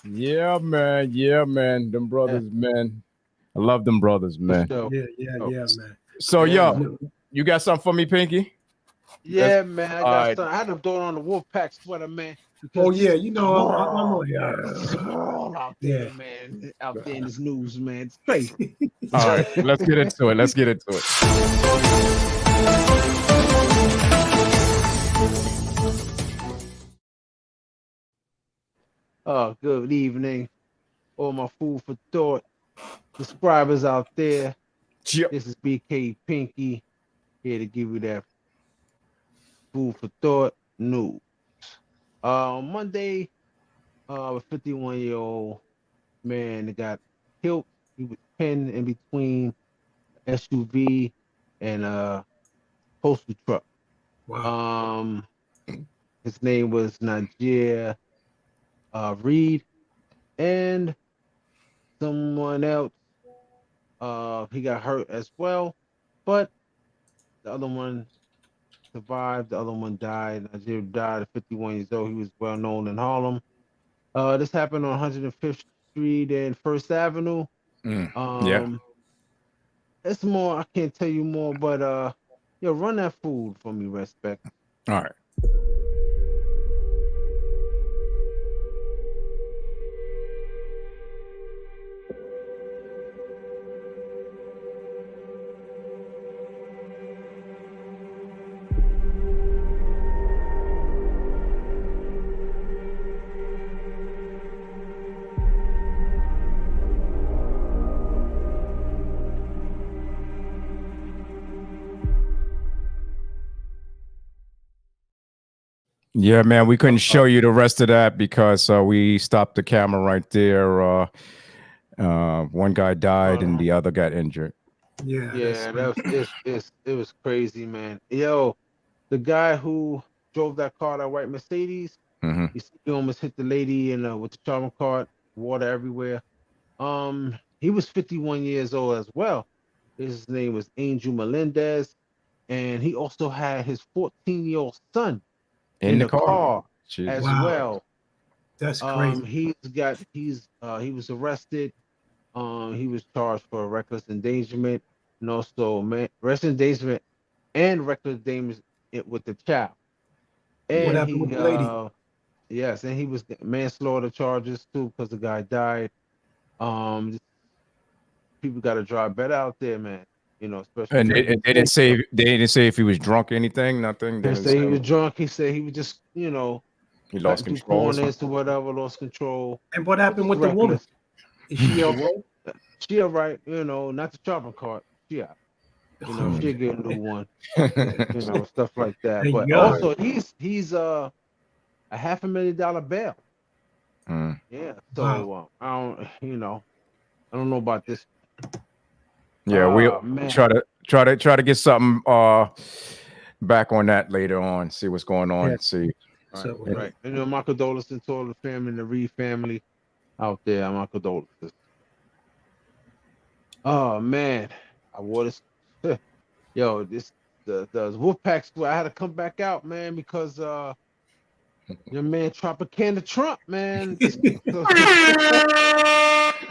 Speaker 3: Yeah, man. Yeah, man. Them brothers, man. I love them brothers, man.
Speaker 5: Yeah, man.
Speaker 3: So, yo, you got something for me, Pinky?
Speaker 11: Yeah, man. I got something. I had them throwing on the Wolfpack sweater, man.
Speaker 5: Oh yeah, you know I'm
Speaker 11: out there, man. Out there in this news, man. It's crazy.
Speaker 3: All right, let's get into it. Let's get into it.
Speaker 11: Oh, good evening. All my food for thought subscribers out there.
Speaker 3: Yep.
Speaker 11: This is BK Pinky here to give you that food for thought news. Monday, a 51-year-old man that got killed. He was pinned in between SUV and a postal truck.
Speaker 5: Wow.
Speaker 11: His name was Najee Reed, and someone else. He got hurt as well, but the other one survived. The other one died. Najee died at 51 years old. He was well known in Harlem. This happened on 105th Street and First Avenue.
Speaker 3: Yeah.
Speaker 11: It's more. I can't tell you more, but yo, run that food for me, respect.
Speaker 3: All right. Yeah, man, we couldn't show you the rest of that because we stopped the camera right there. One guy died and the other got injured.
Speaker 11: Yeah, it was crazy, man. Yo, the guy who drove that car, that white Mercedes,
Speaker 3: Mm-hmm.
Speaker 11: he almost hit the lady with the shopping cart, water everywhere. He was 51 years old as well. His name was Angel Melendez, and he also had his 14-year-old son in the car as well.
Speaker 5: That's crazy.
Speaker 11: He was arrested. He was charged for reckless endangerment and also reckless endangerment and reckless endangerment with the child. And
Speaker 5: what happened with the lady?
Speaker 11: Yes, and he was manslaughter charges too because the guy died. People got to drive better out there, man. You know, especially.
Speaker 3: And they didn't say if he was drunk or anything. Nothing.
Speaker 11: They say he was drunk. He said he was just, he
Speaker 3: lost control.
Speaker 11: Corners or whatever, lost control.
Speaker 5: And what happened with the woman? Is she okay?
Speaker 11: She all right, not the shopping cart. She out. She'll get a new one. Stuff like that.
Speaker 5: Thank
Speaker 11: But
Speaker 5: God.
Speaker 11: also he's a $500,000 bail. Yeah. So I don't know about this.
Speaker 3: Yeah, we'll try to get something back on that later on. See what's going on.
Speaker 5: Yeah.
Speaker 3: See.
Speaker 11: Right. My condolences to all the family, the Reed family out there. My condolences. Oh man, I wore this. Yo, the Wolfpack sweat. I had to come back out, man, because your man Tropicana Trump, man. I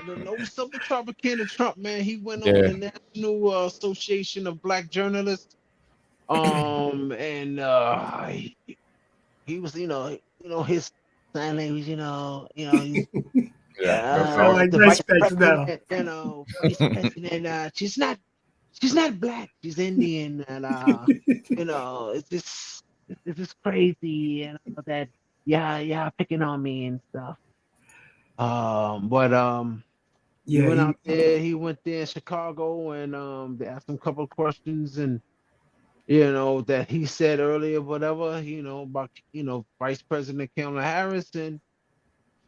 Speaker 11: don't know what's up with Tropicana Trump, man. He went on the National Association of Black Journalists, and he was, his sign language, he's,
Speaker 5: like
Speaker 11: the
Speaker 5: vice
Speaker 11: vice
Speaker 5: president,
Speaker 11: president, vice president. She's not black. She's Indian, and it's just crazy, that picking on me and stuff. He went out there. He went there in Chicago, and they asked him a couple of questions, and that he said earlier, whatever, about Vice President Kamala Harris, and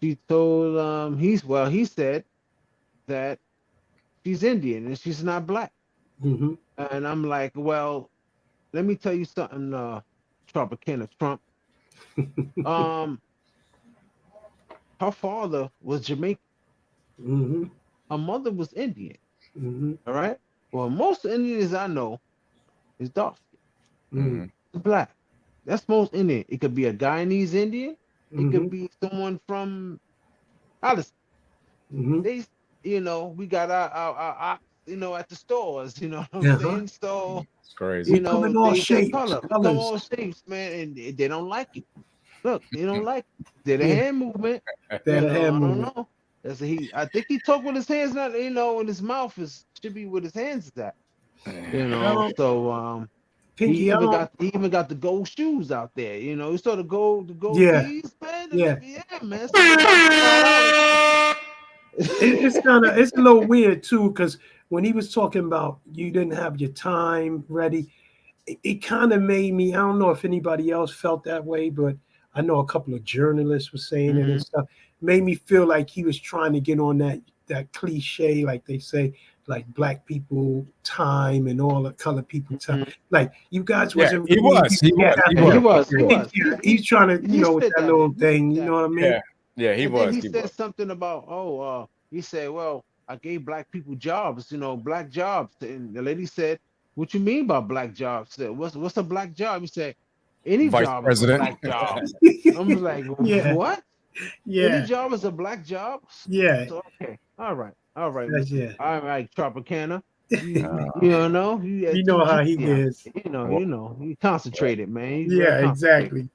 Speaker 11: she told he said that she's Indian and she's not black.
Speaker 5: Mm-hmm.
Speaker 11: And I'm like, well, let me tell you something, Tropicana Trump. Her father was Jamaican.
Speaker 5: Mm-hmm.
Speaker 11: Her mother was Indian.
Speaker 5: Mm-hmm.
Speaker 11: All right. Well, most Indians I know is dark
Speaker 5: Mm-hmm.
Speaker 11: skin, black. That's most Indian. It could be a Guyanese Indian. It
Speaker 5: Mm-hmm.
Speaker 11: could be someone from Alice.
Speaker 5: Mm-hmm.
Speaker 11: They, we got our ox, at the stores. You know what I'm
Speaker 5: Uh-huh.
Speaker 11: saying? So,
Speaker 3: It's crazy.
Speaker 5: We come in all
Speaker 11: they
Speaker 5: shapes,
Speaker 11: color. We come
Speaker 5: colors.
Speaker 11: all shapes, man, and they don't like it. Look, they don't like it. Did a
Speaker 5: Yeah,
Speaker 11: hand movement.
Speaker 5: that hand
Speaker 11: I don't
Speaker 5: movement.
Speaker 11: know. I think he talked with his hands, not and his mouth should be with his hands is at. So
Speaker 5: Pinky, I don't.
Speaker 11: he even got the gold shoes out there. You saw the gold
Speaker 5: Yeah,
Speaker 11: keys, man.
Speaker 5: yeah.
Speaker 11: Man. $65.
Speaker 5: It's a little weird too, because when he was talking about you didn't have your time ready, it kind of made me. I don't know if anybody else felt that way, but I know a couple of journalists were saying it and stuff. Made me feel like he was trying to get on that cliche, like they say, like black people time and all the color people time. Like you guys
Speaker 3: Yeah,
Speaker 5: wasn't
Speaker 3: he
Speaker 5: really.
Speaker 3: was. He
Speaker 5: Yeah,
Speaker 3: was. He
Speaker 11: He
Speaker 3: was.
Speaker 11: was.
Speaker 3: He
Speaker 11: He
Speaker 3: was.
Speaker 11: was.
Speaker 5: he's trying to,
Speaker 11: He
Speaker 5: with
Speaker 11: spit
Speaker 5: that
Speaker 11: that
Speaker 5: little
Speaker 11: in. He
Speaker 5: thing.
Speaker 11: spit
Speaker 5: You know
Speaker 11: that
Speaker 5: what I
Speaker 11: in.
Speaker 5: mean?
Speaker 3: Yeah, he
Speaker 11: And
Speaker 3: was.
Speaker 11: then he
Speaker 3: He
Speaker 11: said
Speaker 3: was.
Speaker 11: something about, he said, well, I gave black people jobs, black jobs. And the lady said, what you mean by black jobs? She said, what's a black job? He said, any
Speaker 3: Vice
Speaker 11: job is a
Speaker 3: president.
Speaker 11: black job. I'm like,
Speaker 5: Yeah,
Speaker 11: what? Any
Speaker 5: yeah,
Speaker 11: job is a black job?
Speaker 5: yeah.
Speaker 11: So, okay. All right,
Speaker 5: That's yeah.
Speaker 11: all right, Tropicana.
Speaker 3: Uh,
Speaker 5: You know how he
Speaker 11: Yeah,
Speaker 5: is.
Speaker 3: well,
Speaker 11: you concentrated, man. You very
Speaker 5: Yeah,
Speaker 11: concentrated,
Speaker 5: exactly.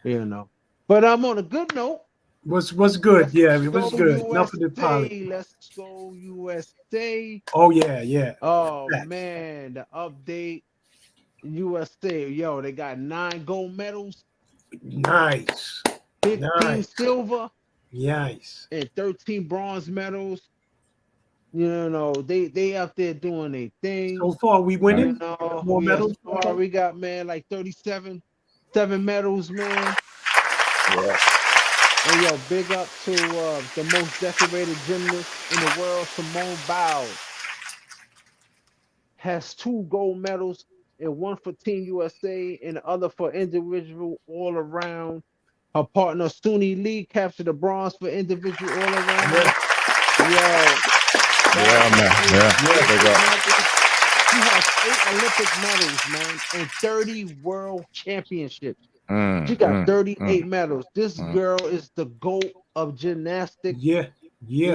Speaker 11: you know. But I'm on a good note.
Speaker 5: What's good?
Speaker 11: Let's
Speaker 5: Yeah, it
Speaker 11: go
Speaker 5: was good. Enough of the
Speaker 11: USA.
Speaker 5: politics.
Speaker 11: Let's go USA.
Speaker 5: Oh yeah, yeah.
Speaker 11: Oh
Speaker 5: Facts.
Speaker 11: man, the update USA. Yo, they got 9 gold medals,
Speaker 5: Nice,
Speaker 11: 15
Speaker 5: nice,
Speaker 11: silver,
Speaker 5: nice.
Speaker 11: and 13 bronze medals. They out there doing their thing.
Speaker 5: So far, we winning. More
Speaker 11: Yes,
Speaker 5: medals. So far?
Speaker 11: we got, man, like 7 medals, man.
Speaker 3: yeah.
Speaker 11: And yo, big up to the most decorated gymnast in the world, Simone Biles. Has 2 gold medals, and one for Team USA and the other for individual all around. Her partner Suni Lee captured the bronze for individual all around. Yo,
Speaker 3: Yeah, man. Yeah. Big up.
Speaker 11: she has 8 Olympic medals, man, and 30 world championships. She got 38 medals. This girl is the GOAT of gymnastics,
Speaker 5: Yeah, yeah,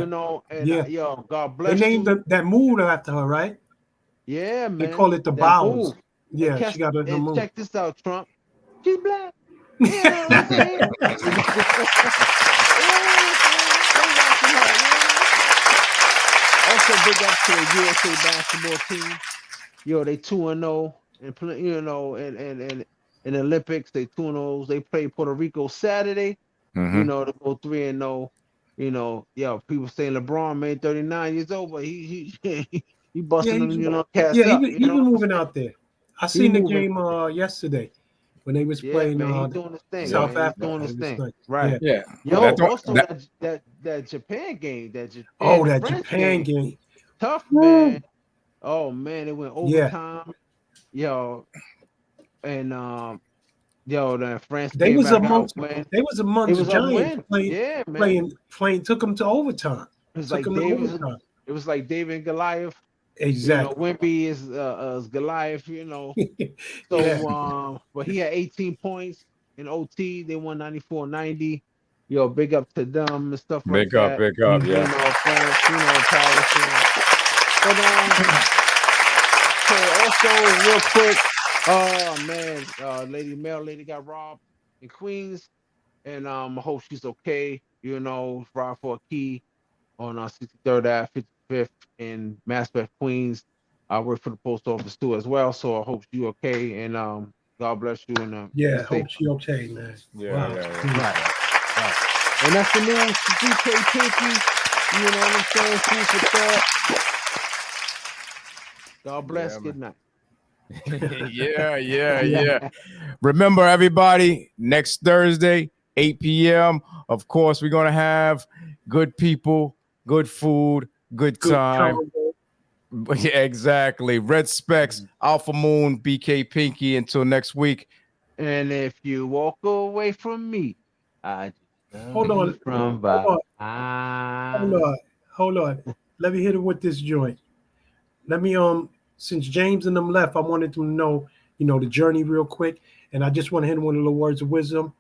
Speaker 11: and
Speaker 5: yeah.
Speaker 11: yo, God
Speaker 5: They
Speaker 11: bless
Speaker 5: named
Speaker 11: you.
Speaker 5: that move after her, right?
Speaker 11: Yeah,
Speaker 5: They
Speaker 11: man.
Speaker 5: call it the
Speaker 11: That
Speaker 5: bows.
Speaker 11: move.
Speaker 5: Yeah, she got her move.
Speaker 11: Check this out, Trump. She's black. You know what I'm saying? Also, big up to the USA basketball team. Yo, they 2-0 and play, in the Olympics, they 2-0. They play Puerto Rico Saturday. To go 3-0. Yo, people saying LeBron made 39 years old, but he he
Speaker 5: Yeah,
Speaker 11: busting them, cast
Speaker 5: yeah,
Speaker 11: up.
Speaker 5: he been moving out there. I
Speaker 11: He
Speaker 5: seen the
Speaker 11: moving.
Speaker 5: game yesterday when they was
Speaker 11: Yeah,
Speaker 5: playing
Speaker 11: man, he's doing his thing,
Speaker 5: South
Speaker 11: man. He's
Speaker 5: Africa.
Speaker 11: doing his
Speaker 5: It was
Speaker 11: thing.
Speaker 5: nice.
Speaker 11: Right.
Speaker 5: Yeah.
Speaker 3: Yeah.
Speaker 11: Yo, also that Japan game,
Speaker 5: Oh,
Speaker 11: and the
Speaker 5: that
Speaker 11: French
Speaker 5: Japan game.
Speaker 11: tough,
Speaker 5: Woo.
Speaker 11: man. Oh man, it went
Speaker 5: Yeah.
Speaker 11: overtime. Yo, and the France
Speaker 5: They
Speaker 11: came
Speaker 5: was
Speaker 11: back out
Speaker 5: amongst
Speaker 11: win.
Speaker 5: they was
Speaker 11: It
Speaker 5: amongst
Speaker 11: was a
Speaker 5: giants
Speaker 11: win.
Speaker 5: playing
Speaker 11: Yeah, man.
Speaker 5: took them to overtime.
Speaker 11: It was
Speaker 5: Took
Speaker 11: like
Speaker 5: them to
Speaker 11: David.
Speaker 5: overtime.
Speaker 11: It was like David and Goliath.
Speaker 5: Exactly.
Speaker 11: Wimby is Goliath. So
Speaker 5: Yeah.
Speaker 11: but he had 18 points in OT. They won 94-90. Yo, big up to them and stuff like
Speaker 3: Big up,
Speaker 11: that.
Speaker 3: big up. Yeah.
Speaker 11: France, Paris. But also real quick, Lady got robbed in Queens, and I hope she's okay. Robbed for a key on 63rd Ave, 55th in Maspeth, Queens. I work for the post office too as well, so I hope you okay, and God bless you, and be
Speaker 5: Yeah,
Speaker 11: safe.
Speaker 5: hope she okay, man.
Speaker 3: Yeah,
Speaker 5: Wow.
Speaker 11: Right. And that's the news. DK Pinky, you know what I'm saying? Food for thought. God bless.
Speaker 3: Yeah,
Speaker 11: Good night.
Speaker 3: yeah. Remember, everybody, next Thursday, 8 p.m. Of course, we're gonna have good people, good food, good time. Yeah, exactly. Red Specs, Alpha Moon, BK Pinky. Until next week.
Speaker 11: And if you walk away from me, I just love
Speaker 5: Hold
Speaker 11: you
Speaker 5: on.
Speaker 11: from
Speaker 5: Hold
Speaker 11: behind.
Speaker 5: on. Hold on. Let me hit it with this joint. Let me since James and them left, I wanted them to know, the journey real quick. And I just want to hit one of the words of wisdom.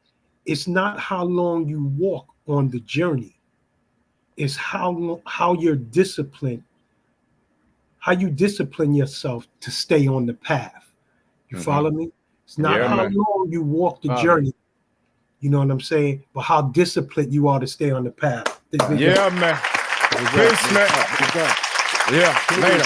Speaker 5: It's not how long you walk on the journey. It's how you're disciplined, how you discipline yourself to stay on the path. You follow me? It's not how long you walk the journey. You know what I'm saying? But how disciplined you are to stay on the path.
Speaker 3: Yeah, man. Peace, man. Yeah, later.